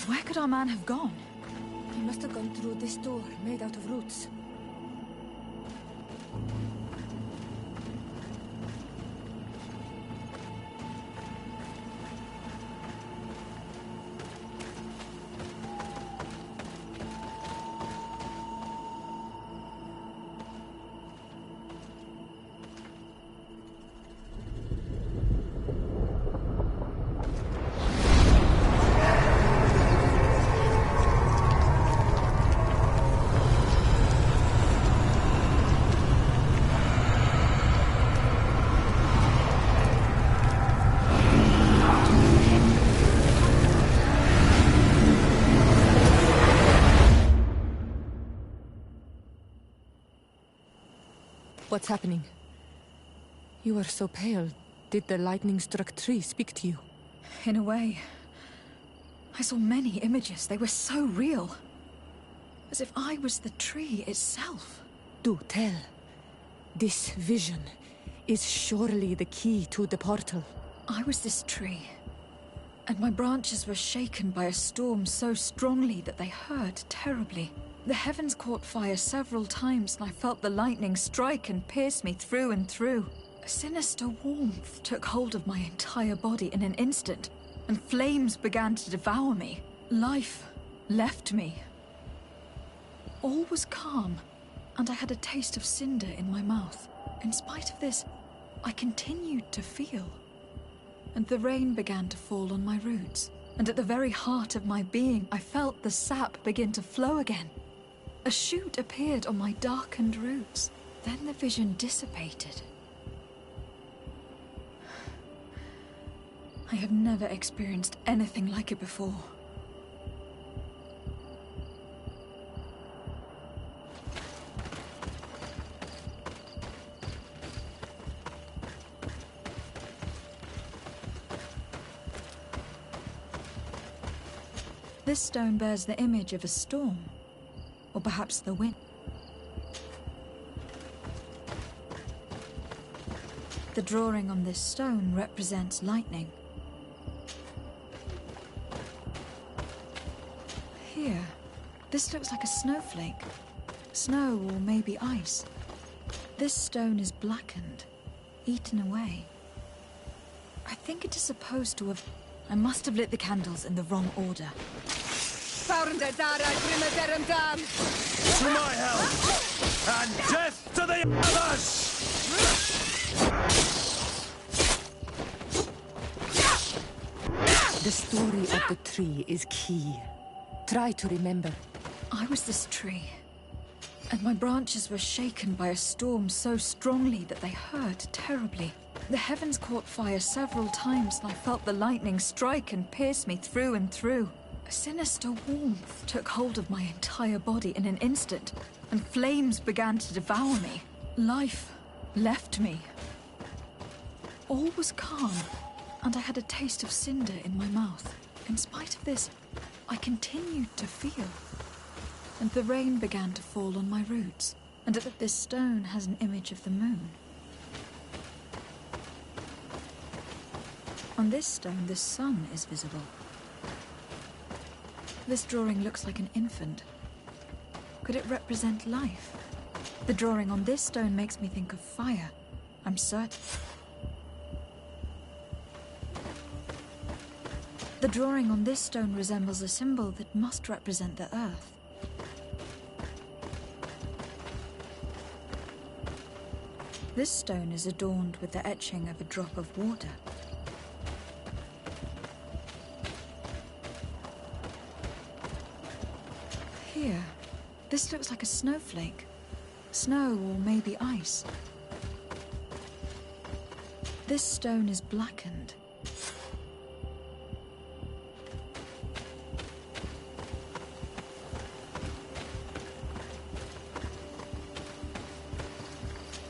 Where could our man have gone? He must have gone through this door, made out of roots. What's happening? You are so pale. Did the lightning-struck tree speak to you? In a way. I saw many images. They were so real. As if I was the tree itself. Do tell. This vision is surely the key to the portal. I was this tree. And my branches were shaken by a storm so strongly that they hurt terribly. The heavens caught fire several times, and I felt the lightning strike and pierce me through and through. A sinister warmth took hold of my entire body in an instant, and flames began to devour me. Life left me. All was calm, and I had a taste of cinder in my mouth. In spite of this, I continued to feel. And the rain began to fall on my roots, and at the very heart of my being, I felt the sap begin to flow again. A shoot appeared on my darkened roots. Then the vision dissipated. I have never experienced anything like it before. This stone bears the image of a storm. Or perhaps the wind. The drawing on this stone represents lightning. Here, this looks like a snowflake. Snow or maybe ice. This stone is blackened, eaten away. I think it is supposed to have... I must have lit the candles in the wrong order. To my help! And death to the others! The story of the tree is key. Try to remember. I was this tree, and my branches were shaken by a storm so strongly that they hurt terribly. The heavens caught fire several times, and I felt the lightning strike and pierce me through and through. A sinister warmth took hold of my entire body in an instant, and flames began to devour me. Life left me. All was calm, and I had a taste of cinder in my mouth. In spite of this, I continued to feel. And the rain began to fall on my roots, and this stone has an image of the moon. On this stone, the sun is visible. This drawing looks like an infant. Could it represent life? The drawing on this stone makes me think of fire. I'm certain. The drawing on this stone resembles a symbol that must represent the earth. This stone is adorned with the etching of a drop of water. Here, this looks like a snowflake. Snow or maybe ice. This stone is blackened.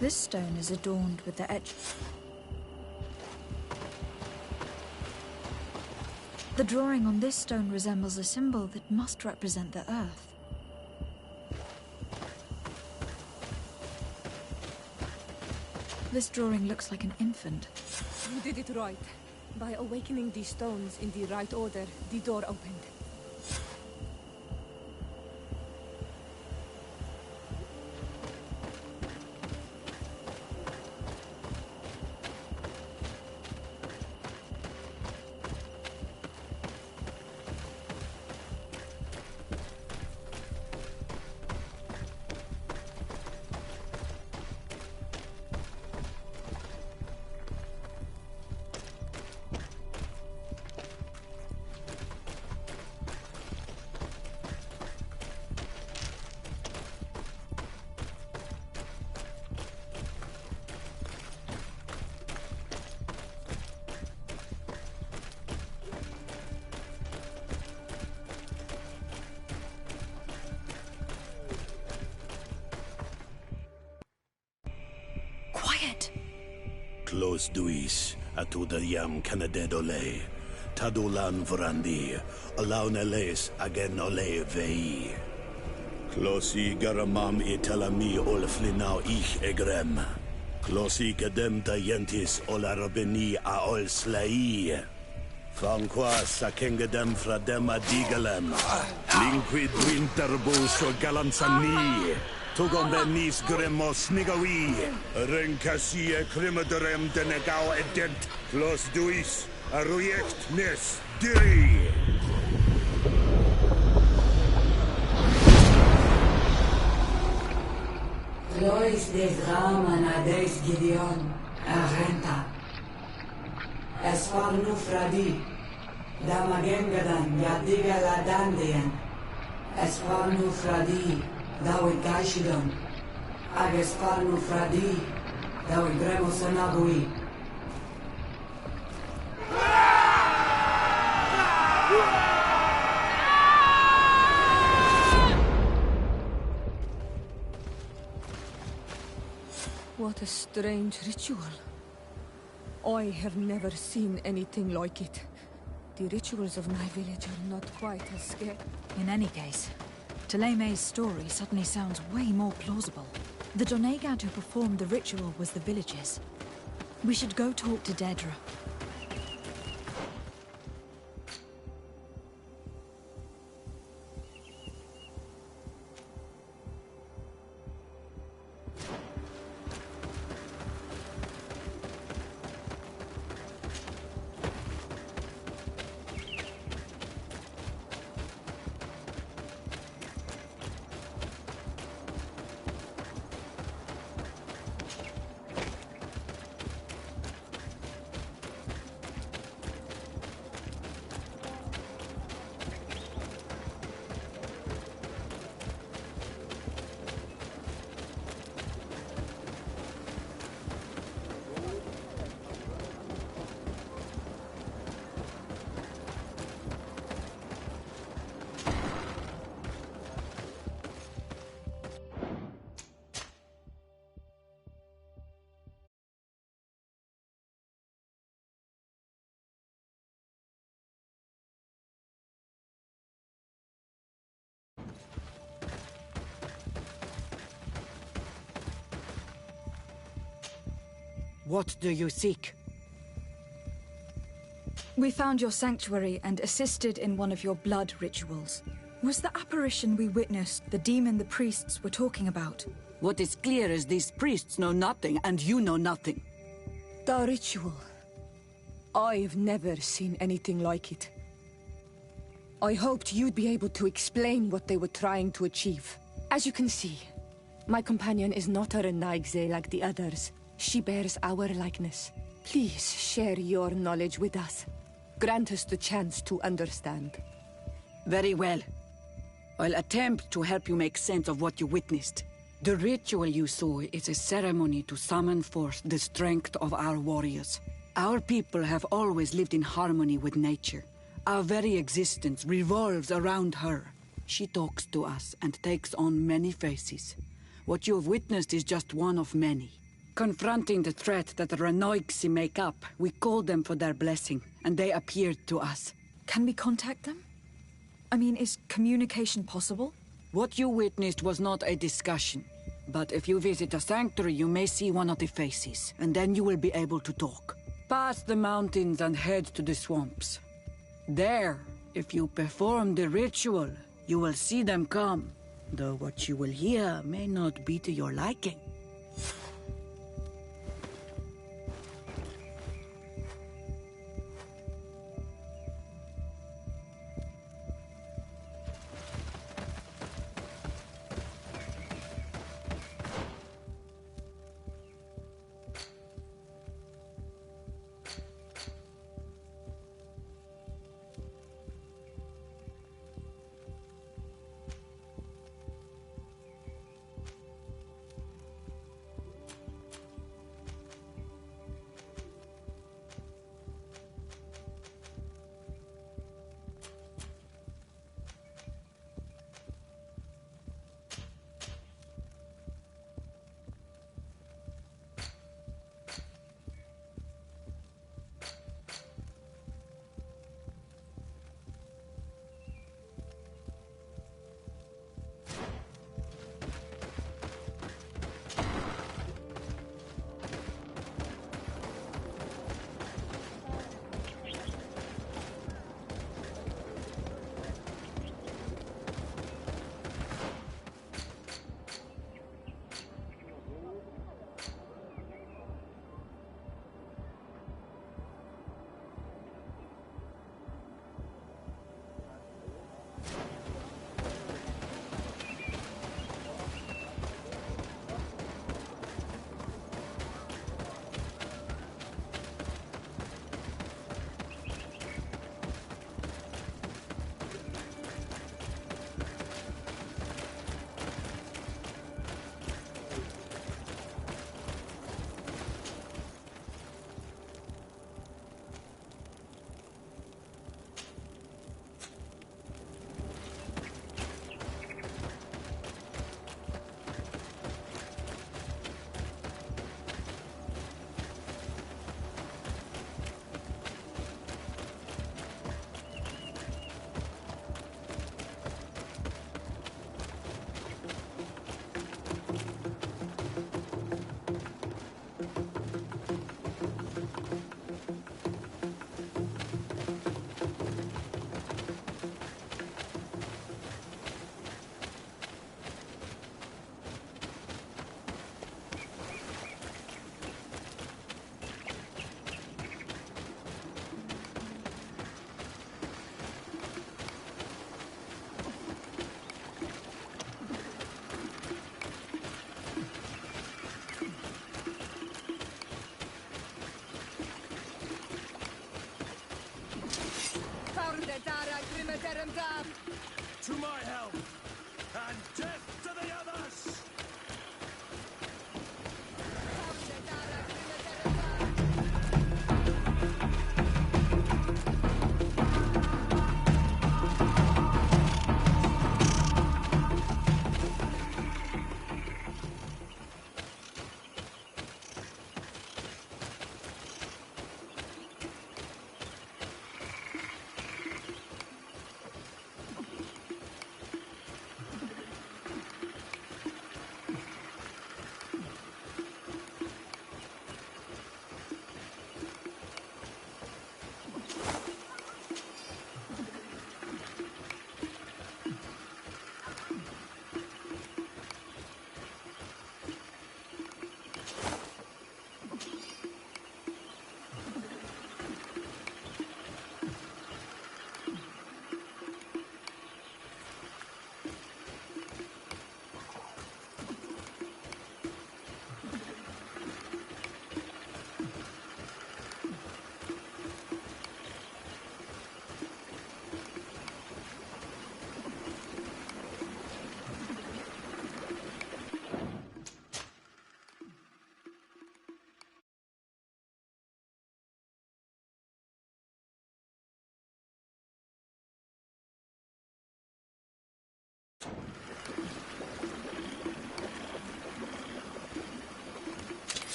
This stone is adorned with the etch. The drawing on this stone resembles a symbol that must represent the earth. This drawing looks like an infant. You did it right. By awakening these stones in the right order, the door opened. Close duis, atuda yam canadedole, tadulan vrandi, alauneles agen ole vei. Closi garamam italami olflinau ich egrem. Closi gedem dayentis olarabeni a ol slai. Fanqua sakengedem fradem adigalem. Linquid winterbus o galansani. Tugom benis gremos nigawi. Renkasie krimaderem denegao edent. Clos duis, aruject nes diri. Lois des Raman ades Gideon, Arenta. Esfar nufradi, Damagengadan, Yadiga Ladandian. Esfar nufradi, Dawi Gaishidon. Agespar nufradi, Dawi Gremosanabui. What a strange ritual. I have never seen anything like it. The rituals of my village are not quite as scary. In any case, Teleme's story suddenly sounds way more plausible. The Donegad who performed the ritual was the villagers. We should go talk to Dedra. What do you seek? We found your sanctuary and assisted in one of your blood rituals. Was the apparition we witnessed the demon the priests were talking about? What is clear is these priests know nothing, and you know nothing. The ritual. I've never seen anything like it. I hoped you'd be able to explain what they were trying to achieve. As you can see, my companion is not a Renaigze like the others. She bears our likeness. Please share your knowledge with us. Grant us the chance to understand. Very well. I'll attempt to help you make sense of what you witnessed. The ritual you saw is a ceremony to summon forth the strength of our warriors. Our people have always lived in harmony with nature. Our very existence revolves around her. She talks to us and takes on many faces. What you have witnessed is just one of many. Confronting the threat that the Renoigsi make up, we called them for their blessing, and they appeared to us. Can we contact them? I mean, is communication possible? What you witnessed was not a discussion. But if you visit a sanctuary, you may see one of the faces, and then you will be able to talk. Pass the mountains and head to the swamps. There, if you perform the ritual, you will see them come. Though what you will hear may not be to your liking.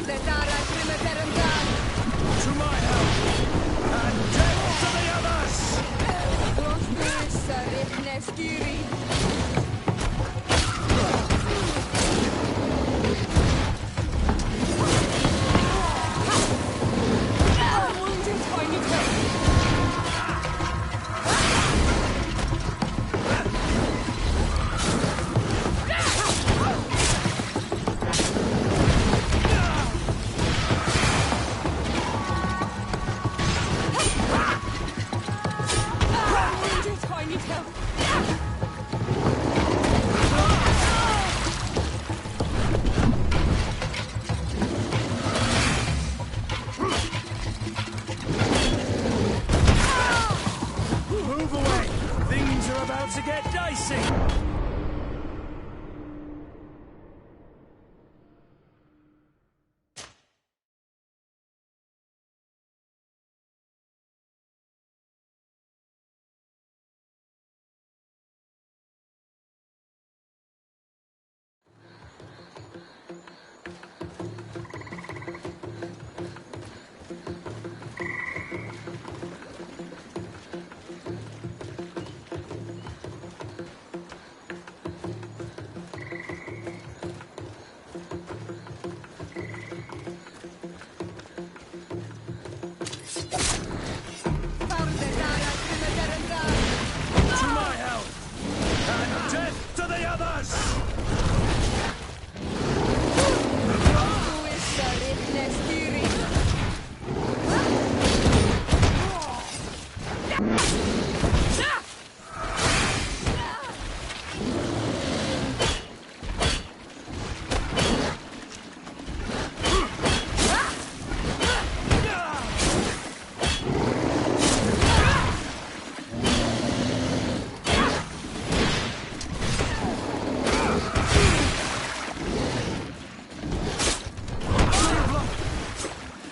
To my help! And death to the others! Move away! Things are about to get dicey! To my help! And death to the others!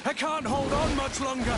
I can't hold on much longer!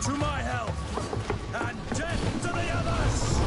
To my help! And death to the others!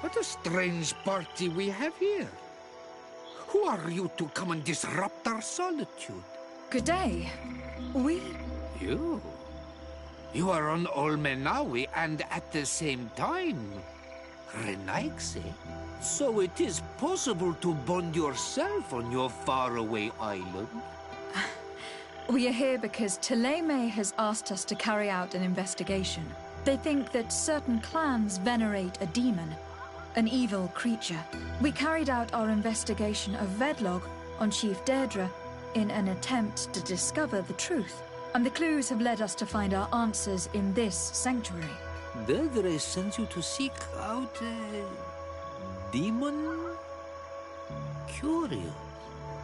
What a strange party we have here. Who are you to come and disrupt our solitude? Good day. We... You? You are on Olmenawi and at the same time, Renaigse. So it is possible to bond yourself on your faraway island? We are here because Teleme has asked us to carry out an investigation. They think that certain clans venerate a demon, an evil creature. We carried out our investigation of Vedlog on Chief Deirdre in an attempt to discover the truth. And the clues have led us to find our answers in this sanctuary. Deirdre sent you to seek out a demon? Curious.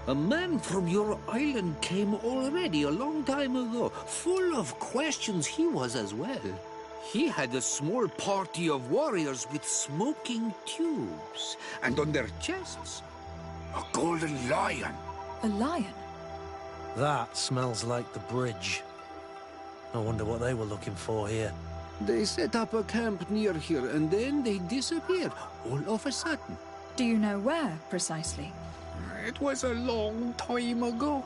A man from your island came already a long time ago. Full of questions he was as well. He had a small party of warriors with smoking tubes. And on their chests, a golden lion. A lion? That smells like the bridge. I wonder what they were looking for here. They set up a camp near here, and then they disappeared, all of a sudden. Do you know where, precisely? It was a long time ago.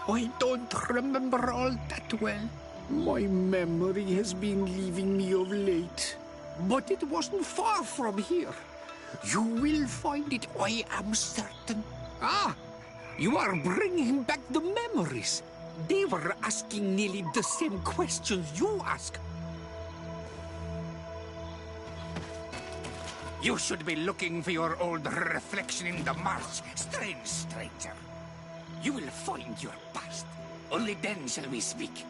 I don't remember all that well. My memory has been leaving me of late. But it wasn't far from here. You will find it, I am certain. Ah! You are bringing back the memories. They were asking nearly the same questions you ask. You should be looking for your old reflection in the marsh, strange stranger. You will find your past. Only then shall we speak.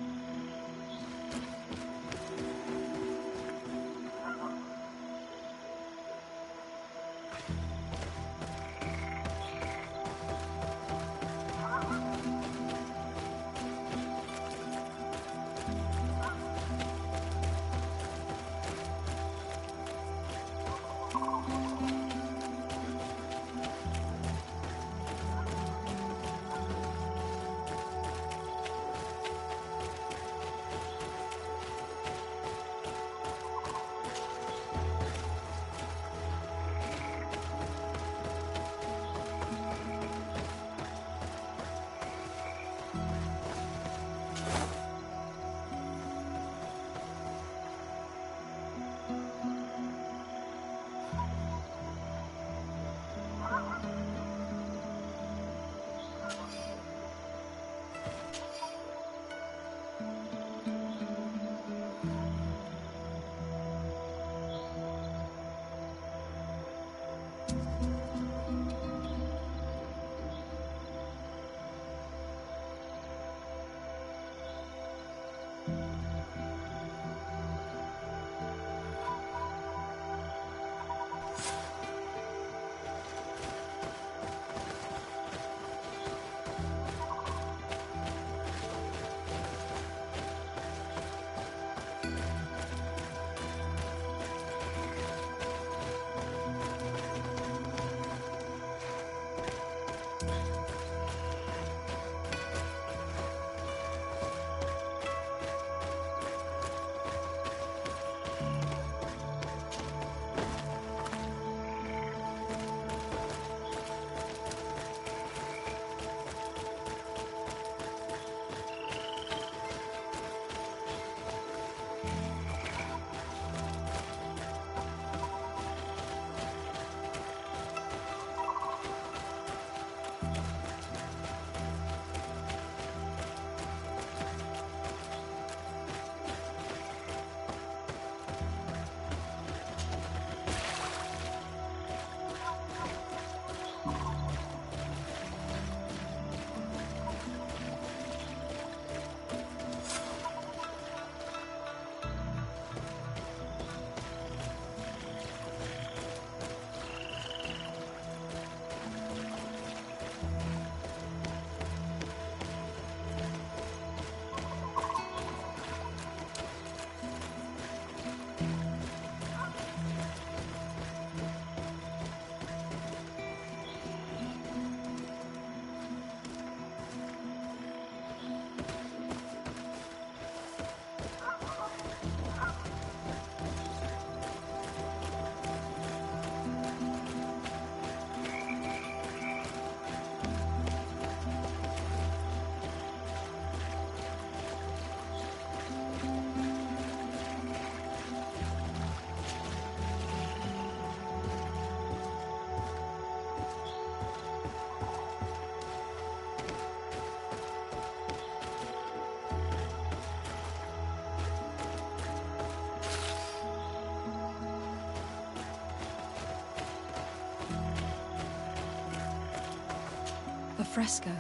fresco.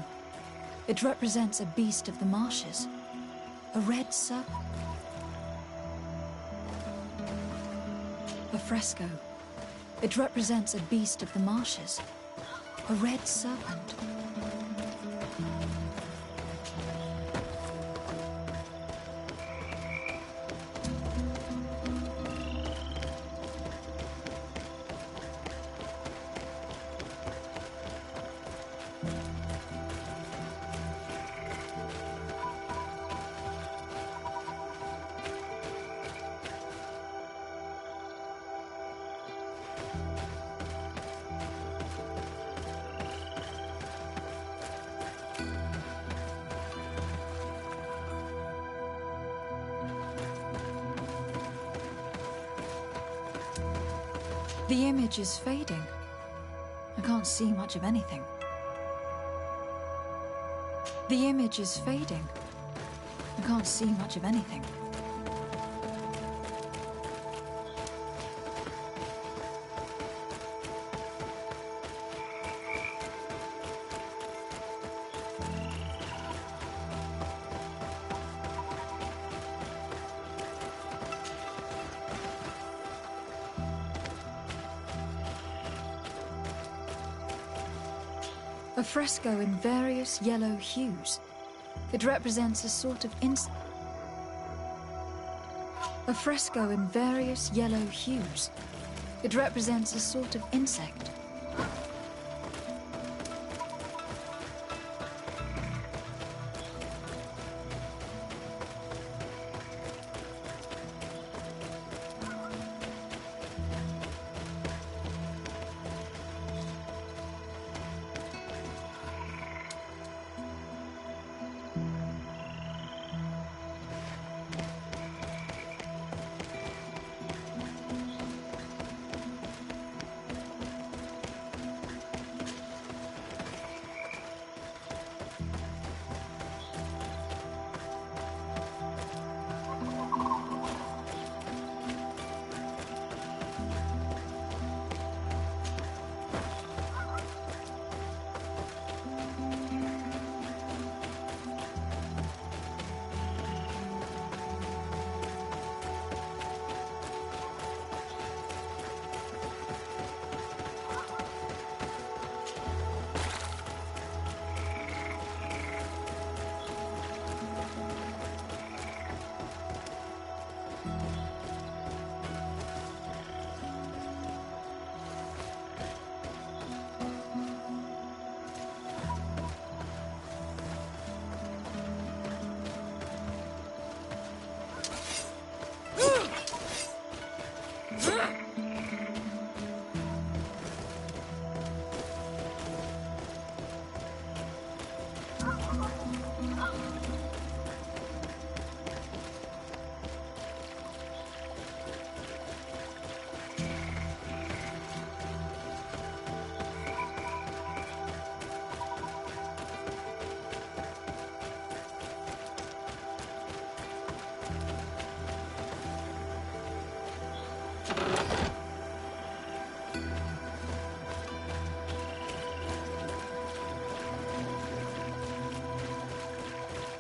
It represents a beast of the marshes. A red serpent. A fresco. It represents a beast of the marshes. A red serpent. The image is fading. I can't see much of anything. The image is fading. I can't see much of anything. A fresco in various yellow hues. It represents a sort of A fresco in various yellow hues. It represents a sort of insect.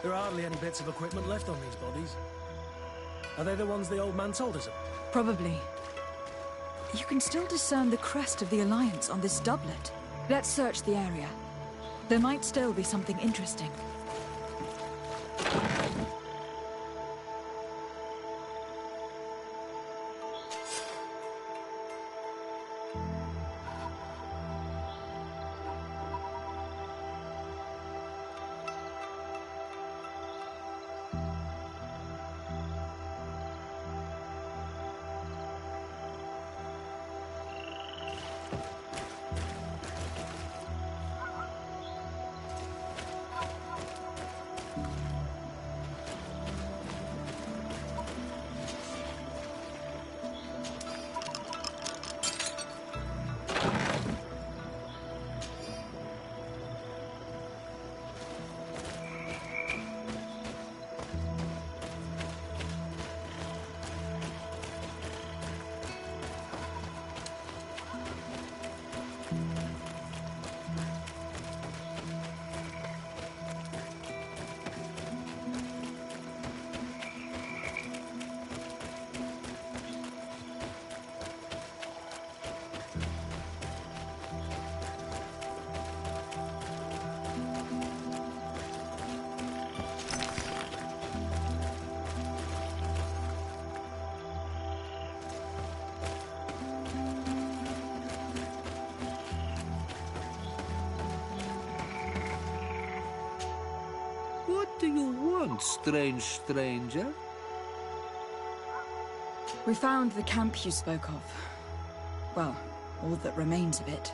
There are hardly any bits of equipment left on these bodies. Are they the ones the old man told us of? Probably. You can still discern the crest of the Alliance on this doublet. Let's search the area. There might still be something interesting. want, strange stranger? We found the camp you spoke of. Well, all that remains of it.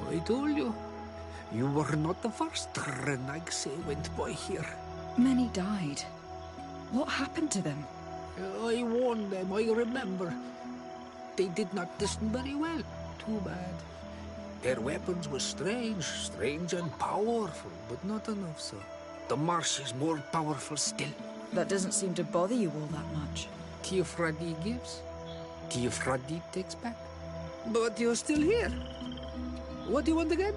I told you. You were not the first Renaigse went by here. Many died. What happened to them? I warned them, I remember. They did not listen very well. Too bad. Their weapons were strange and powerful, but not enough so. The marsh is more powerful still. That doesn't seem to bother you all that much. Teofradi gives, Teofradi takes back. But you're still here. What do you want again?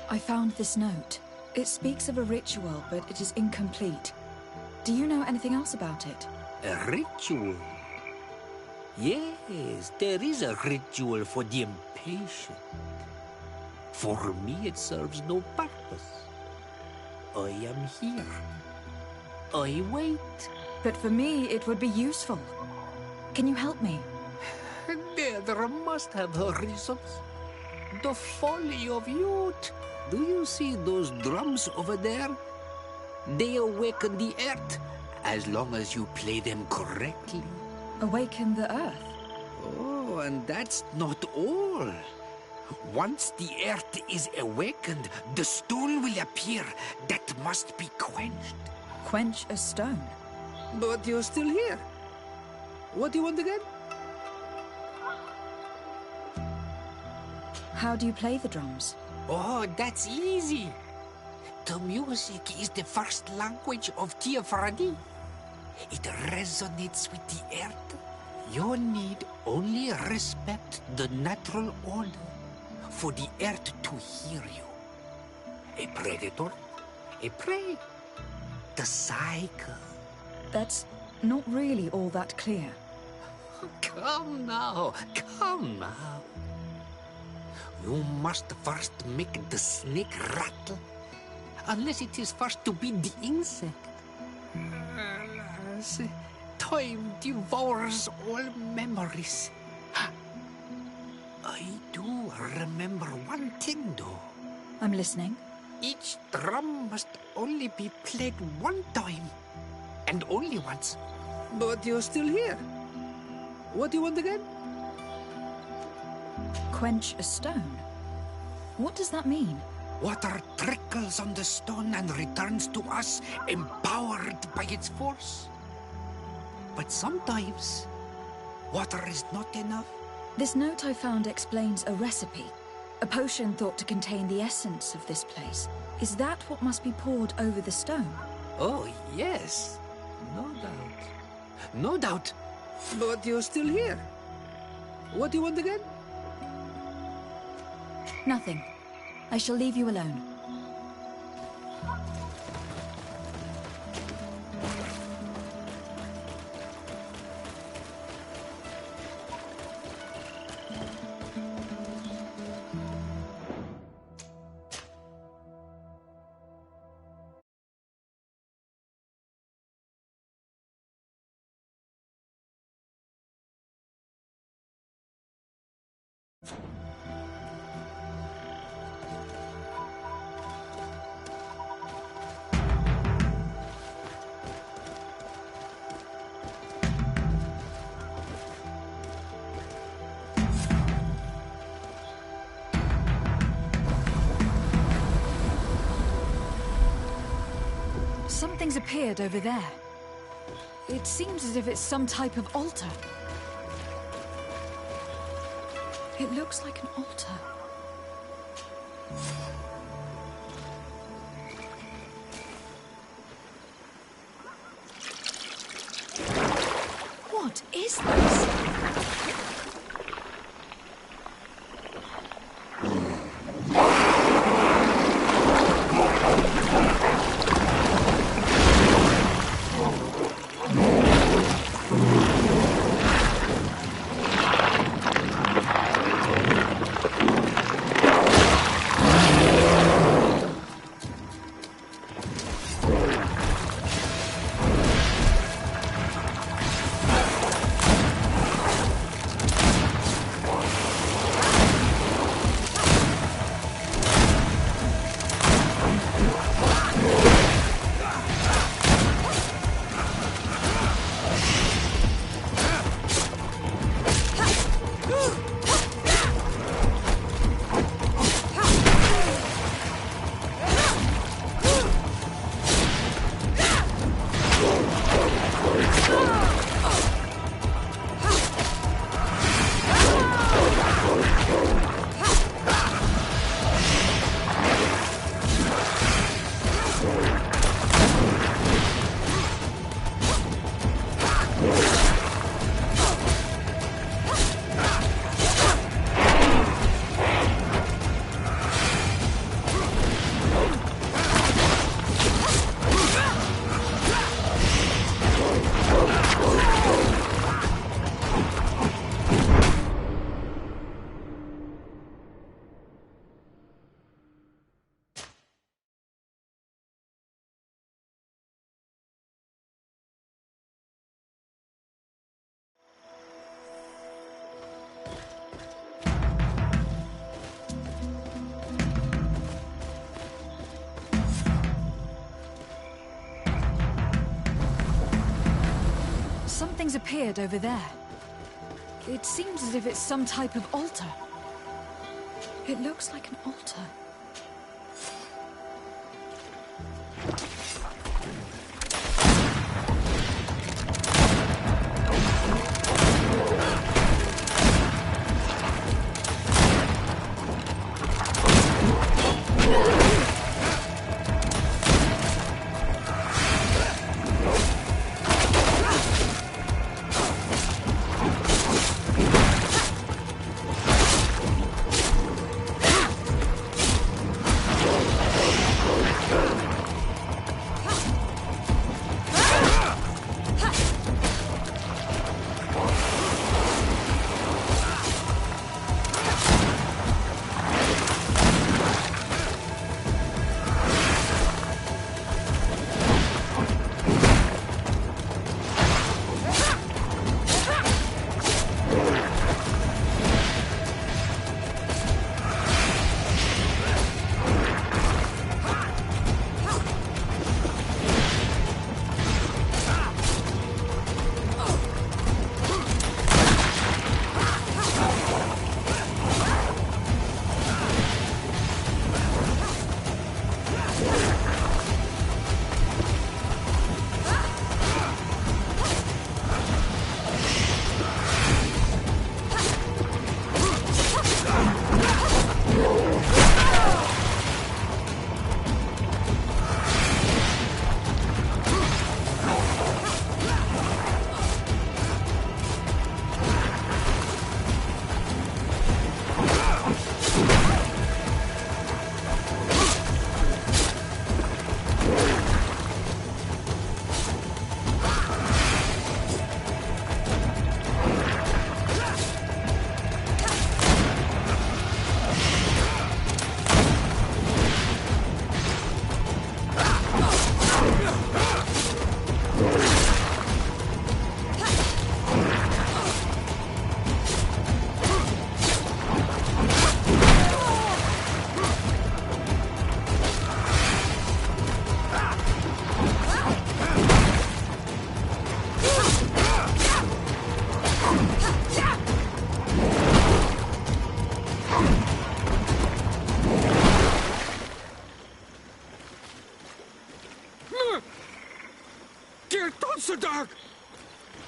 I found this note. It speaks of a ritual, but it is incomplete. Do you know anything else about it? A ritual? Yes, there is a ritual for the impatient. For me, it serves no purpose. I am here. I wait. But for me, it would be useful. Can you help me? There must have her reasons. The folly of youth. Do you see those drums over there? They awaken the earth, as long as you play them correctly. Awaken the earth? Oh, and that's not all. Once the earth is awakened, the stone will appear that must be quenched. Quench a stone? But you're still here. What do you want again? How do you play the drums? Oh, that's easy. The music is the first language of Teofradi. It resonates with the earth. You need only respect the natural order for the earth to hear you. A predator, a prey. The cycle. That's not really all that clear. Come now, come now. You must first make the snake rattle, unless it is first to be the insect. Alas, time devours all memories. I do remember one thing, though. I'm listening. Each drum must only be played one time, and only once. But you're still here. What do you want again? Quench a stone? What does that mean? Water trickles on the stone and returns to us, empowered by its force. But sometimes, water is not enough. This note I found explains a recipe. A potion thought to contain the essence of this place. Is that what must be poured over the stone? Oh, yes. No doubt. No doubt. But you're still here. What do you want again? Nothing. I shall leave you alone. Something's appeared over there. It seems as if it's some type of altar. It looks like an altar. What is this? Something's appeared over there. It seems as if it's some type of altar. It looks like an altar.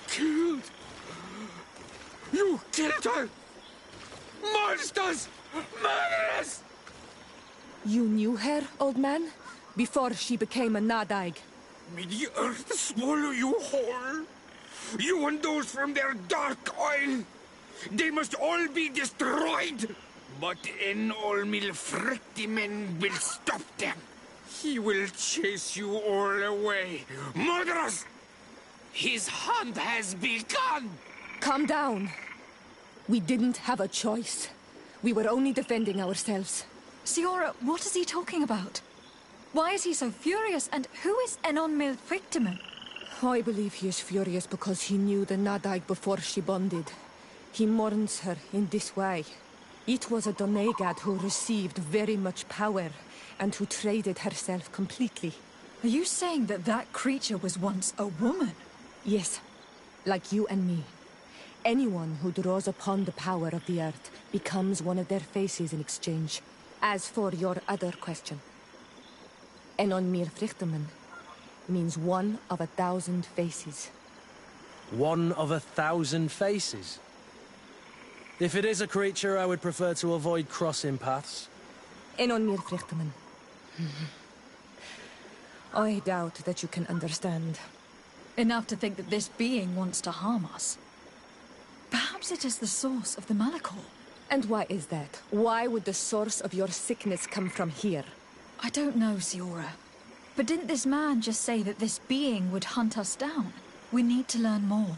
Killed! You killed her! Monsters! Murderers! You knew her, old man? Before she became a Nadaig? May the earth swallow you whole! You and those from their dark oil! They must all be destroyed! But Enolmil Frictimen will stop them! He will chase you all away! Murderers! His hunt has begun! Calm down. We didn't have a choice. We were only defending ourselves. Siora, what is he talking about? Why is he so furious, and who is Enonmil Frictimen? I believe he is furious because he knew the Nadaig before she bonded. He mourns her in this way. It was a Donegad who received very much power, and who traded herself completely. Are you saying that that creature was once a woman? Yes, like you and me. Anyone who draws upon the power of the earth becomes one of their faces in exchange. As for your other question, Enonmir Frichteman means one of 1,000 faces. One of 1,000 faces? If it is a creature, I would prefer to avoid crossing paths. Enonmir Frichteman. I doubt that you can understand. Enough to think that this being wants to harm us. Perhaps it is the source of the Malachor. And why is that? Why would the source of your sickness come from here? I don't know, Siora. But didn't this man just say that this being would hunt us down? We need to learn more.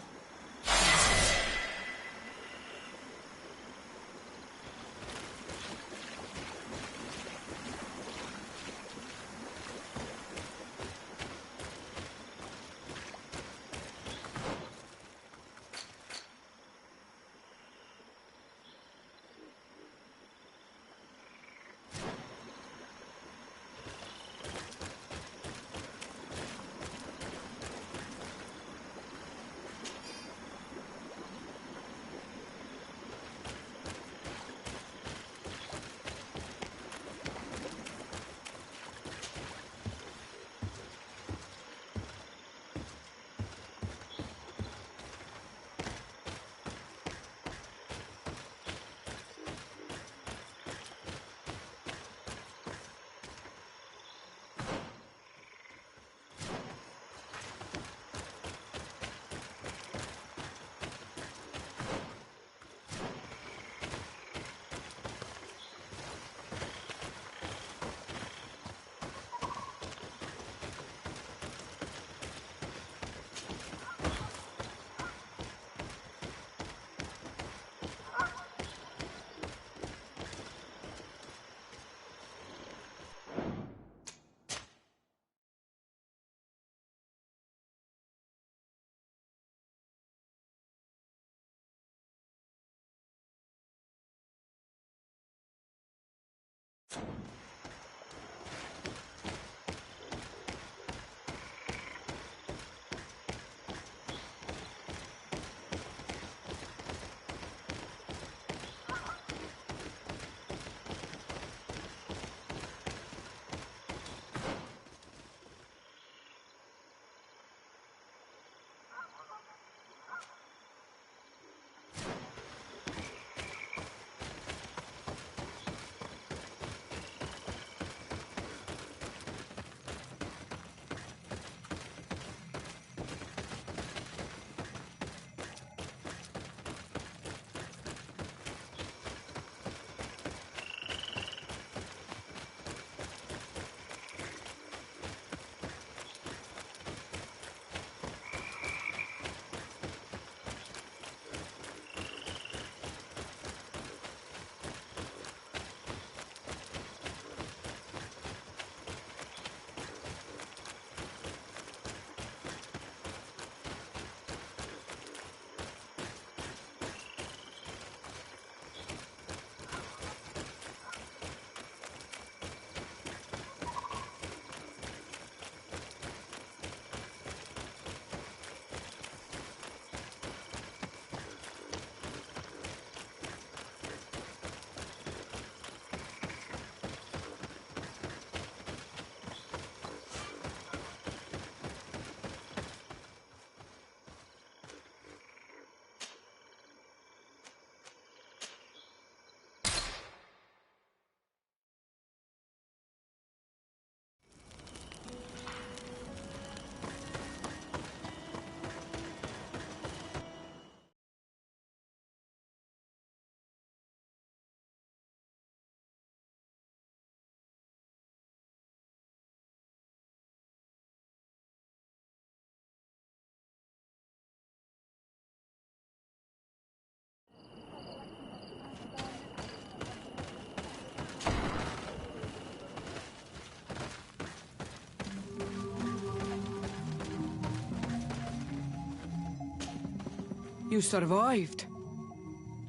You survived.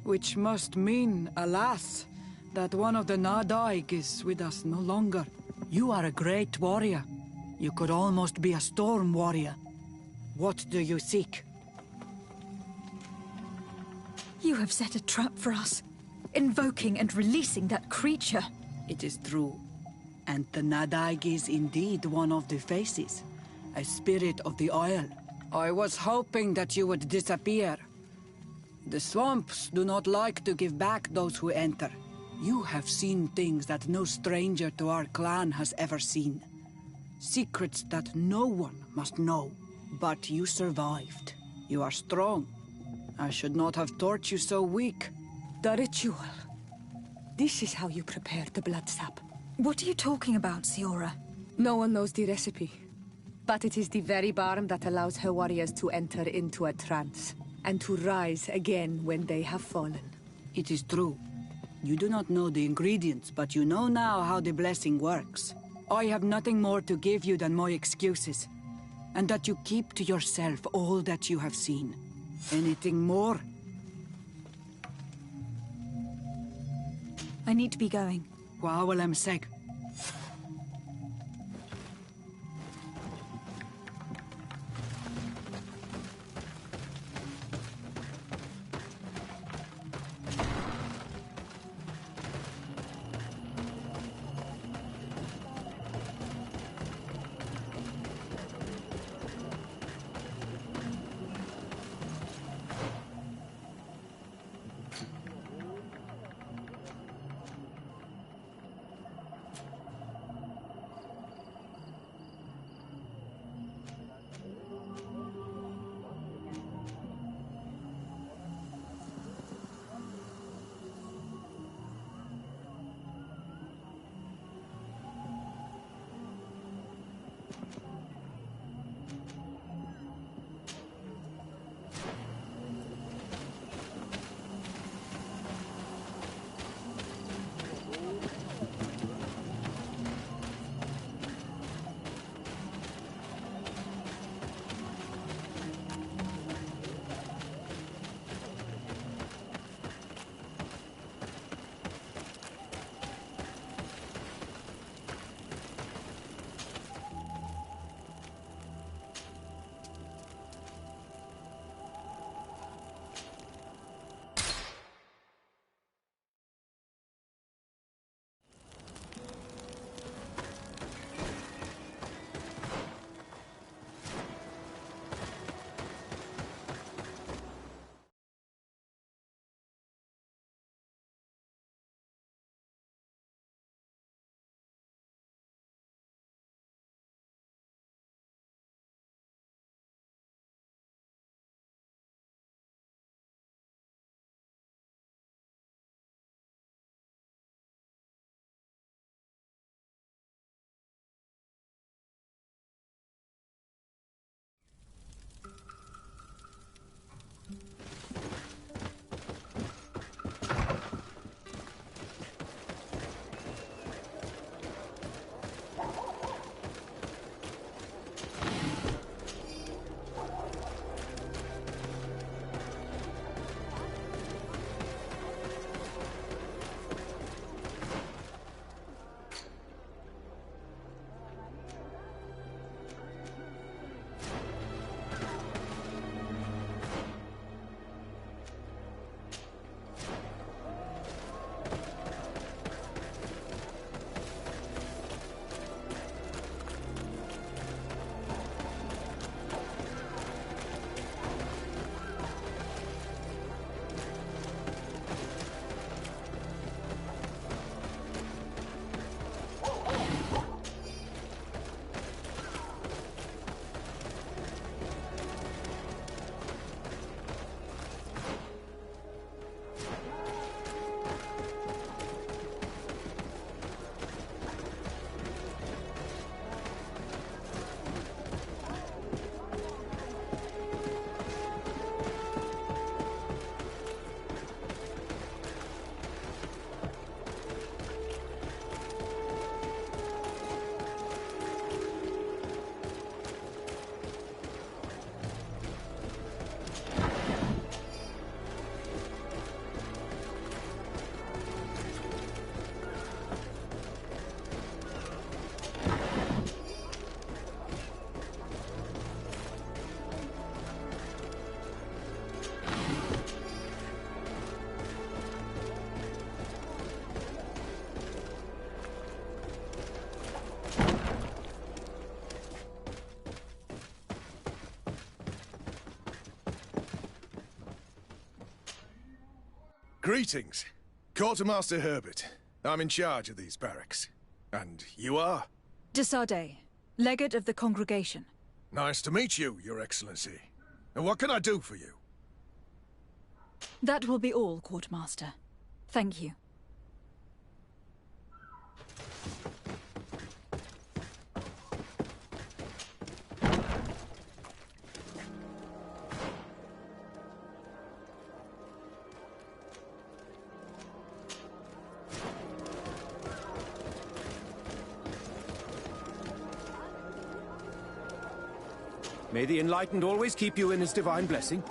Which must mean, alas, that one of the Nadaig is with us no longer. You are a great warrior. You could almost be a storm warrior. What do you seek? You have set a trap for us, invoking and releasing that creature. It is true. And the Nadaig is indeed one of the faces, a spirit of the oil. I was hoping that you would disappear. The swamps do not like to give back those who enter. You have seen things that no stranger to our clan has ever seen. Secrets that no one must know. But you survived. You are strong. I should not have thought you so weak. The ritual. This is how you prepare the blood sap. What are you talking about, Siora? No one knows the recipe. But it is the very balm that allows her warriors to enter into a trance, and to rise again when they have fallen. It is true. You do not know the ingredients, but you know now how the blessing works. I have nothing more to give you than my excuses, and that you keep to yourself all that you have seen. Anything more? I need to be going. Wa'awalem seg. Greetings. Quartermaster Herbert. I'm in charge of these barracks. And you are? Desade, legate of the congregation. Nice to meet you, Your Excellency. And what can I do for you? That will be all, Quartermaster. Thank you. May the Enlightened always keep you in his divine blessing.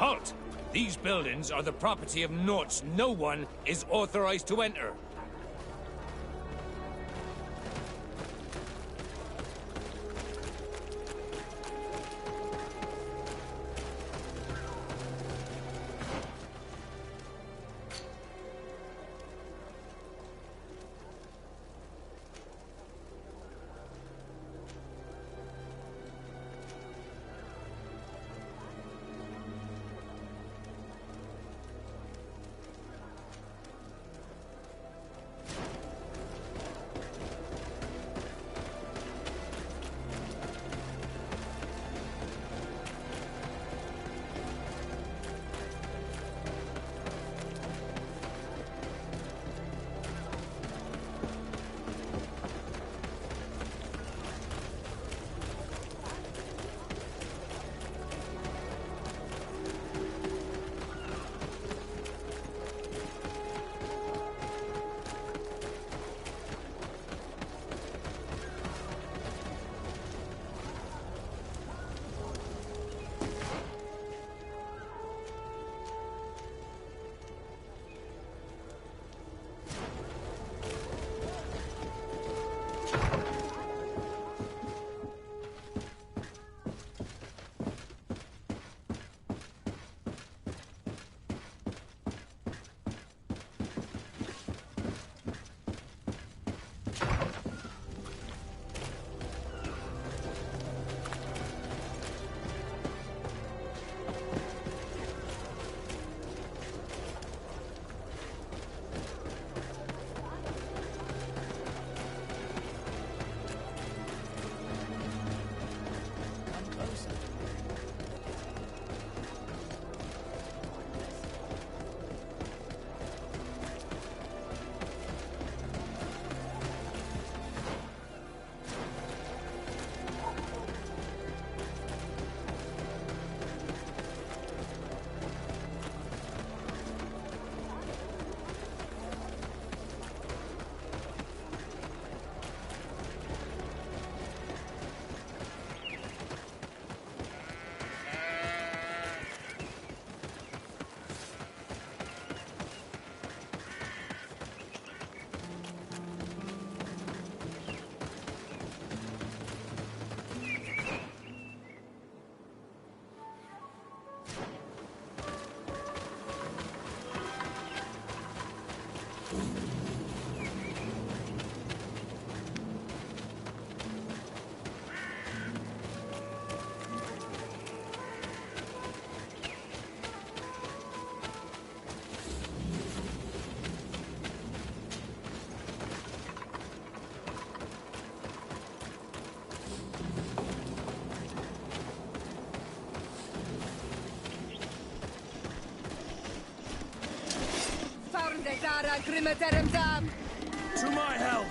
Halt! These buildings are the property of Norts no one is authorized to enter. To my help!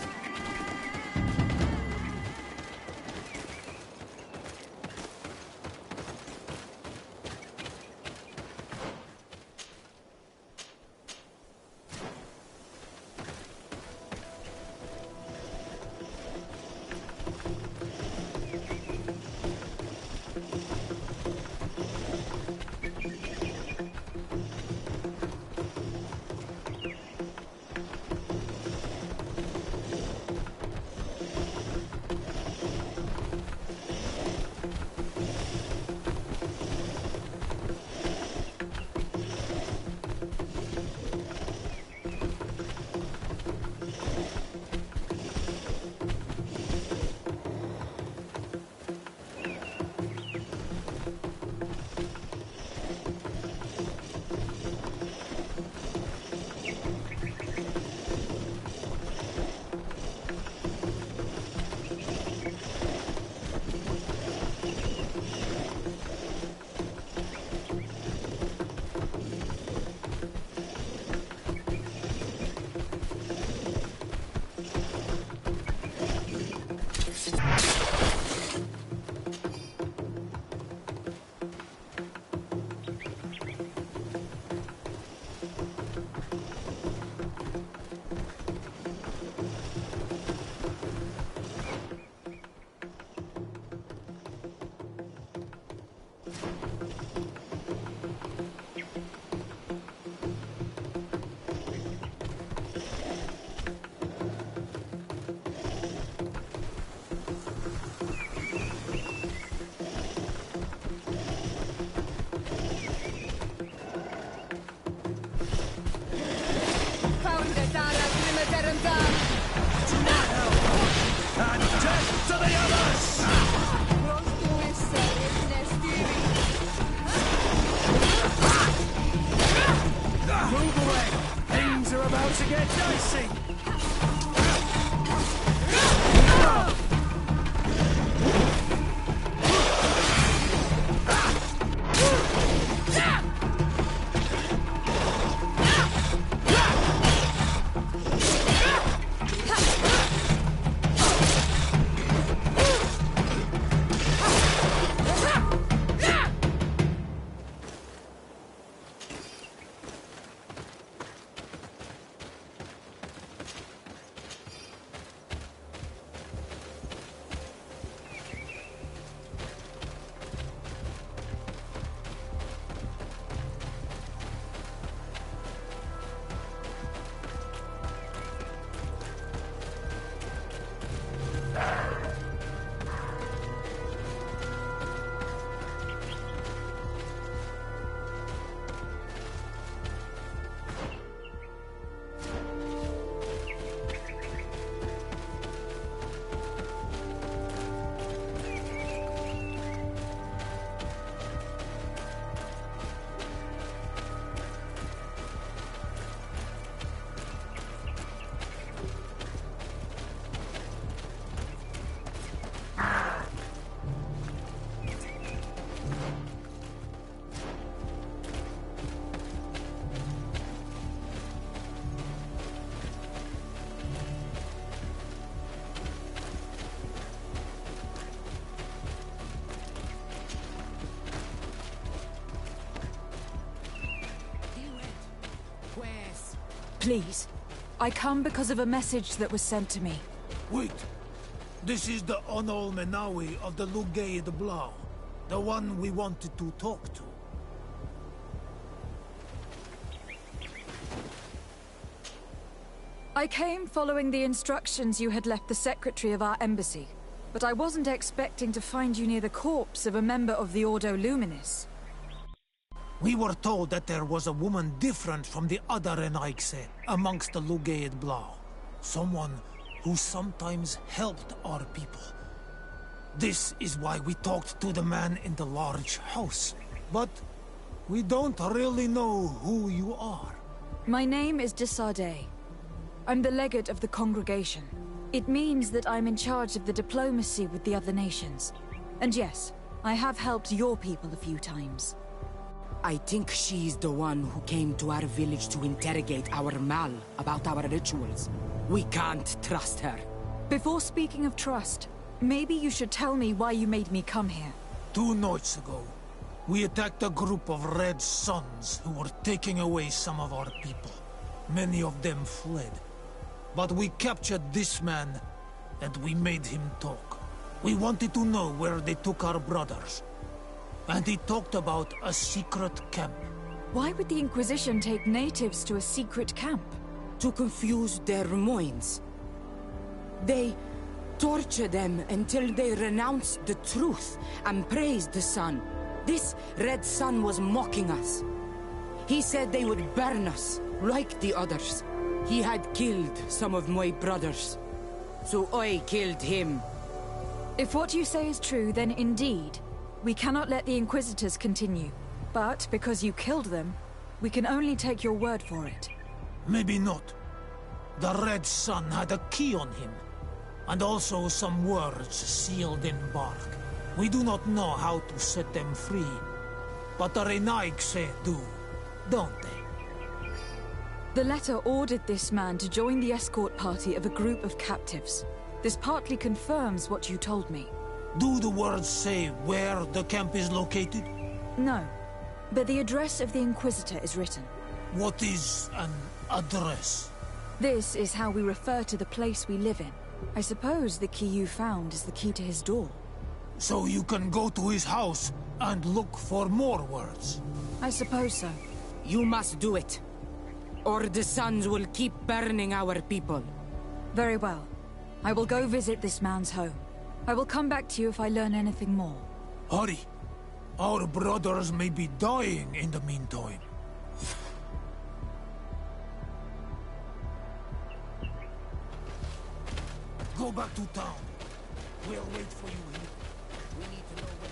Please. I come because of a message that was sent to me. Wait. This is the Onol Menawi of the Lugaid Blau. The one we wanted to talk to. I came following the instructions you had left the secretary of our embassy, but I wasn't expecting to find you near the corpse of a member of the Ordo Luminis. We were told that there was a woman different from the other Enaixe amongst the Lugaid Blau. Someone who sometimes helped our people. This is why we talked to the man in the large house. But we don't really know who you are. My name is Desardet. I'm the legate of the congregation. It means that I'm in charge of the diplomacy with the other nations. And yes, I have helped your people a few times. I think she's the one who came to our village to interrogate our Mal about our rituals. We can't trust her. Before speaking of trust, maybe you should tell me why you made me come here. 2 nights ago, we attacked a group of Red Suns who were taking away some of our people. Many of them fled. But we captured this man, and we made him talk. We wanted to know where they took our brothers. And he talked about a secret camp. Why would the Inquisition take natives to a secret camp? To confuse their minds. They torture them until they renounce the truth and praise the sun. This Red Sun was mocking us. He said they would burn us, like the others. He had killed some of my brothers, so I killed him. If what you say is true, then indeed, we cannot let the Inquisitors continue. But because you killed them, we can only take your word for it. Maybe not. The Red Sun had a key on him, and also some words sealed in bark. We do not know how to set them free, but the Renaixe do, don't they? The letter ordered this man to join the escort party of a group of captives. This partly confirms what you told me. Do the words say where the camp is located? No, but the address of the Inquisitor is written. What is an address? This is how we refer to the place we live in. I suppose the key you found is the key to his door. So you can go to his house and look for more words? I suppose so. You must do it, or the suns will keep burning our people. Very well. I will go visit this man's home. I will come back to you if I learn anything more. Hurry. Our brothers may be dying in the meantime. Go back to town. We'll wait for you here. We need to know where...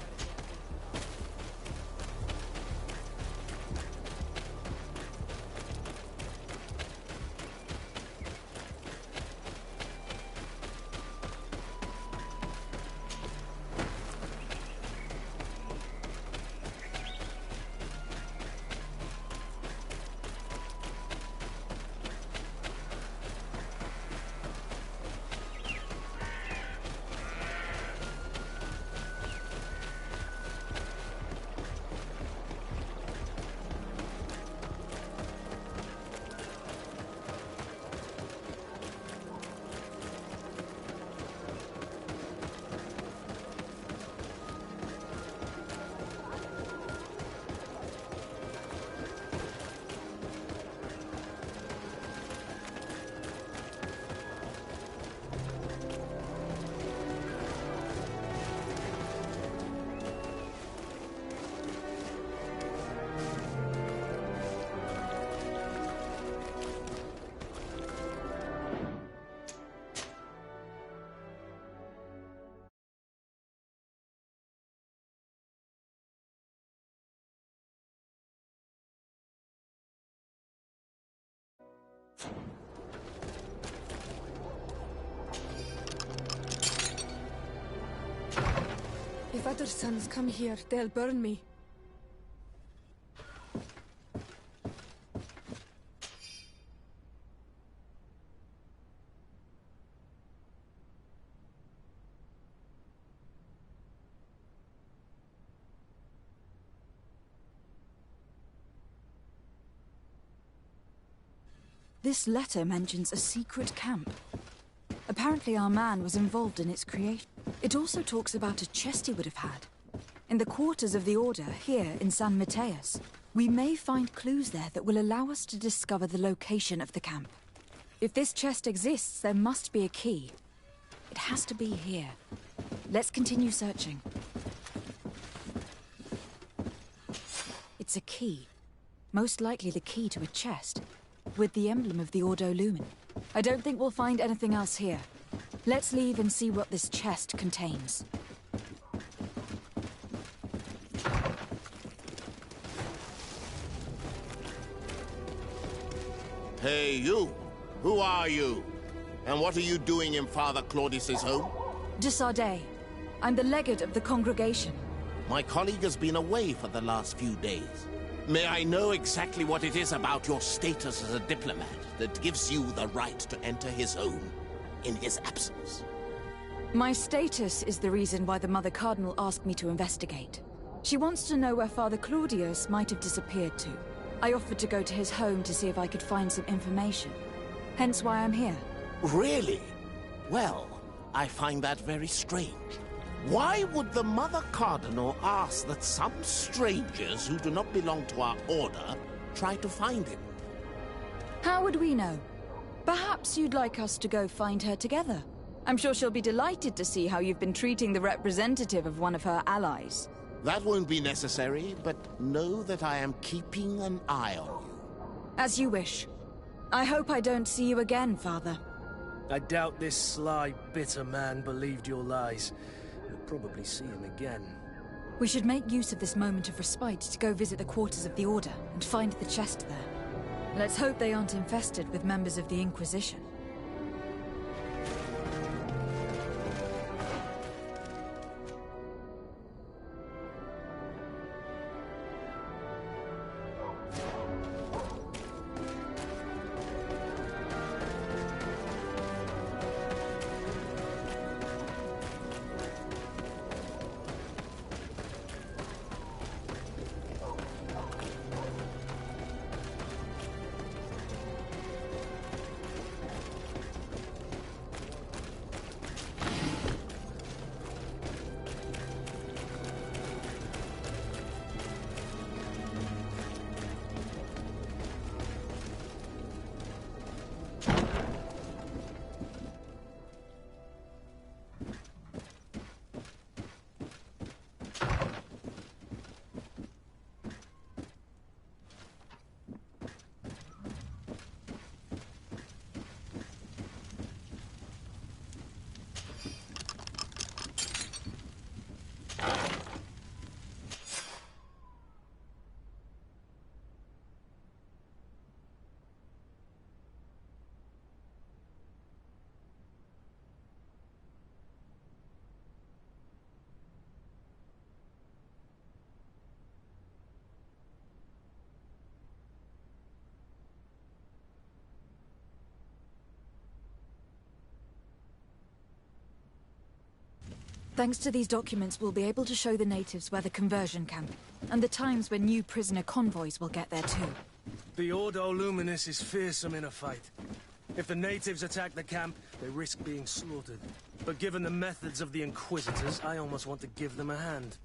If other sons come here, they'll burn me. This letter mentions a secret camp. Apparently our man was involved in its creation. It also talks about a chest he would have had. In the quarters of the Order, here in San Mateus. We may find clues there that will allow us to discover the location of the camp. If this chest exists, there must be a key. It has to be here. Let's continue searching. It's a key. Most likely the key to a chest, with the emblem of the Ordo Lumen. I don't think we'll find anything else here. Let's leave and see what this chest contains. Hey, you! Who are you? And what are you doing in Father Claudius's home? De Sardet. I'm the legate of the congregation. My colleague has been away for the last few days. May I know exactly what it is about your status as a diplomat that gives you the right to enter his home in his absence? My status is the reason why the Mother Cardinal asked me to investigate. She wants to know where Father Claudius might have disappeared to. I offered to go to his home to see if I could find some information. Hence why I'm here. Really? Well, I find that very strange. Why would the Mother Cardinal ask that some strangers who do not belong to our order try to find him? How would we know? Perhaps you'd like us to go find her together. I'm sure she'll be delighted to see how you've been treating the representative of one of her allies. That won't be necessary, but know that I am keeping an eye on you. As you wish. I hope I don't see you again, Father. I doubt this sly, bitter man believed your lies. We'll probably see him again. We should make use of this moment of respite to go visit the quarters of the Order and find the chest there. Let's hope they aren't infested with members of the Inquisition. Thanks to these documents, we'll be able to show the natives where the conversion camp, and the times when new prisoner convoys will get there too. The Ordo Luminis is fearsome in a fight. If the natives attack the camp, they risk being slaughtered. But given the methods of the Inquisitors, I almost want to give them a hand.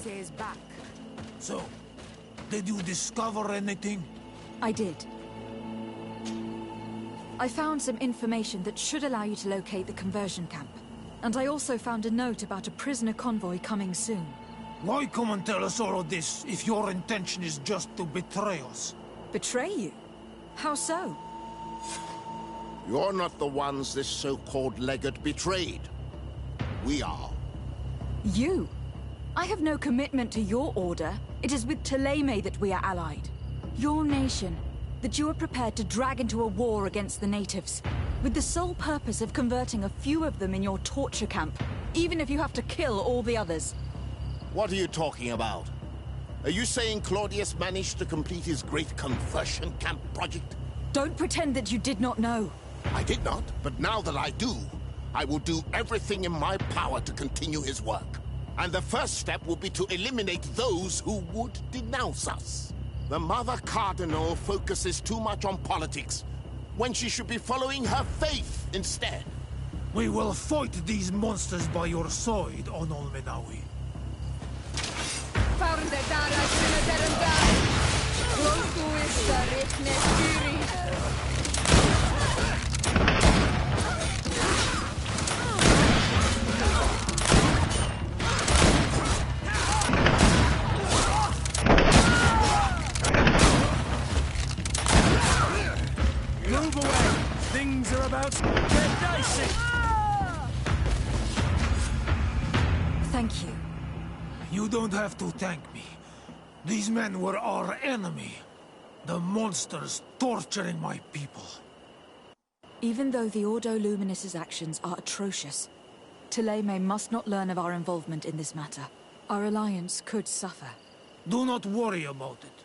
Axe is back. So, did you discover anything? I did. I found some information that should allow you to locate the conversion camp. And I also found a note about a prisoner convoy coming soon. Why come and tell us all of this if your intention is just to betray us? Betray you? How so? You're not the ones this so-called legate betrayed. We are. You? I have no commitment to your order. It is with Thélème that we are allied. Your nation, that you are prepared to drag into a war against the natives, with the sole purpose of converting a few of them in your torture camp, even if you have to kill all the others. What are you talking about? Are you saying Claudius managed to complete his great conversion camp project? Don't pretend that you did not know. I did not, but now that I do, I will do everything in my power to continue his work. And the first step will be to eliminate those who would denounce us. The Mother Cardinal focuses too much on politics, when she should be following her faith instead. We will fight these monsters by your side, on Olmenawi. Move away! Things are about to get dicey! Thank you. You don't have to thank me. These men were our enemy. The monsters torturing my people. Even though the Ordo Luminis's actions are atrocious, Thélème must not learn of our involvement in this matter. Our alliance could suffer. Do not worry about it.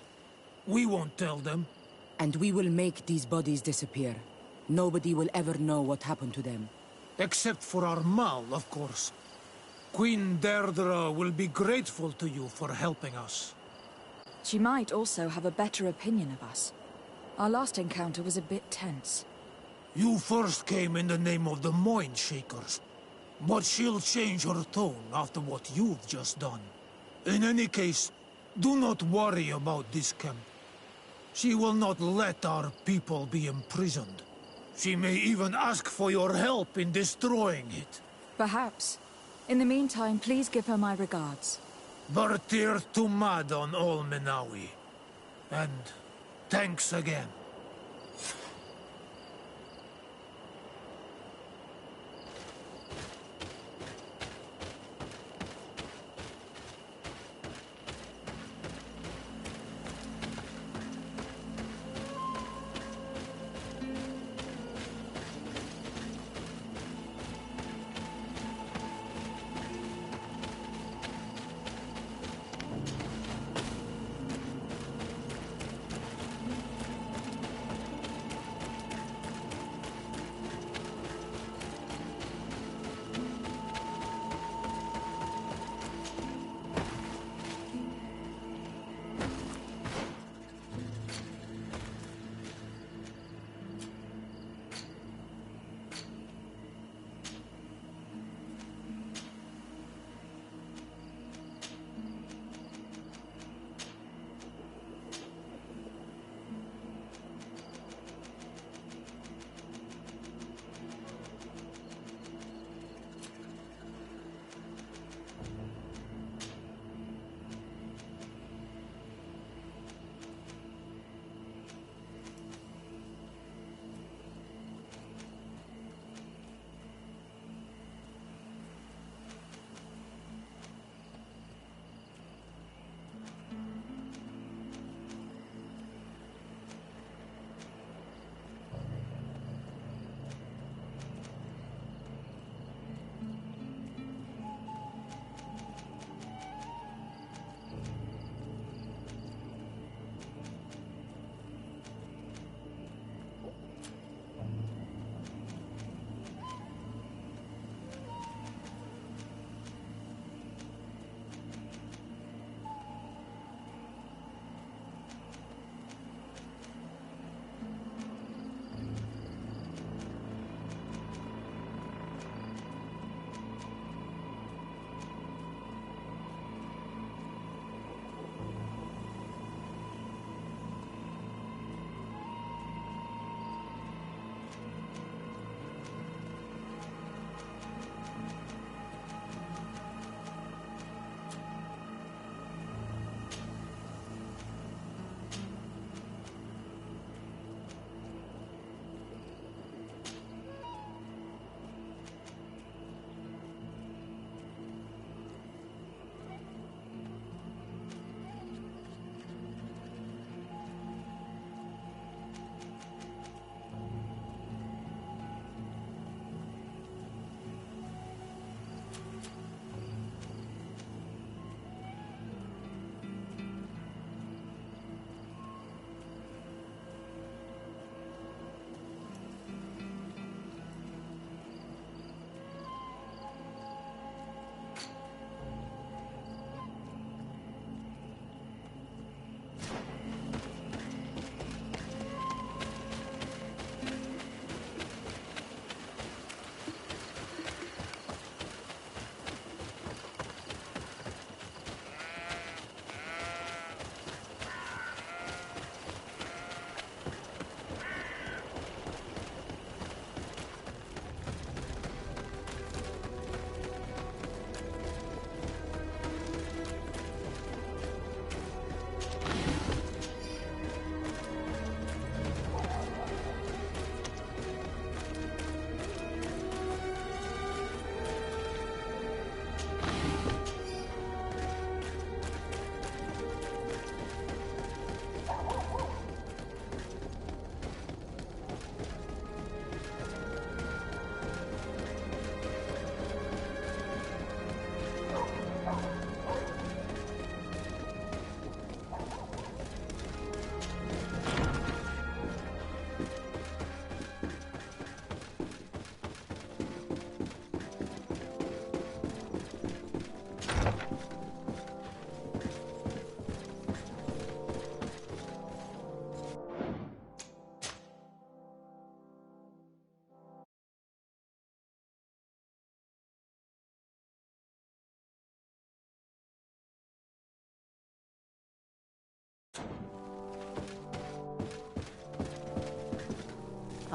We won't tell them. And we will make these bodies disappear. Nobody will ever know what happened to them. Except for our Mal, of course. Queen Deirdre will be grateful to you for helping us. She might also have a better opinion of us. Our last encounter was a bit tense. You first came in the name of the Mind Shakers, but she'll change her tone after what you've just done. In any case, do not worry about this camp. She will not let our people be imprisoned. She may even ask for your help in destroying it. Perhaps. In the meantime, please give her my regards. Bertir Tumad on Olmenawi. And thanks again.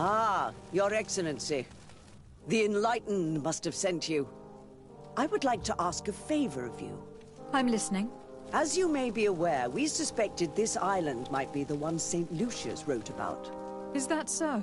Ah, Your Excellency. The Enlightened must have sent you. I would like to ask a favor of you. I'm listening. As you may be aware, we suspected this island might be the one St. Lucius wrote about. Is that so?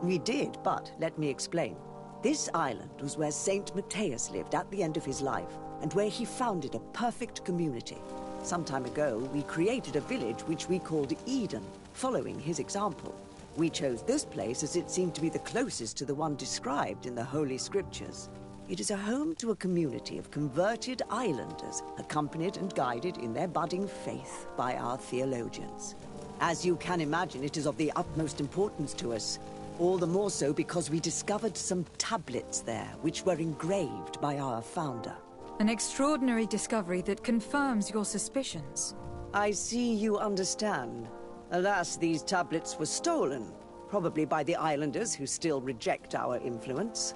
We did, but let me explain. This island was where St. Matthias lived at the end of his life, and where he founded a perfect community. Some time ago, we created a village which we called Eden, following his example. We chose this place as it seemed to be the closest to the one described in the Holy Scriptures. It is a home to a community of converted islanders, accompanied and guided in their budding faith by our theologians. As you can imagine, it is of the utmost importance to us. All the more so because we discovered some tablets there, which were engraved by our founder. An extraordinary discovery that confirms your suspicions. I see you understand. Alas, these tablets were stolen, probably by the islanders who still reject our influence.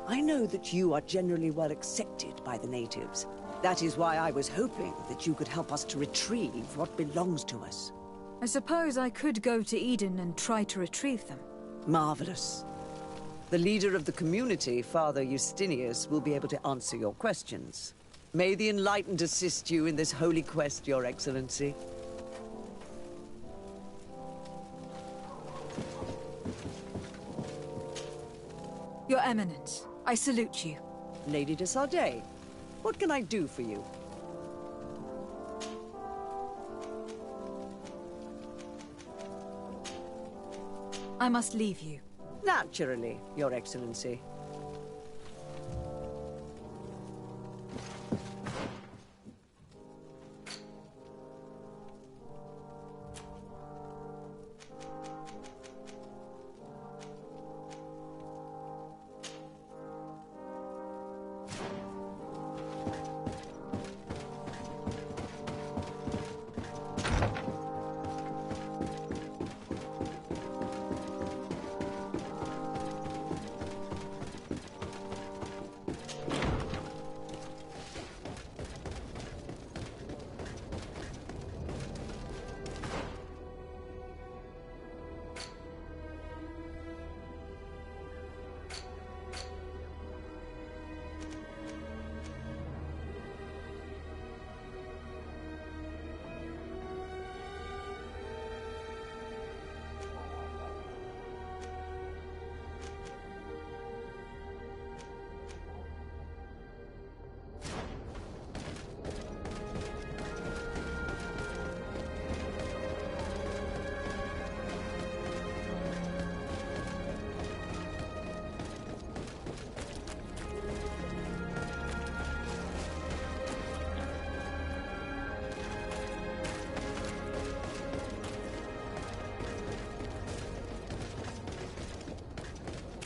I know that you are generally well accepted by the natives. That is why I was hoping that you could help us to retrieve what belongs to us. I suppose I could go to Eden and try to retrieve them. Marvelous. The leader of the community, Father Justinius, will be able to answer your questions. May the Enlightened assist you in this holy quest, Your Excellency. Your Eminence, I salute you. Lady de Sardet, what can I do for you? I must leave you. Naturally, Your Excellency.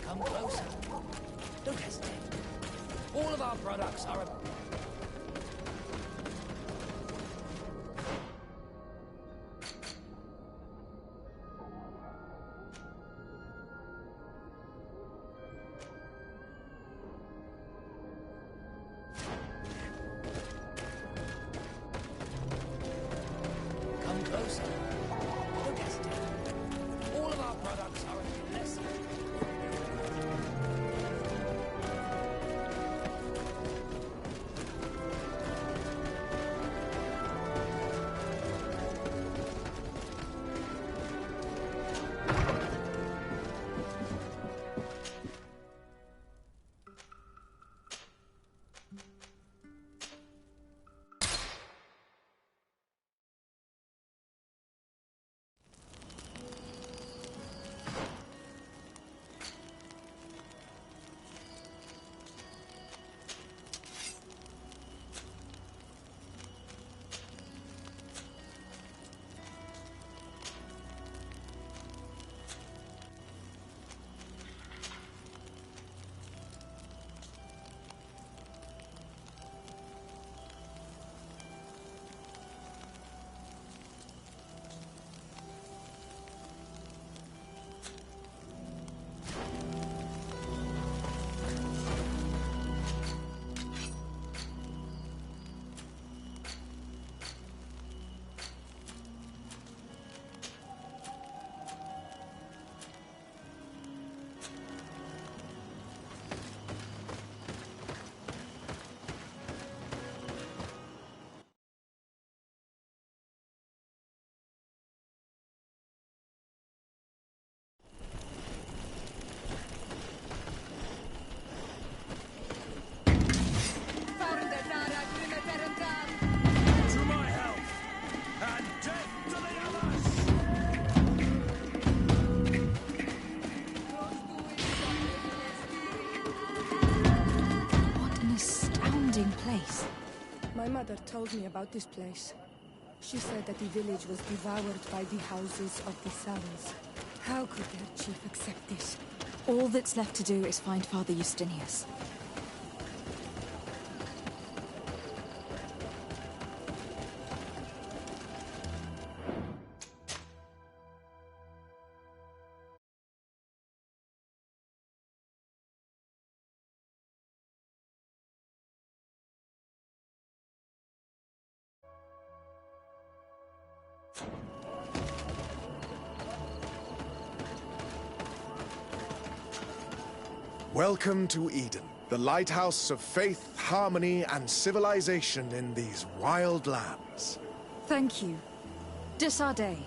Come closer. Don't hesitate. All of our products are... Come closer. Don't hesitate. All of our products are less... Please. My mother told me about this place. She said that the village was devoured by the houses of the Sons. How could their chief accept this? All that's left to do is find Father Justinius. Welcome to Eden, the lighthouse of faith, harmony, and civilization in these wild lands. Thank you. De Sardet.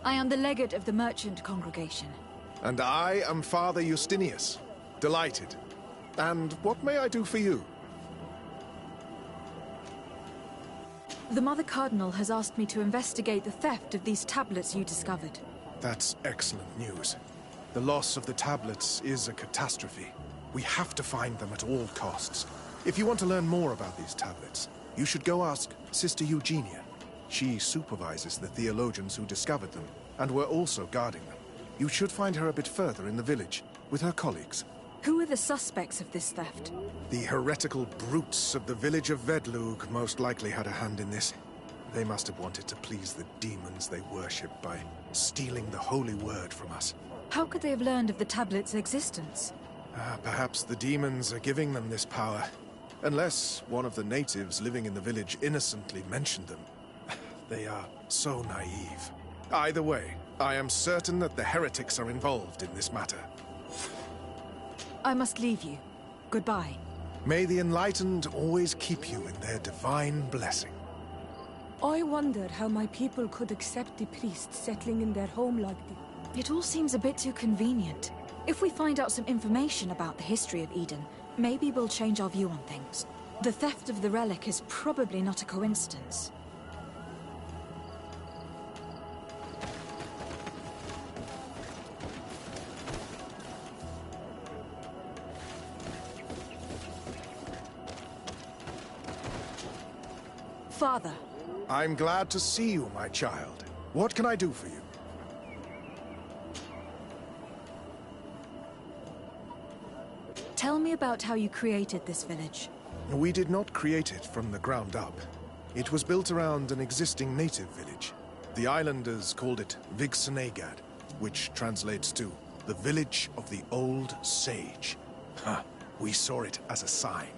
I am the legate of the merchant congregation. And I am Father Justinius. Delighted. And what may I do for you? The Mother Cardinal has asked me to investigate the theft of these tablets you discovered. That's excellent news. The loss of the tablets is a catastrophe. We have to find them at all costs. If you want to learn more about these tablets, you should go ask Sister Eugenia. She supervises the theologians who discovered them, and were also guarding them. You should find her a bit further in the village, with her colleagues. Who are the suspects of this theft? The heretical brutes of the village of Vedlug most likely had a hand in this. They must have wanted to please the demons they worship by stealing the holy word from us. How could they have learned of the tablet's existence? Perhaps the demons are giving them this power. Unless one of the natives living in the village innocently mentioned them. They are so naive. Either way, I am certain that the heretics are involved in this matter. I must leave you. Goodbye. May the enlightened always keep you in their divine blessing. I wonder how my people could accept the priests settling in their home like this. It all seems a bit too convenient. If we find out some information about the history of Eden, maybe we'll change our view on things. The theft of the relic is probably not a coincidence. Father. I'm glad to see you, my child. What can I do for you? Tell me about how you created this village. We did not create it from the ground up. It was built around an existing native village. The islanders called it Vigsenegad, which translates to the Village of the Old Sage. We saw it as a sign.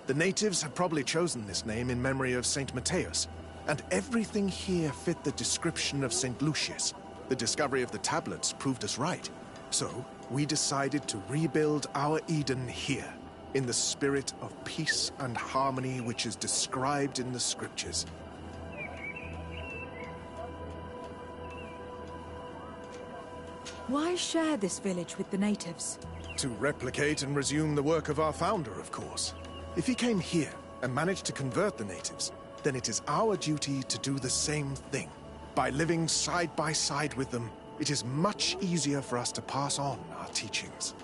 The natives had probably chosen this name in memory of Saint Matthias, and everything here fit the description of Saint Lucius. The discovery of the tablets proved us right. So, we decided to rebuild our Eden here, in the spirit of peace and harmony which is described in the scriptures. Why share this village with the natives? To replicate and resume the work of our founder, of course. If he came here and managed to convert the natives, then it is our duty to do the same thing. By living side by side with them, it is much easier for us to pass on our teachings.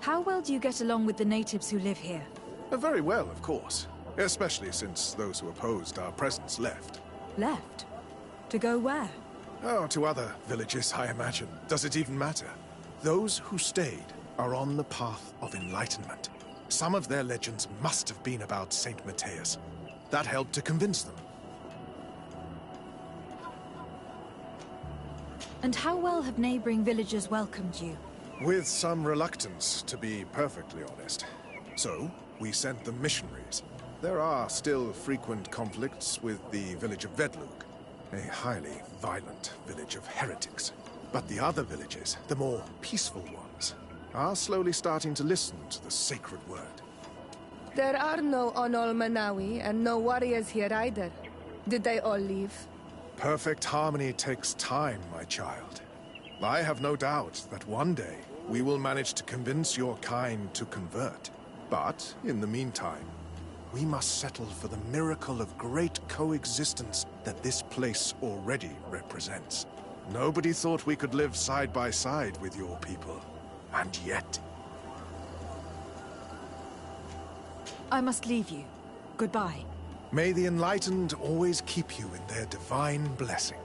How well do you get along with the natives who live here? Very well, of course. Especially since those who opposed our presence left. Left? To go where? Oh, to other villages, I imagine. Does it even matter? Those who stayed are on the path of enlightenment. Some of their legends must have been about Saint Matthias. That helped to convince them. And how well have neighboring villagers welcomed you? With some reluctance, to be perfectly honest. So, we sent them missionaries. There are still frequent conflicts with the village of Vedlug, a highly violent village of heretics. But the other villages, the more peaceful ones, are slowly starting to listen to the sacred word. There are no Onol Manawi and no warriors here either. Did they all leave? Perfect harmony takes time, my child. I have no doubt that one day we will manage to convince your kind to convert. But, in the meantime, we must settle for the miracle of great coexistence that this place already represents. Nobody thought we could live side by side with your people. And yet... I must leave you. Goodbye. May the Enlightened always keep you in their divine blessing.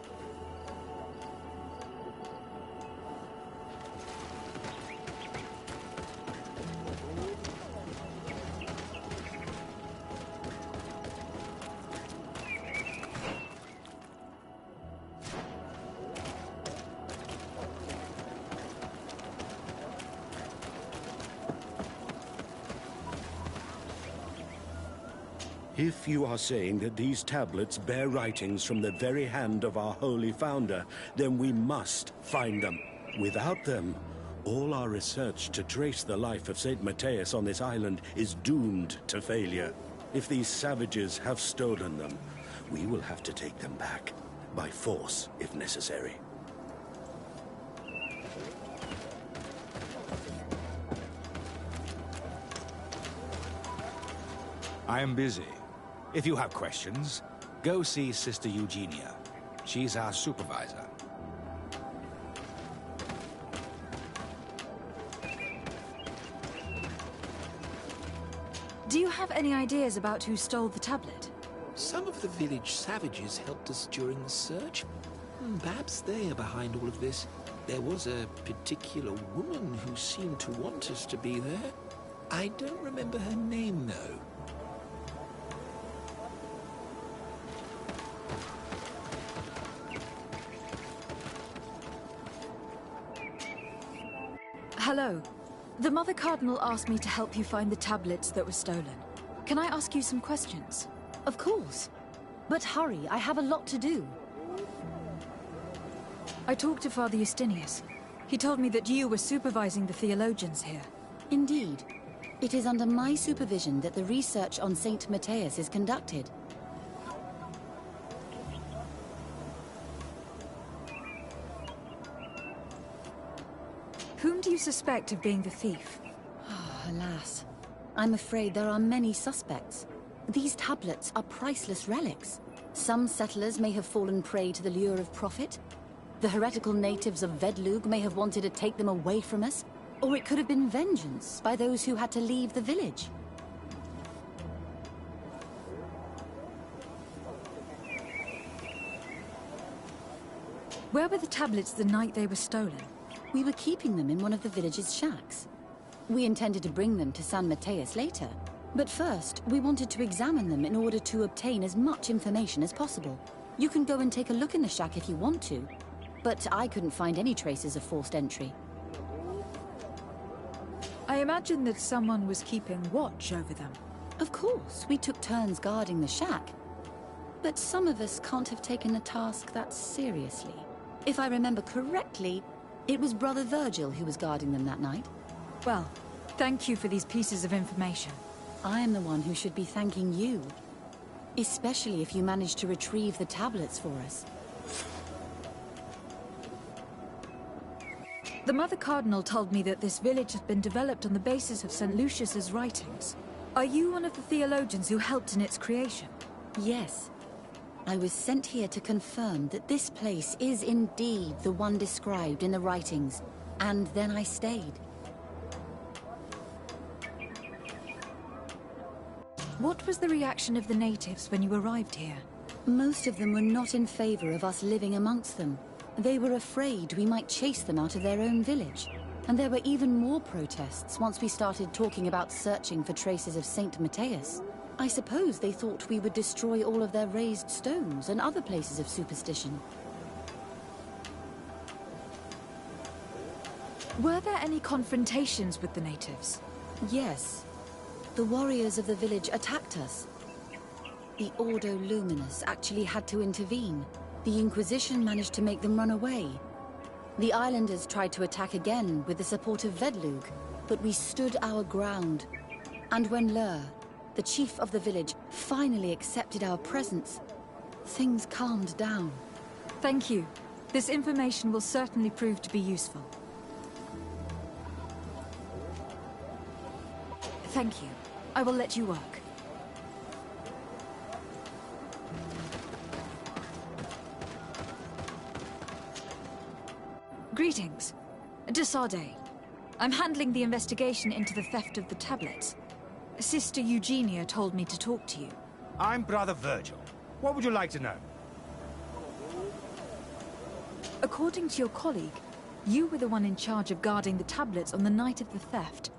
If you are saying that these tablets bear writings from the very hand of our holy founder, then we must find them. Without them, all our research to trace the life of St. Matthias on this island is doomed to failure. If these savages have stolen them, we will have to take them back, by force if necessary. I am busy. If you have questions, go see Sister Eugenia. She's our supervisor. Do you have any ideas about who stole the tablet? Some of the village savages helped us during the search. Perhaps they are behind all of this. There was a particular woman who seemed to want us to be there. I don't remember her name, though. Hello. The Mother Cardinal asked me to help you find the tablets that were stolen. Can I ask you some questions? Of course. But hurry, I have a lot to do. I talked to Father Justinius. He told me that you were supervising the theologians here. Indeed. It is under my supervision that the research on St. Matthias is conducted. Whom do you suspect of being the thief? Alas. I'm afraid there are many suspects. These tablets are priceless relics. Some settlers may have fallen prey to the lure of profit. The heretical natives of Vedlug may have wanted to take them away from us. Or it could have been vengeance by those who had to leave the village. Where were the tablets the night they were stolen? We were keeping them in one of the village's shacks. We intended to bring them to San Matthias later. But first, we wanted to examine them in order to obtain as much information as possible. You can go and take a look in the shack if you want to. But I couldn't find any traces of forced entry. I imagine that someone was keeping watch over them. Of course, we took turns guarding the shack. But some of us can't have taken the task that seriously. If I remember correctly, it was Brother Virgil who was guarding them that night. Well, thank you for these pieces of information. I am the one who should be thanking you. Especially if you managed to retrieve the tablets for us. The Mother Cardinal told me that this village had been developed on the basis of St. Lucius's writings. Are you one of the theologians who helped in its creation? Yes. I was sent here to confirm that this place is indeed the one described in the writings, and then I stayed. What was the reaction of the natives when you arrived here? Most of them were not in favor of us living amongst them. They were afraid we might chase them out of their own village. And there were even more protests once we started talking about searching for traces of St. Matthias. I suppose they thought we would destroy all of their raised stones and other places of superstition. Were there any confrontations with the natives? Yes. The warriors of the village attacked us. The Ordo Luminous actually had to intervene. The Inquisition managed to make them run away. The islanders tried to attack again with the support of Vedlug, but we stood our ground. And when Lur, the chief of the village, finally accepted our presence, things calmed down. Thank you. This information will certainly prove to be useful. Thank you. I will let you work. Greetings. De Sardet. I'm handling the investigation into the theft of the tablets. Sister Eugenia told me to talk to you. I'm Brother Virgil. What would you like to know? According to your colleague, you were the one in charge of guarding the tablets on the night of the theft.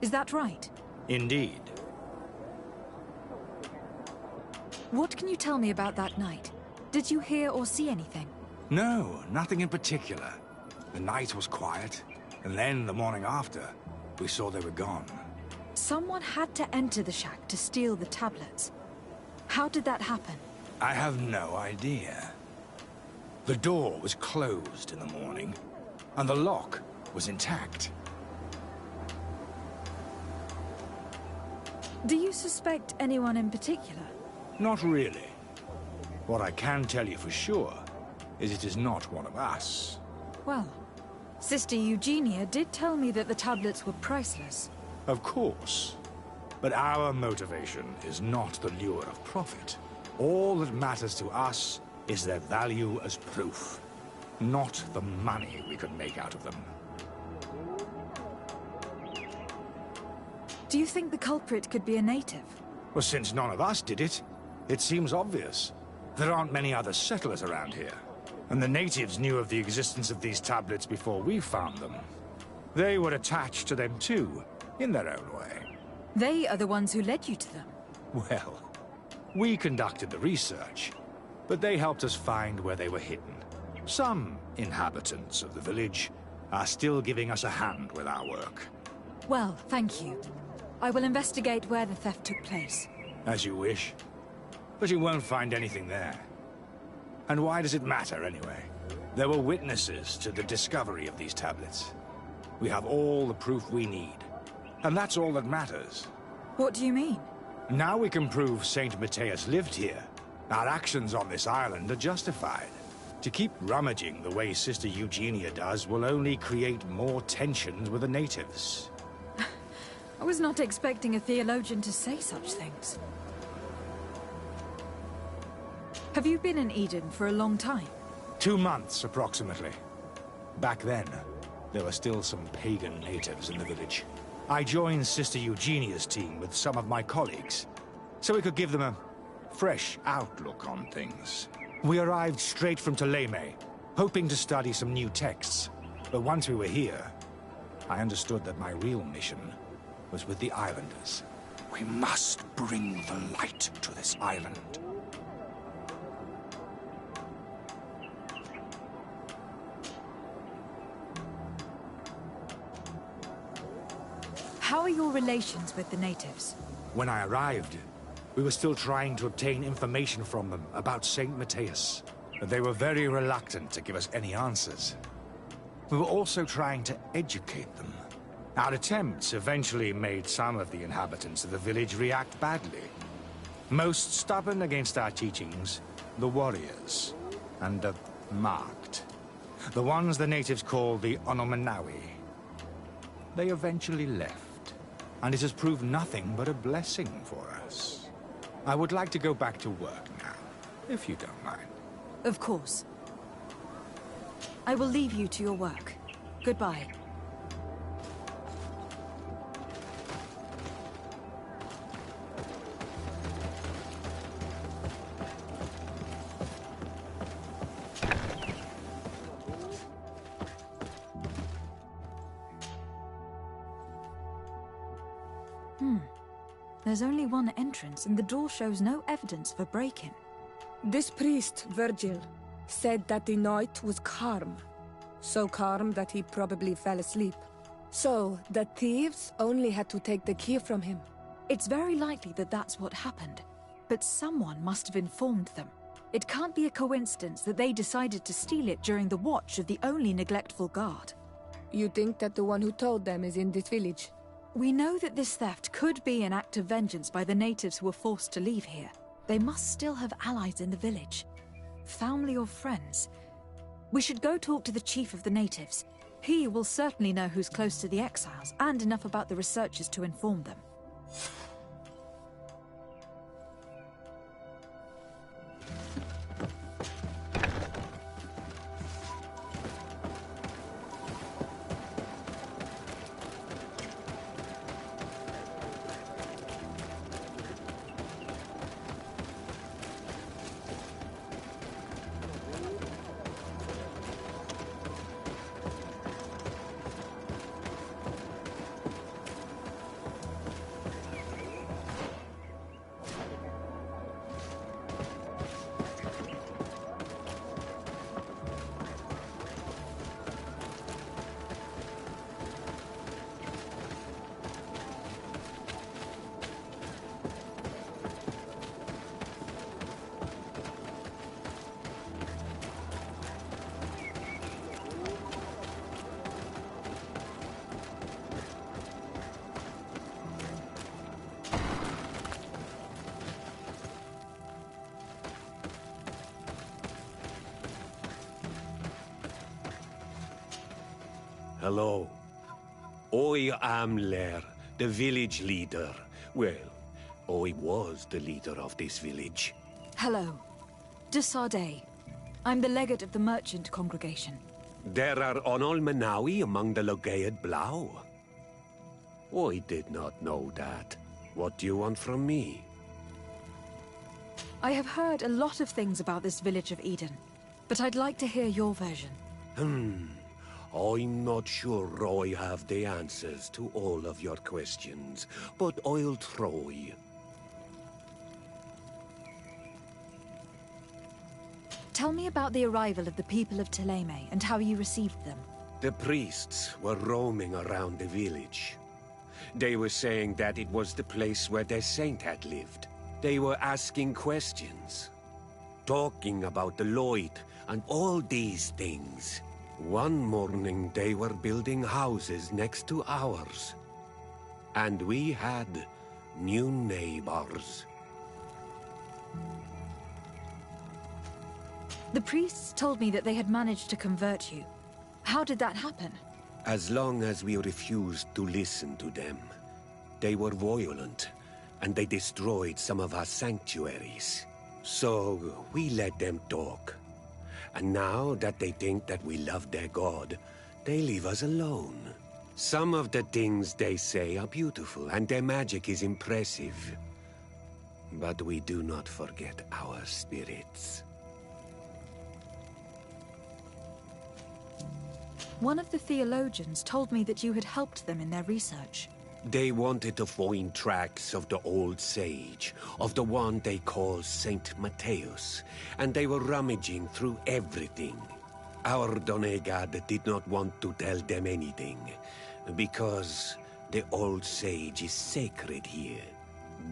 Is that right? Indeed. What can you tell me about that night? Did you hear or see anything? No, nothing in particular. The night was quiet, and then the morning after, we saw they were gone. Someone had to enter the shack to steal the tablets. How did that happen? I have no idea. The door was closed in the morning, and the lock was intact. Do you suspect anyone in particular? Not really. What I can tell you for sure is it is not one of us. Well, Sister Eugenia did tell me that the tablets were priceless. Of course. But our motivation is not the lure of profit. All that matters to us is their value as proof, not the money we could make out of them. Do you think the culprit could be a native? Well, since none of us did it, it seems obvious. There aren't many other settlers around here, and the natives knew of the existence of these tablets before we found them. They were attached to them too, in their own way. They are the ones who led you to them. Well, we conducted the research, but they helped us find where they were hidden. Some inhabitants of the village are still giving us a hand with our work. Well, thank you. I will investigate where the theft took place. As you wish. But you won't find anything there. And why does it matter, anyway? There were witnesses to the discovery of these tablets. We have all the proof we need. And that's all that matters. What do you mean? Now we can prove Saint Matthias lived here. Our actions on this island are justified. To keep rummaging the way Sister Eugenia does will only create more tensions with the natives. I was not expecting a theologian to say such things. Have you been in Eden for a long time? 2 months, approximately. Back then, there were still some pagan natives in the village. I joined Sister Eugenia's team with some of my colleagues, so we could give them a fresh outlook on things. We arrived straight from Ptolemy, hoping to study some new texts. But once we were here, I understood that my real mission was with the islanders. We must bring the light to this island. How are your relations with the natives? When I arrived, we were still trying to obtain information from them about Saint Matthias. They were very reluctant to give us any answers. We were also trying to educate them. Our attempts eventually made some of the inhabitants of the village react badly. Most stubborn against our teachings, the warriors, and the marked. The ones the natives call the Onomanawi. They eventually left, and it has proved nothing but a blessing for us. I would like to go back to work now, if you don't mind. Of course. I will leave you to your work. Goodbye. There's only one entrance, and the door shows no evidence of a break-in. This priest, Virgil, said that the night was calm. So calm that he probably fell asleep. So, the thieves only had to take the key from him. It's very likely that that's what happened. But someone must have informed them. It can't be a coincidence that they decided to steal it during the watch of the only neglectful guard. You think that the one who told them is in this village? We know that this theft could be an act of vengeance by the natives who were forced to leave here. They must still have allies in the village. Family or friends. We should go talk to the chief of the natives. He will certainly know who's close to the exiles, and enough about the researchers to inform them. Hello. I am Lair, the village leader. Well, I was the leader of this village. Hello. De Sardet. I'm the legate of the merchant congregation. There are Onol Manawi among the Logead Blau. I did not know that. What do you want from me? I have heard a lot of things about this village of Eden, but I'd like to hear your version. I'm not sure I have the answers to all of your questions, but I'll try. Tell me about the arrival of the people of Thélème and how you received them. The priests were roaming around the village. They were saying that it was the place where their saint had lived. They were asking questions, talking about the Lloyd and all these things. One morning they were building houses next to ours. And we had new neighbors. The priests told me that they had managed to convert you. How did that happen? As long as we refused to listen to them. They were violent, and they destroyed some of our sanctuaries. So we let them talk. And now that they think that we love their god, they leave us alone. Some of the things they say are beautiful, and their magic is impressive. But we do not forget our spirits. One of the theologians told me that you had helped them in their research. They wanted to find tracks of the old sage, of the one they call Saint Matthias, and they were rummaging through everything. Our Donegad did not want to tell them anything, because the old sage is sacred here.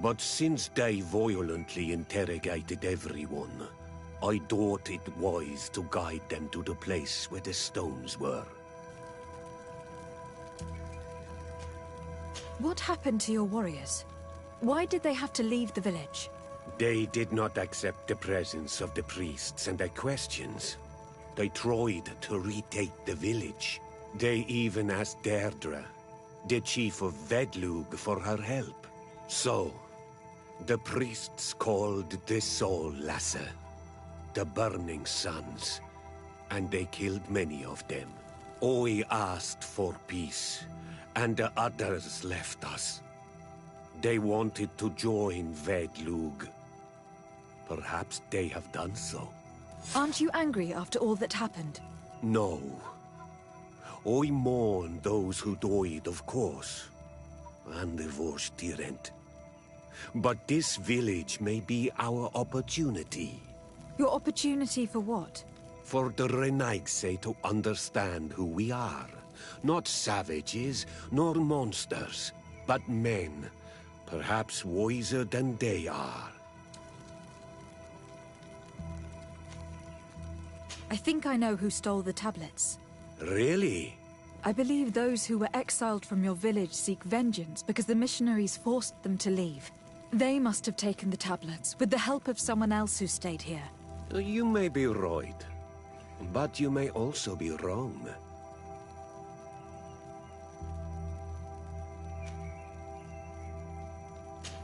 But since they violently interrogated everyone, I thought it wise to guide them to the place where the stones were. What happened to your warriors? Why did they have to leave the village? They did not accept the presence of the priests and their questions. They tried to retake the village. They even asked Deirdre, the chief of Vedlug, for her help. So, the priests called the Soul Lasser, the Burning Suns, and they killed many of them. I asked for peace, and the others left us. They wanted to join Vedlug. Perhaps they have done so. Aren't you angry after all that happened? No. I mourn those who died, of course, and the Vorstyrent. But this village may be our opportunity. Your opportunity for what? For the Renaigse to understand who we are. Not savages, nor monsters, but men, perhaps wiser than they are. I think I know who stole the tablets. Really? I believe those who were exiled from your village seek vengeance because the missionaries forced them to leave. They must have taken the tablets, with the help of someone else who stayed here. You may be right, but you may also be wrong.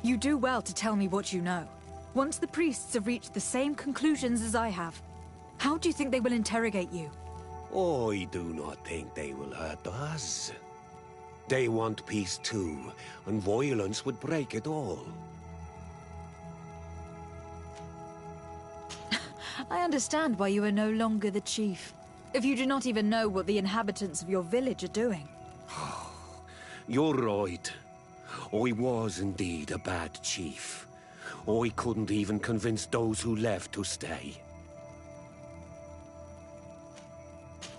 You do well to tell me what you know. Once the priests have reached the same conclusions as I have, how do you think they will interrogate you? I do not think they will hurt us. They want peace too, and violence would break it all. I understand why you are no longer the chief. If you do not even know what the inhabitants of your village are doing. You're right. I was indeed a bad chief. I couldn't even convince those who left to stay.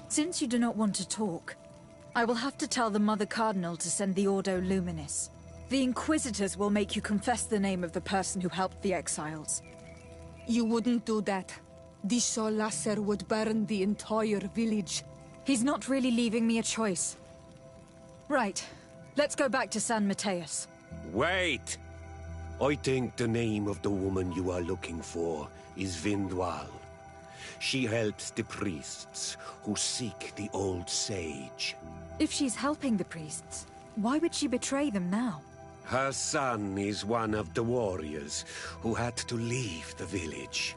Since you do not want to talk, I will have to tell the Mother Cardinal to send the Ordo Luminis. The Inquisitors will make you confess the name of the person who helped the exiles. You wouldn't do that. The Soul Lasser would burn the entire village. He's not really leaving me a choice. Right. Let's go back to San Matthias. Wait! I think the name of the woman you are looking for is Vindwal. She helps the priests who seek the old sage. If she's helping the priests, why would she betray them now? Her son is one of the warriors who had to leave the village.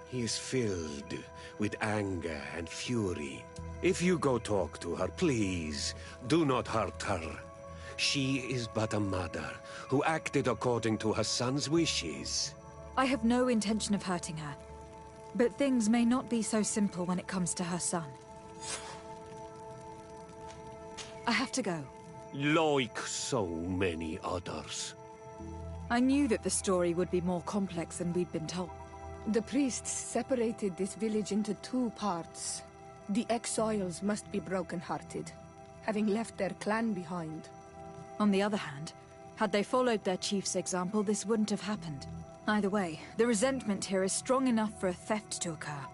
He is filled with anger and fury. If you go talk to her, please, do not hurt her. She is but a mother who acted according to her son's wishes. I have no intention of hurting her. But things may not be so simple when it comes to her son. I have to go. Like so many others. I knew that the story would be more complex than we'd been told. The priests separated this village into two parts. The exiles must be broken-hearted, having left their clan behind. On the other hand, had they followed their chief's example, this wouldn't have happened. Either way, the resentment here is strong enough for a theft to occur.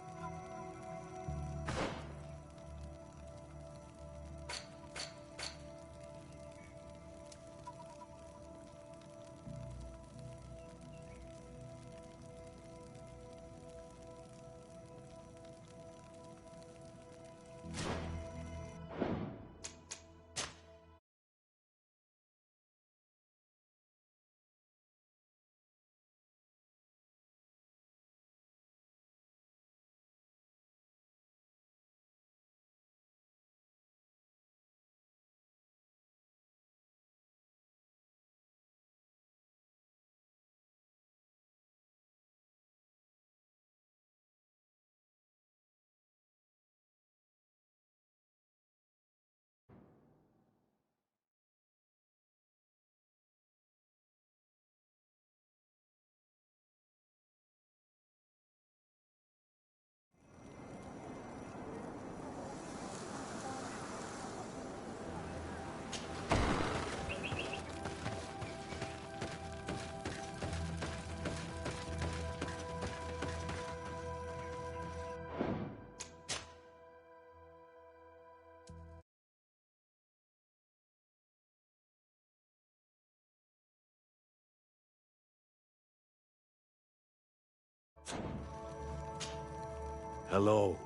Hello.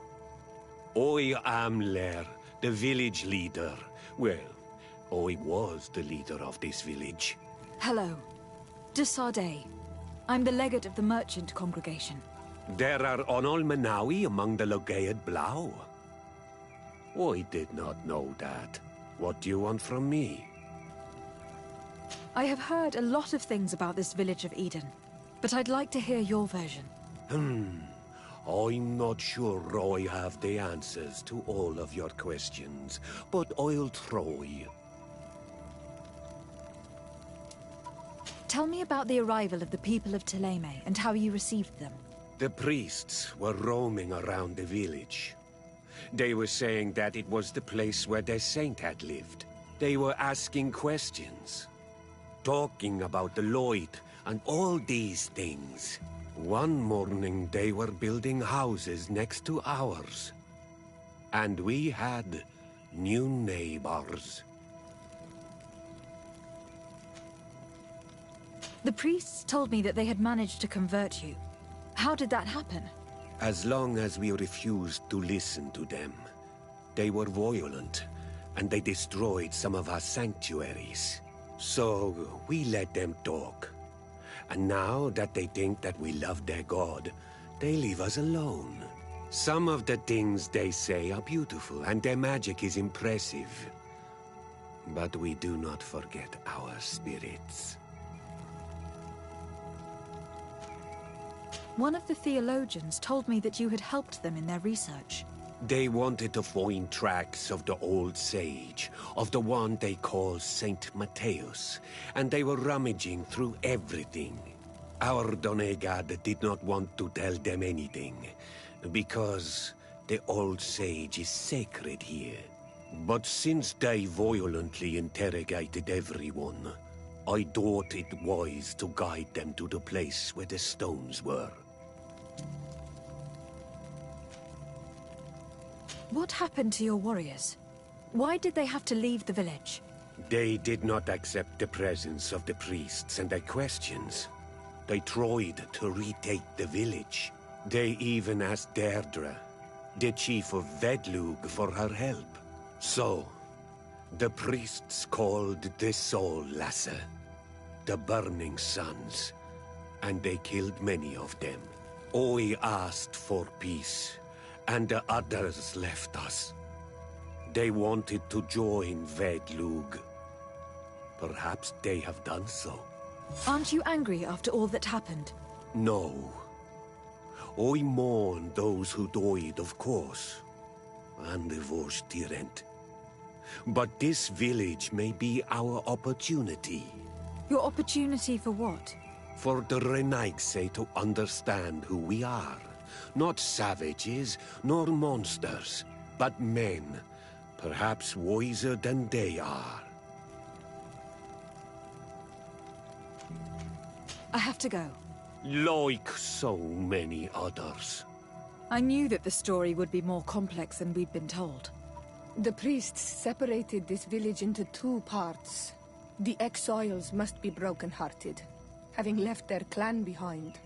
I am Lair, the village leader. Well, I was the leader of this village. Hello. De Sardet. I'm the legate of the merchant congregation. There are Onol Manawi among the Logead Blau. I did not know that. What do you want from me? I have heard a lot of things about this village of Eden, but I'd like to hear your version. I'm not sure I have the answers to all of your questions, but I'll try. Tell me about the arrival of the people of Thélème and how you received them. The priests were roaming around the village. They were saying that it was the place where their saint had lived. They were asking questions, talking about the Lloyd and all these things. One morning they were building houses next to ours. And we had new neighbors. The priests told me that they had managed to convert you. How did that happen? As long as we refused to listen to them. They were violent, and they destroyed some of our sanctuaries. So we let them talk. And now that they think that we love their god, they leave us alone. Some of the things they say are beautiful, and their magic is impressive. But we do not forget our spirits. One of the theologians told me that you had helped them in their research. They wanted to find tracks of the old sage, of the one they call Saint Matthäus, and they were rummaging through everything. Our Donegad did not want to tell them anything, because the old sage is sacred here. But since they violently interrogated everyone, I thought it wise to guide them to the place where the stones were. What happened to your warriors? Why did they have to leave the village? They did not accept the presence of the priests and their questions. They tried to retake the village. They even asked Deirdre, the chief of Vedlug, for her help. So, The priests called the Soul Lasser, the Burning Suns, and they killed many of them. Oi asked for peace, and the others left us. They wanted to join Vedlug. Perhaps they have done so. Aren't you angry after all that happened? No. Oi mourn those who died, of course, and the Vorstyrent. But this village may be our opportunity. Your opportunity for what? For the Renaigse to understand who we are. Not savages, nor monsters, but men, perhaps wiser than they are. I have to go. Like so many others. I knew that the story would be more complex than we'd been told. The priests separated this village into two parts. The exiles must be broken-hearted, having left their clan behind.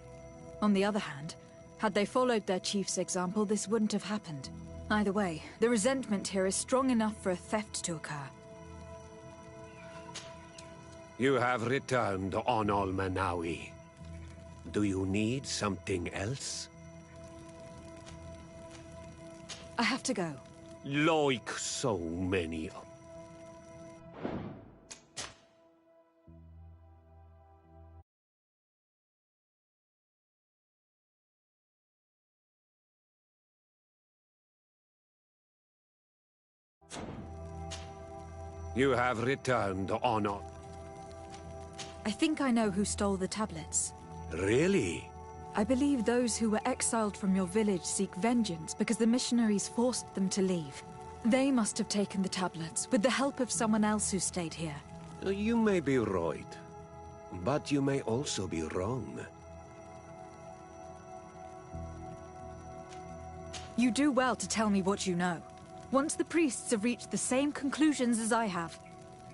On the other hand, had they followed their chief's example, this wouldn't have happened. Either way, the resentment here is strong enough for a theft to occur. You have returned on Almanawi. Do you need something else? I have to go. Like so many. You have returned on... I think I know who stole the tablets. Really? I believe those who were exiled from your village seek vengeance because the missionaries forced them to leave. They must have taken the tablets, with the help of someone else who stayed here. You may be right, but you may also be wrong. You do well to tell me what you know. Once the priests have reached the same conclusions as I have,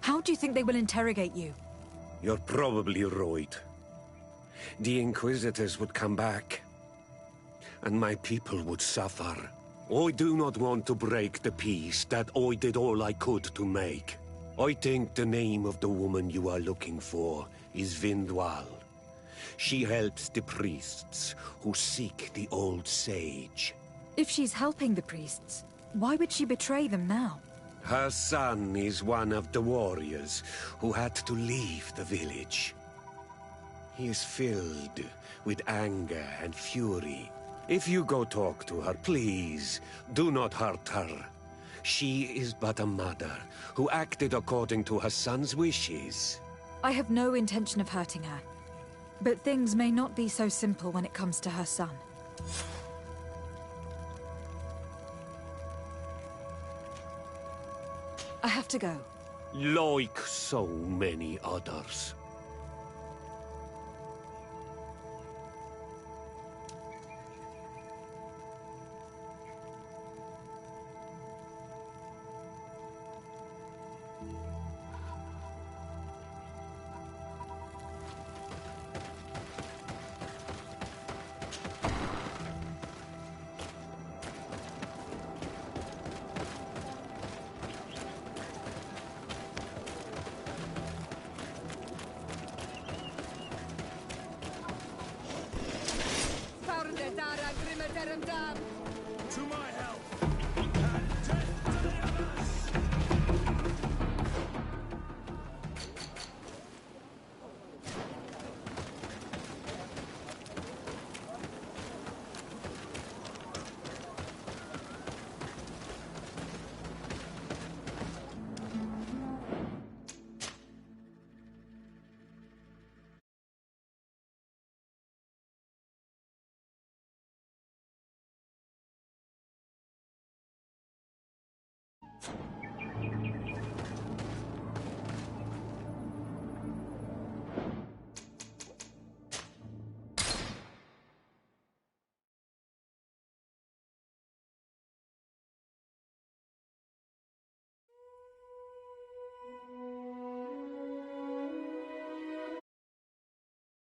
how do you think they will interrogate you? You're probably right. The Inquisitors would come back, and my people would suffer. I do not want to break the peace that I did all I could to make. I think the name of the woman you are looking for is Vindwal. She helps the priests who seek the old sage. If she's helping the priests, why would she betray them now? Her son is one of the warriors who had to leave the village. He is filled with anger and fury. If you go talk to her, please, do not hurt her. She is but a mother who acted according to her son's wishes. I have no intention of hurting her. But things may not be so simple when it comes to her son. I have to go. Like so many others.